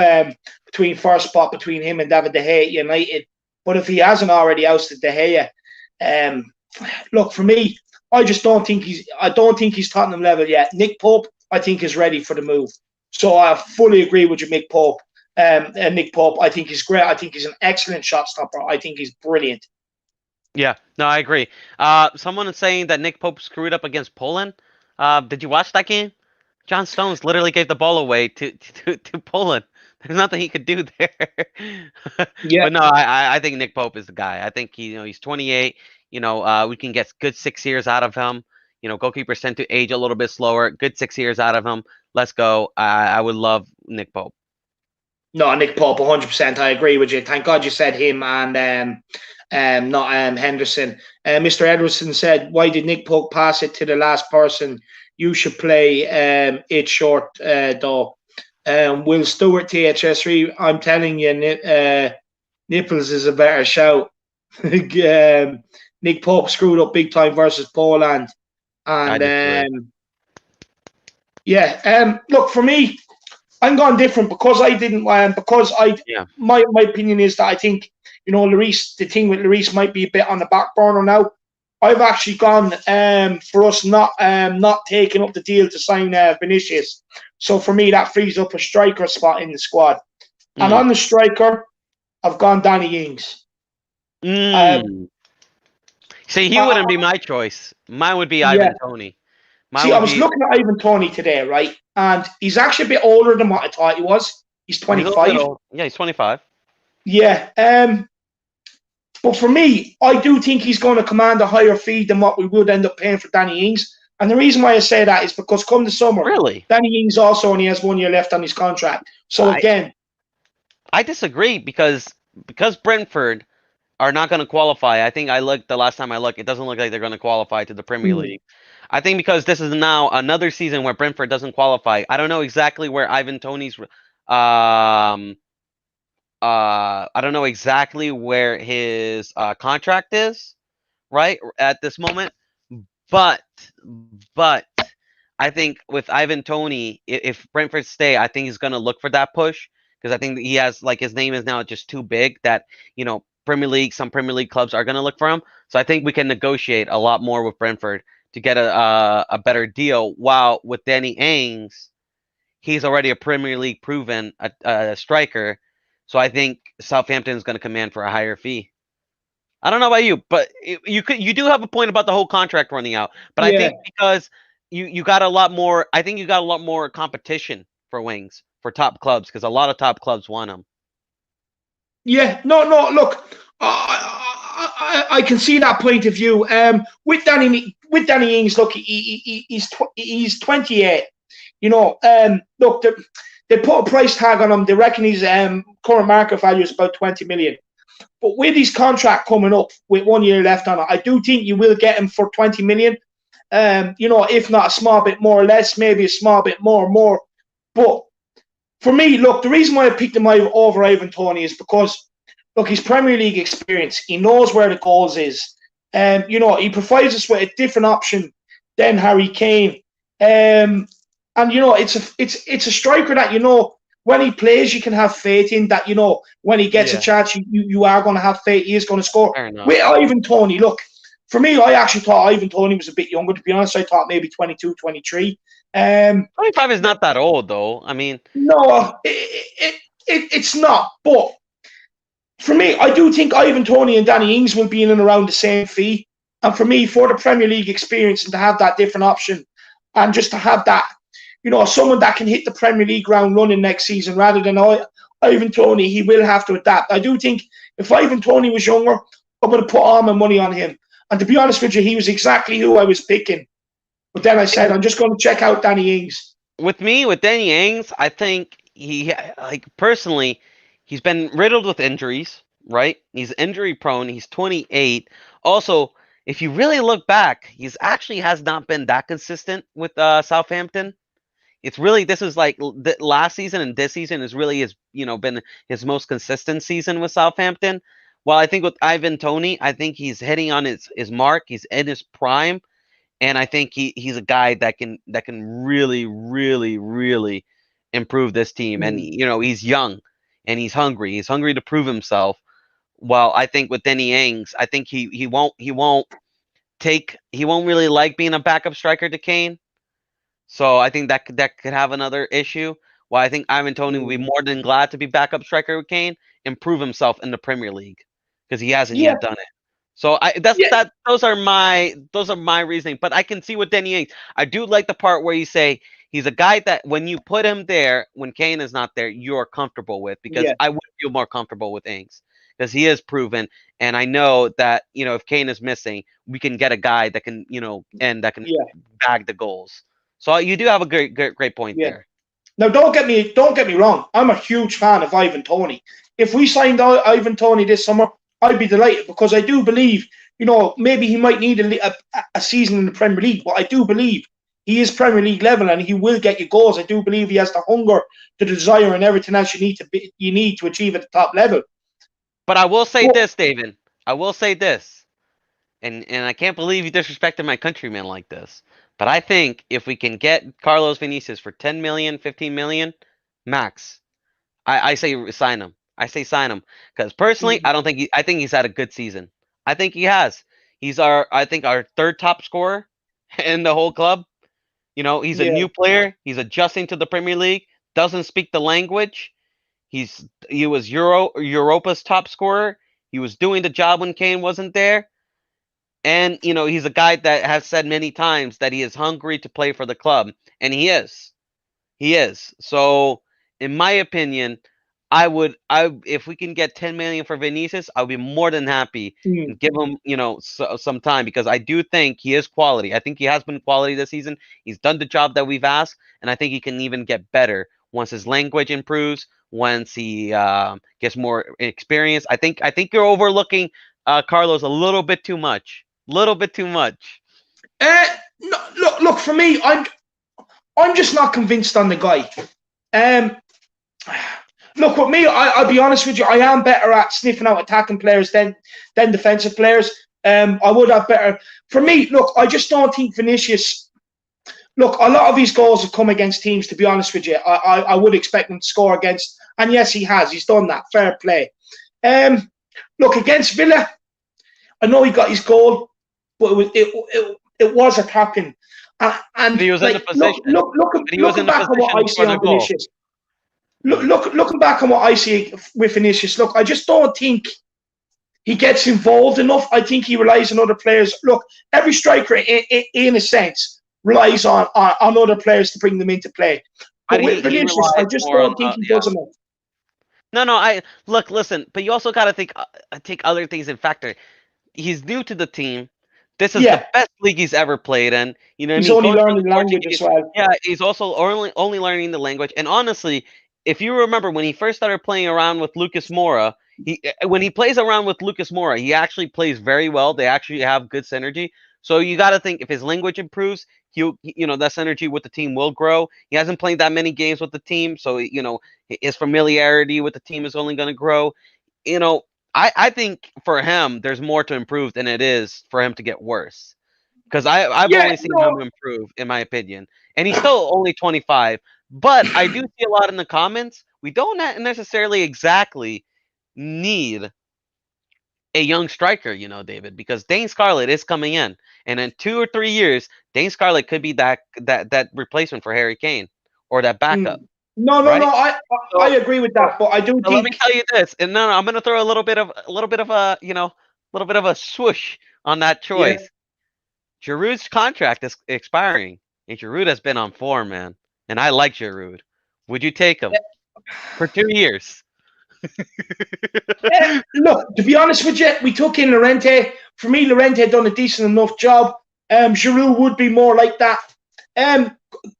between first spot between him and David De Gea at United, but if he hasn't already ousted De Gea, look, for me, I just don't think he's Tottenham level yet. Nick Pope, I think, is ready for the move. So I fully agree with you, Nick Pope. Nick Pope, I think he's great. I think he's an excellent shot stopper. I think he's brilliant. Yeah, no, I agree. Someone is saying that Nick Pope screwed up against Poland. Did you watch that game? John Stones literally gave the ball away to Poland. There's nothing he could do there. Yeah. But no, I think Nick Pope is the guy. I think he's 28. We can get good 6 years out of him. Goalkeepers tend to age a little bit slower. Good 6 years out of him. Let's go. I would love Nick Pope. No, Nick Pope, 100%. I agree with you. Thank God you said him and not Henderson. Mr. Edwardson said, why did Nick Pope pass it to the last person? You should play it short, though. Will Stewart, THS3, I'm telling you, Nipples is a better shout. Nick Pope screwed up big time versus Poland. And look, for me, I'm going different because I didn't. My opinion is that I think Lloris. The thing with Lloris might be a bit on the back burner now. I've actually gone for us not taking up the deal to sign Vinicius. So for me, that frees up a striker spot in the squad. And on the striker, I've gone Danny Ings. See, he wouldn't be my choice. Mine would be Ivan Toney. I was looking at Ivan Toney today, right? And he's actually a bit older than what I thought he was. He's 25. Yeah, he's 25. Yeah. But for me, I do think he's going to command a higher fee than what we would end up paying for Danny Ings. And the reason why I say that is because come the summer, Danny Ings also only has 1 year left on his contract. So again, I disagree because Brentford are not going to qualify. I think the last time I looked, it doesn't look like they're going to qualify to the Premier League. I think because this is now another season where Brentford doesn't qualify. I don't know exactly where Ivan Toney's I don't know exactly where his contract is right at this moment, but I think with Ivan Toney, if Brentford stay, I think he's going to look for that push because I think he has his name is now just too big that some Premier League clubs are going to look for him. So I think we can negotiate a lot more with Brentford to get a better deal. While with Danny Ings, he's already a Premier League proven striker. So I think Southampton is going to command for a higher fee. I don't know about you, but you do have a point about the whole contract running out. But I think because you got a lot more, I think you got a lot more competition for wings for top clubs because a lot of top clubs want them. Yeah, no. Look, I can see that point of view. With Danny Ings, look, he's 28. Look, they put a price tag on him. They reckon his current market value is about 20 million. But with his contract coming up with 1 year left on it, I do think you will get him for 20 million. If not a small bit more or less, maybe a small bit more. But for me, look, the reason why I picked him over Ivan Toney is because, look, his Premier League experience, he knows where the goals is. He provides us with a different option than Harry Kane. It's a striker that, when he plays, you can have faith in that, when he gets a chance, you are going to have faith he is going to score. With Ivan Toney, look, for me, I actually thought Ivan Toney was a bit younger, to be honest. I thought maybe 22, 23. 25 is not that old, though. I mean... No, it's not. But for me, I do think Ivan Toney and Danny Ings will be in and around the same fee. And for me, for the Premier League experience and to have that different option and just to have that, someone that can hit the Premier League ground running next season rather than Ivan Toney, he will have to adapt. I do think if Ivan Toney was younger, I would have put all my money on him. And to be honest with you, he was exactly who I was picking. But then I said, I'm just going to check out Danny Ings. With me, with Danny Ings, I think personally, he's been riddled with injuries, right? He's injury prone. He's 28. Also, if you really look back, he's actually has not been that consistent with Southampton. It's really, this is like the last season and this season is really been his most consistent season with Southampton. While I think with Ivan Toney, I think he's hitting on his mark. He's in his prime. And I think he's a guy that can really, really, really improve this team. And he's young and he's hungry. He's hungry to prove himself. While I think with Danny Ings, I think he won't really like being a backup striker to Kane. So I think that could have another issue. While I think Ivan Toney would be more than glad to be backup striker with Kane and prove himself in the Premier League because he hasn't yet done it. So those are my reasoning. But I can see with Danny Ings. I do like the part where you say he's a guy that when you put him there, when Kane is not there, you're comfortable with, because I would feel more comfortable with Ings because he is proven, and I know that if Kane is missing, we can get a guy that can bag the goals. So you do have a great point there. Now don't get me wrong. I'm a huge fan of Ivan Toney. If we signed Ivan Toney this summer, I'd be delighted because I do believe, maybe he might need a season in the Premier League, but I do believe he is Premier League level and he will get you goals. I do believe he has the hunger, the desire, and everything else you need to achieve at the top level. But I will say this, David. I will say this, and I can't believe you disrespected my countrymen like this. But I think if we can get Carlos Vinicius for 10 million, 15 million, max, I say sign him. I say sign him because personally, I think he's had a good season. I think he has. He's our third top scorer in the whole club. He's a new player. He's adjusting to the Premier League. Doesn't speak the language. He was Europa's top scorer. He was doing the job when Kane wasn't there. And he's a guy that has said many times that he is hungry to play for the club, and he is. He is. So, in my opinion, if we can get 10 million for Vinicius, I'll be more than happy and give him, some time, because I do think he is quality. I think he has been quality this season. He's done the job that we've asked, and I think he can even get better once his language improves, once he gets more experience. I think you're overlooking Carlos a little bit too much. Look, for me, I'm just not convinced on the guy. Look, with me, I'll be honest with you, I am better at sniffing out attacking players than defensive players. I would have better. For me, look, I just don't think Vinicius. Look, a lot of his goals have come against teams, to be honest with you. I would expect him to score against, and yes, he has. He's done that. Fair play. Look, against Villa, I know he got his goal, but it was attacking. And he was in the position. Looking back on what I see on Vinicius. Looking back on what I see with Vinicius, look, I just don't think he gets involved enough. I think he relies on other players. Look, every striker, in a sense, relies on other players to bring them into play. But with Vinicius, I just don't think he does enough. No. Listen, but you also got to take other things in factor. He's new to the team. This is the best league he's ever played in. He's only learning the language as well. Yeah, he's also only learning the language. And honestly, if you remember when he first started playing around with Lucas Moura, when he plays around with Lucas Moura, he actually plays very well. They actually have good synergy. So you got to think if his language improves, that synergy with the team will grow. He hasn't played that many games with the team, so his familiarity with the team is only going to grow. I think for him, there's more to improve than it is for him to get worse. Because I've only seen him improve, in my opinion. And he's still only 25. But I do see a lot in the comments. We don't necessarily exactly need a young striker, David, because Dane Scarlett is coming in. And in 2 or 3 years, Dane Scarlett could be that replacement for Harry Kane or that backup. No. I agree with that, but I do think. Let me tell you this, and no, I'm going to throw a little bit of little bit of a swoosh on that Yeah. choice. Giroud's contract is expiring, and Giroud has been on form, man. And I like Giroud. Would you take him for 2 years? Look, to be honest with you, we took in Llorente. For me, Llorente done a decent enough job. Giroud would be more like that.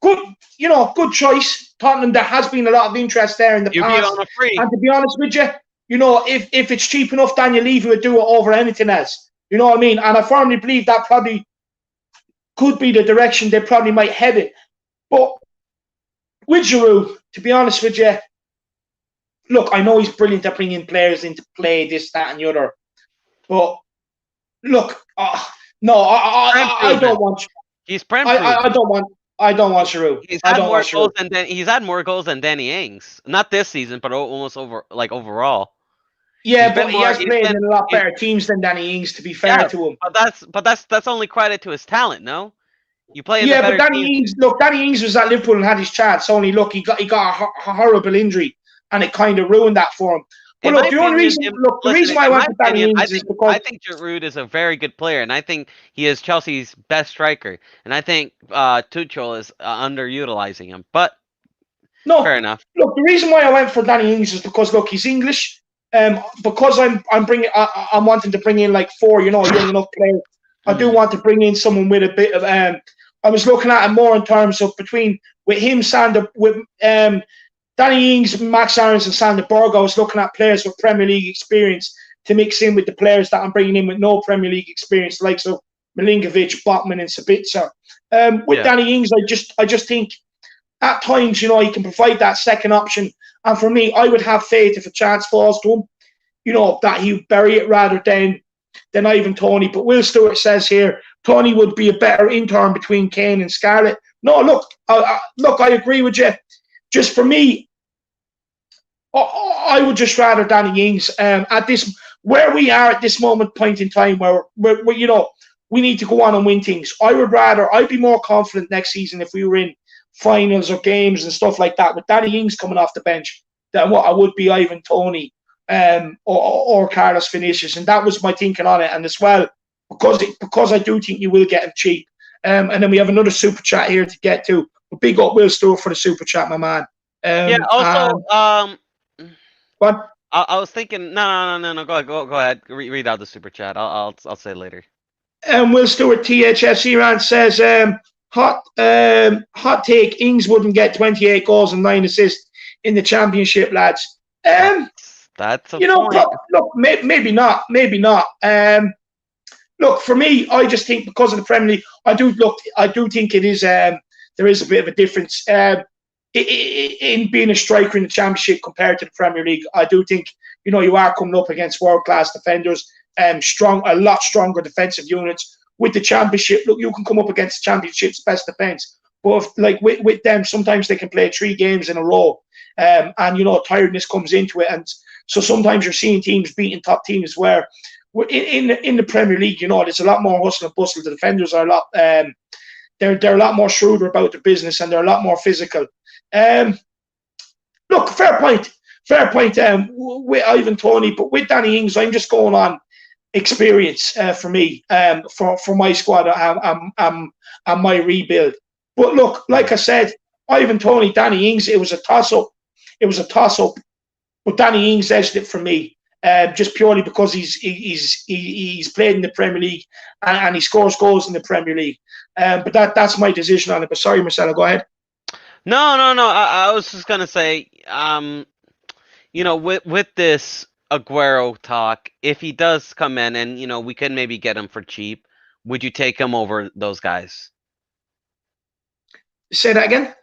Good, good choice. Tottenham, there has been a lot of interest there in the You get past. on a free. And to be honest with you, if it's cheap enough, Daniel Levy would do it over anything else. You know what I mean? And I firmly believe that probably could be the direction they probably might head it. But with Giroud, to be honest with you, look, I know he's brilliant at bringing players into play, this, that, and the other. But look, no, I don't want. He's prem. I don't want. I don't want Giroud. He's had more goals than he's had more goals than Danny Ings. Not this season, but almost overall. Yeah, but he has played in a lot better teams than Danny Ings. To be fair to him, but that's only credit to his talent, no? You play. Yeah, but Danny Ings. Look, Danny Ings was at Liverpool and had his chance. Only look, he got a horrible injury, and it kind of ruined that for him. But look, the reason why I went for Danny Ings is because I think Giroud is a very good player, and I think he is Chelsea's best striker, and I think Tuchel is underutilizing him. But no, fair enough. Look, the reason why I went for Danny Ings is because look, he's English. Because I'm wanting to bring in like 4, young enough players. I do want to bring in someone with a bit of. I was looking at it more in terms of with him, Danny Ings, Max Aarons, and Sander Berge. I was looking at players with Premier League experience to mix in with the players that I'm bringing in with no Premier League experience, like Milinkovic, Botman, and Sabitzer. With Danny Ings, I just think at times, he can provide that second option. And for me, I would have faith if a chance falls to him, that he would bury it rather than Ivan Toney. But Will Stewart says here, Toney would be a better intern between Kane and Scarlett. No, look, I agree with you. Just for me, I would just rather Danny Ings. Where we are at this point in time, where we need to go on and win things. I'd be more confident next season if we were in finals or games and stuff like that with Danny Ings coming off the bench than what I would be Ivan Toney or Carlos Vinicius. And that was my thinking on it. And as well, because I do think you will get him cheap. And then we have another super chat here to get to. But big up Will Stewart for the super chat, my man. What? I was thinking. No. Go ahead. Read out the super chat. I'll say later. Will Stewart, THS Iran says, hot take: Ings wouldn't get 28 goals and 9 assists in the championship, lads. That's a point. Look, maybe not. Look, for me, I just think because of the Premier League, I do think it is. There is a bit of a difference in being a striker in the Championship compared to the Premier League. I do think you are coming up against world-class defenders, a lot stronger defensive units. With the Championship, look, you can come up against the Championship's best defense, but with them, sometimes they can play 3 games in a row, and tiredness comes into it, and so sometimes you're seeing teams beating top teams where in the Premier League, there's a lot more hustle and bustle. The defenders are a lot. They're a lot more shrewder about their business, and they're a lot more physical. Look, fair point. With Ivan Toney, but with Danny Ings, I'm just going on experience for me, for my squad and my rebuild. But look, like I said, Ivan Toney, Danny Ings, it was a toss up. But Danny Ings edged it for me, just purely because he's played in the Premier League and he scores goals in the Premier League. But that's my decision on it. But sorry, Marcelo, go ahead. No. I was just gonna say, with this Aguero talk, if he does come in and we could maybe get him for cheap, would you take him over those guys? Say that again.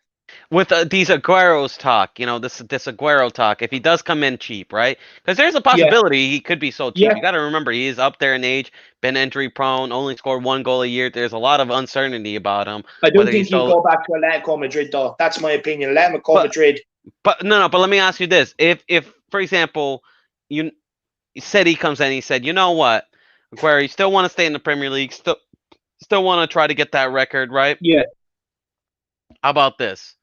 With these Aguero's talk, this Aguero talk, if he does come in cheap, right? Because there's a possibility he could be so cheap. You got to remember, he is up there in age, been injury prone, only scored 1 goal a year. There's a lot of uncertainty about him. I don't think he'll go back to Atletico Madrid, though. That's my opinion. Atletico Madrid. But no. But let me ask you this: if for example, you said he comes in, he said, you know what, Aguero, you still want to stay in the Premier League, still want to try to get that record, right? Yeah. How about this?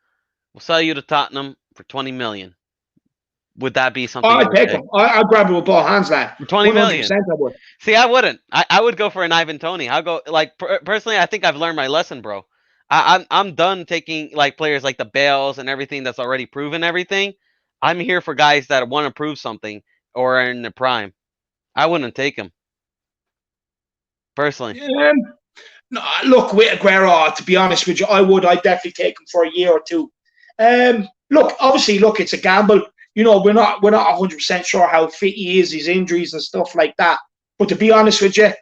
We'll sell you to Tottenham for 20 million. would that be Oh, something you I'd would take take? him. I'd grab him with both hands, lad. For 20 million. 100% I would. See, I wouldn't. I would go for an Ivan Toney. I'll go like personally. I think I've learned my lesson, bro. I'm done taking like players like the Bales and everything that's already proven everything. I'm here for guys that want to prove something or are in the prime. I wouldn't take him personally. No, look, with Aguero, to be honest with you, I'd definitely take him for a year or two. Look, obviously, it's a gamble. We're not 100% sure how fit he is, his injuries and stuff like that. But to be honest with you,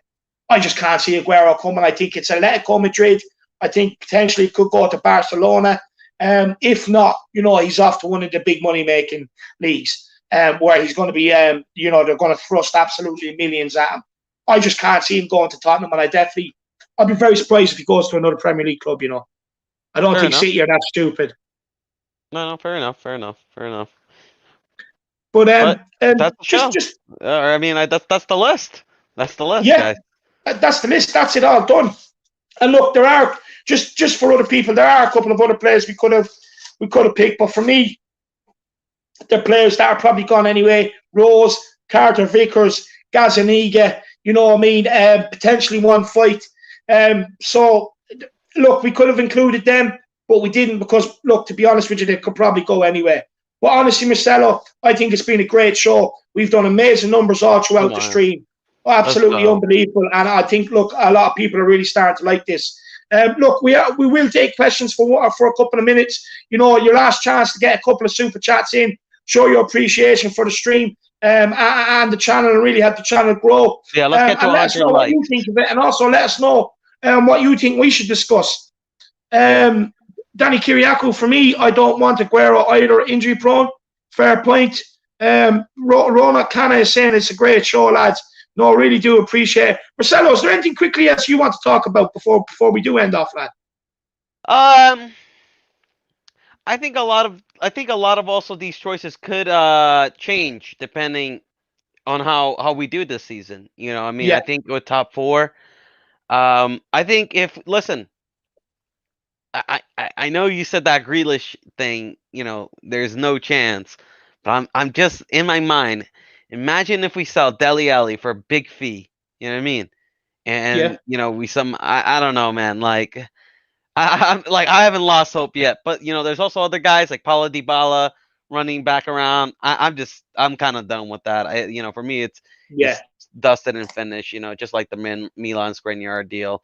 I just can't see Aguero coming. I think it's Atletico Madrid. I think potentially it could go to Barcelona. If not, he's off to one of the big money-making leagues where he's going to be, they're going to thrust absolutely millions at him. I just can't see him going to Tottenham, and I'd be very surprised if he goes to another Premier League club, I don't think City are that stupid. No, fair enough. But that's just I mean, that's the list. That's the list, yeah, guys. That's the list. That's it all done. And look, there are just for other people, there are a couple of other players we could have picked. But for me, they're players that are probably gone anyway. Rose, Carter Vickers, Gazaniga. You know what I mean? Potentially one fight. So look, we could have included them, but we didn't because look, to be honest with you, they could probably go anywhere. But honestly, Marcelo, I think it's been a great show. We've done amazing numbers all throughout the stream. Absolutely unbelievable. And I think, look, a lot of people are really starting to like this. Look, we will take questions for a couple of minutes. Your last chance to get a couple of super chats in. Show your appreciation for the stream and the channel, and really have the channel grow. Yeah, let's get to 100 likes. Let us know what you think of it, and also let us know what you think we should discuss. Danny Kiriakou, for me, I don't want Aguero either. Injury prone, fair point. Rona Kana is saying it's a great show, lads. No, I really do appreciate it. Marcelo, is there anything quickly else you want to talk about before we do end off, lad? I think a lot of also these choices could change depending on how we do this season. I think with top 4, I think I know you said that Grealish thing, there's no chance, but I'm just in my mind. Imagine if we sell Dele Alli for a big fee, you know what I mean? And I don't know, man. Like I haven't lost hope yet, but there's also other guys like Paulo Dybala running back around. I'm kind of done with that. For me it's dusted and finished. Just like the Milan Skriniar deal.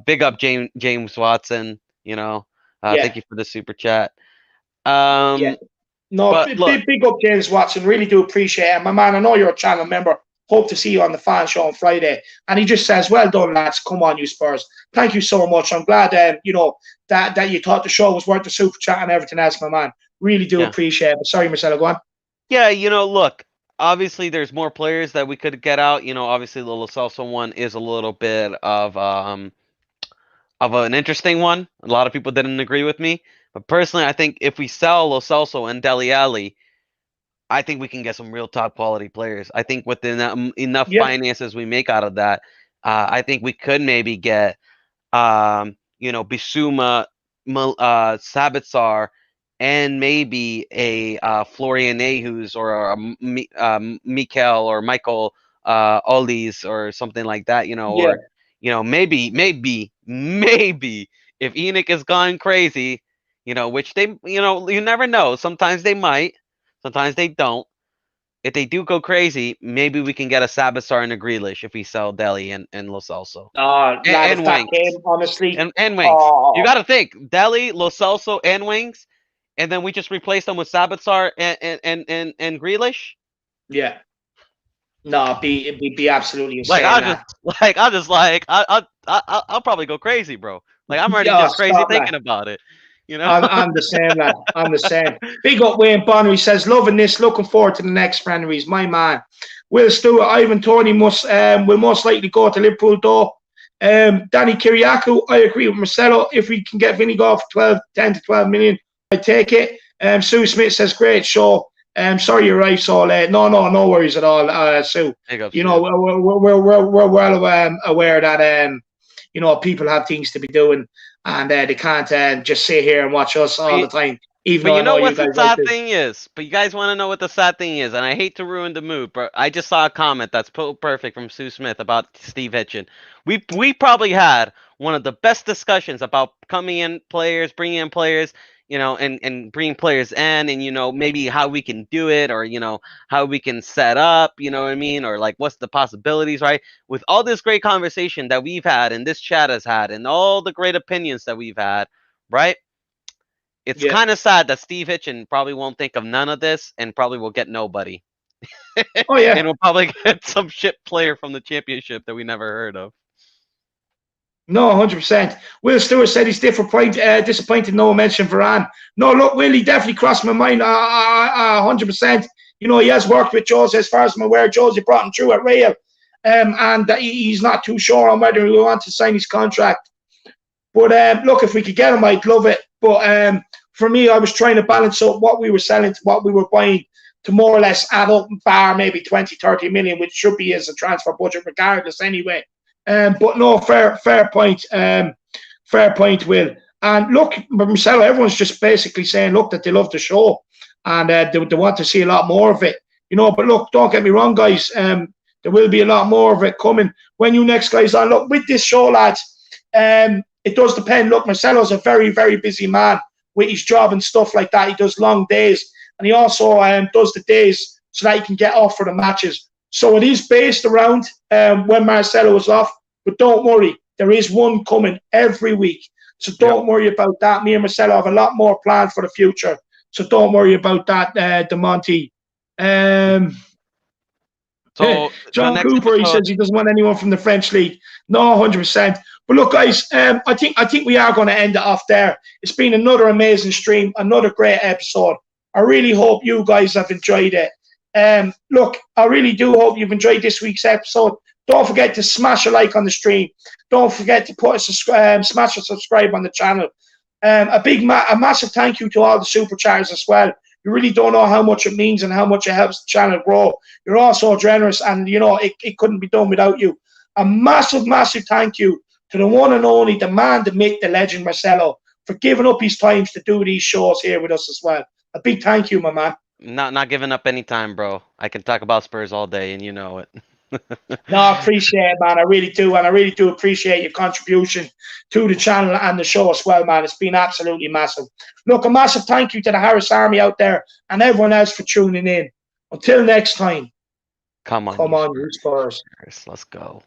Big up James Watson. Thank you for the super chat. No, big up James Watson. Really do appreciate it. My man, I know you're a channel member. Hope to see you on the fan show on Friday. And he just says, well done, lads. Come on, you Spurs. Thank you so much. I'm glad that you thought the show was worth the super chat and everything else, my man. Really do appreciate it. But sorry, Marcelo, go on. Yeah, look, obviously there's more players that we could get out. Obviously the Lo Celso one is a little bit of an interesting one. A lot of people didn't agree with me. But personally, I think if we sell Lo Celso and Dele Alli, I think we can get some real top quality players. I think with enough finances we make out of that, I think we could maybe get, Bissouma, Sabitzer, and maybe a Florian Nehus or a Mikel or Michael Ollis or something like that. Or maybe if Enoch is going crazy, which they, you never know. Sometimes they might. Sometimes they don't. If they do go crazy, maybe we can get a Sabitzer and a Grealish if we sell Dele and Lo Celso. And Wings. Honestly. And Wings. You got to think. Dele, Lo Celso, and Wings. And then we just replace them with Sabitzer and Grealish? Yeah. No, it'd be absolutely insane. I'll probably go crazy, bro. Like I'm already just crazy thinking about it. I'm the same, lad. I'm the same. Big up Wayne Bonner. He says, loving this, looking forward to the next Frenemies. My man. Will Stewart, Ivan Toney will most likely go to Liverpool, though. Danny Kiriakou, I agree with Marcelo. If we can get Vinegar for 10 to 12 million, I'd take it. Sue Smith says, great show. Sorry you're right so late. No worries at all, Sue. We're well aware that people have things to be doing and they can't just sit here and watch us all the time Even But though I you know know you what's the guys like sad this. thing is? But you guys want to know what the sad thing is? And I hate to ruin the mood, but I just saw a comment that's perfect from Sue Smith about Steve Hitchin. We probably had one of the best discussions about coming in players, bringing in players, and bringing players in, and maybe how we can do it, or how we can set up, you know what I mean, or like what's the possibilities, right? With all this great conversation that we've had, and this chat has had, and all the great opinions that we've had, right? It's Yeah. kind of sad that Steve Hitchin probably won't think of none of this and probably will get nobody. Oh yeah. And we'll probably get some shit player from the championship that we never heard of. No, 100%. Will Stewart said he's disappointed no mention Varane. No, look, Will, he definitely crossed my mind 100%. He has worked with Jose, as far as I'm aware. Jose brought him through at Real. And he's not too sure on whether he wants to sign his contract. But look, if we could get him, I'd love it. But for me, I was trying to balance up what we were selling to what we were buying to more or less add up and bar maybe 20, 30 million, which should be as a transfer budget regardless anyway. But no, fair point. Fair point, Will. And look, Marcelo, everyone's just basically saying, look, that they love the show and they want to see a lot more of it. But look, don't get me wrong, guys. There will be a lot more of it coming when you next guys on. Look, with this show, lads, it does depend. Look, Marcelo's a very, very busy man with his job and stuff like that. He does long days, and he also does the days so that he can get off for the matches. So it is based around when Marcelo is off. But don't worry, there is one coming every week. So don't worry about that. Me and Marcelo have a lot more planned for the future. So don't worry about that, DeMonte. So John Cooper, he says he doesn't want anyone from the French league. No, 100%. But look, guys, I think we are going to end it off there. It's been another amazing stream, another great episode. I really hope you guys have enjoyed it. Look, I really do hope you've enjoyed this week's episode. Don't forget to smash a like on the stream. Don't forget to smash a subscribe on the channel. A massive thank you to all the super chatters as well. You really don't know how much it means and how much it helps the channel grow. You're all so generous, and it couldn't be done without you. A massive, massive thank you to the one and only, the man, the myth, the legend, Marcelo, for giving up his times to do these shows here with us as well. A big thank you, my man. Not giving up any time, bro. I can talk about Spurs all day, and you know it. No, I appreciate it, man. I really do. And I really do appreciate your contribution to the channel and the show as well, man. It's been absolutely massive. Look, a massive thank you to the Harris Army out there and everyone else for tuning in. Until next time. Come on, you Spurs. Let's go.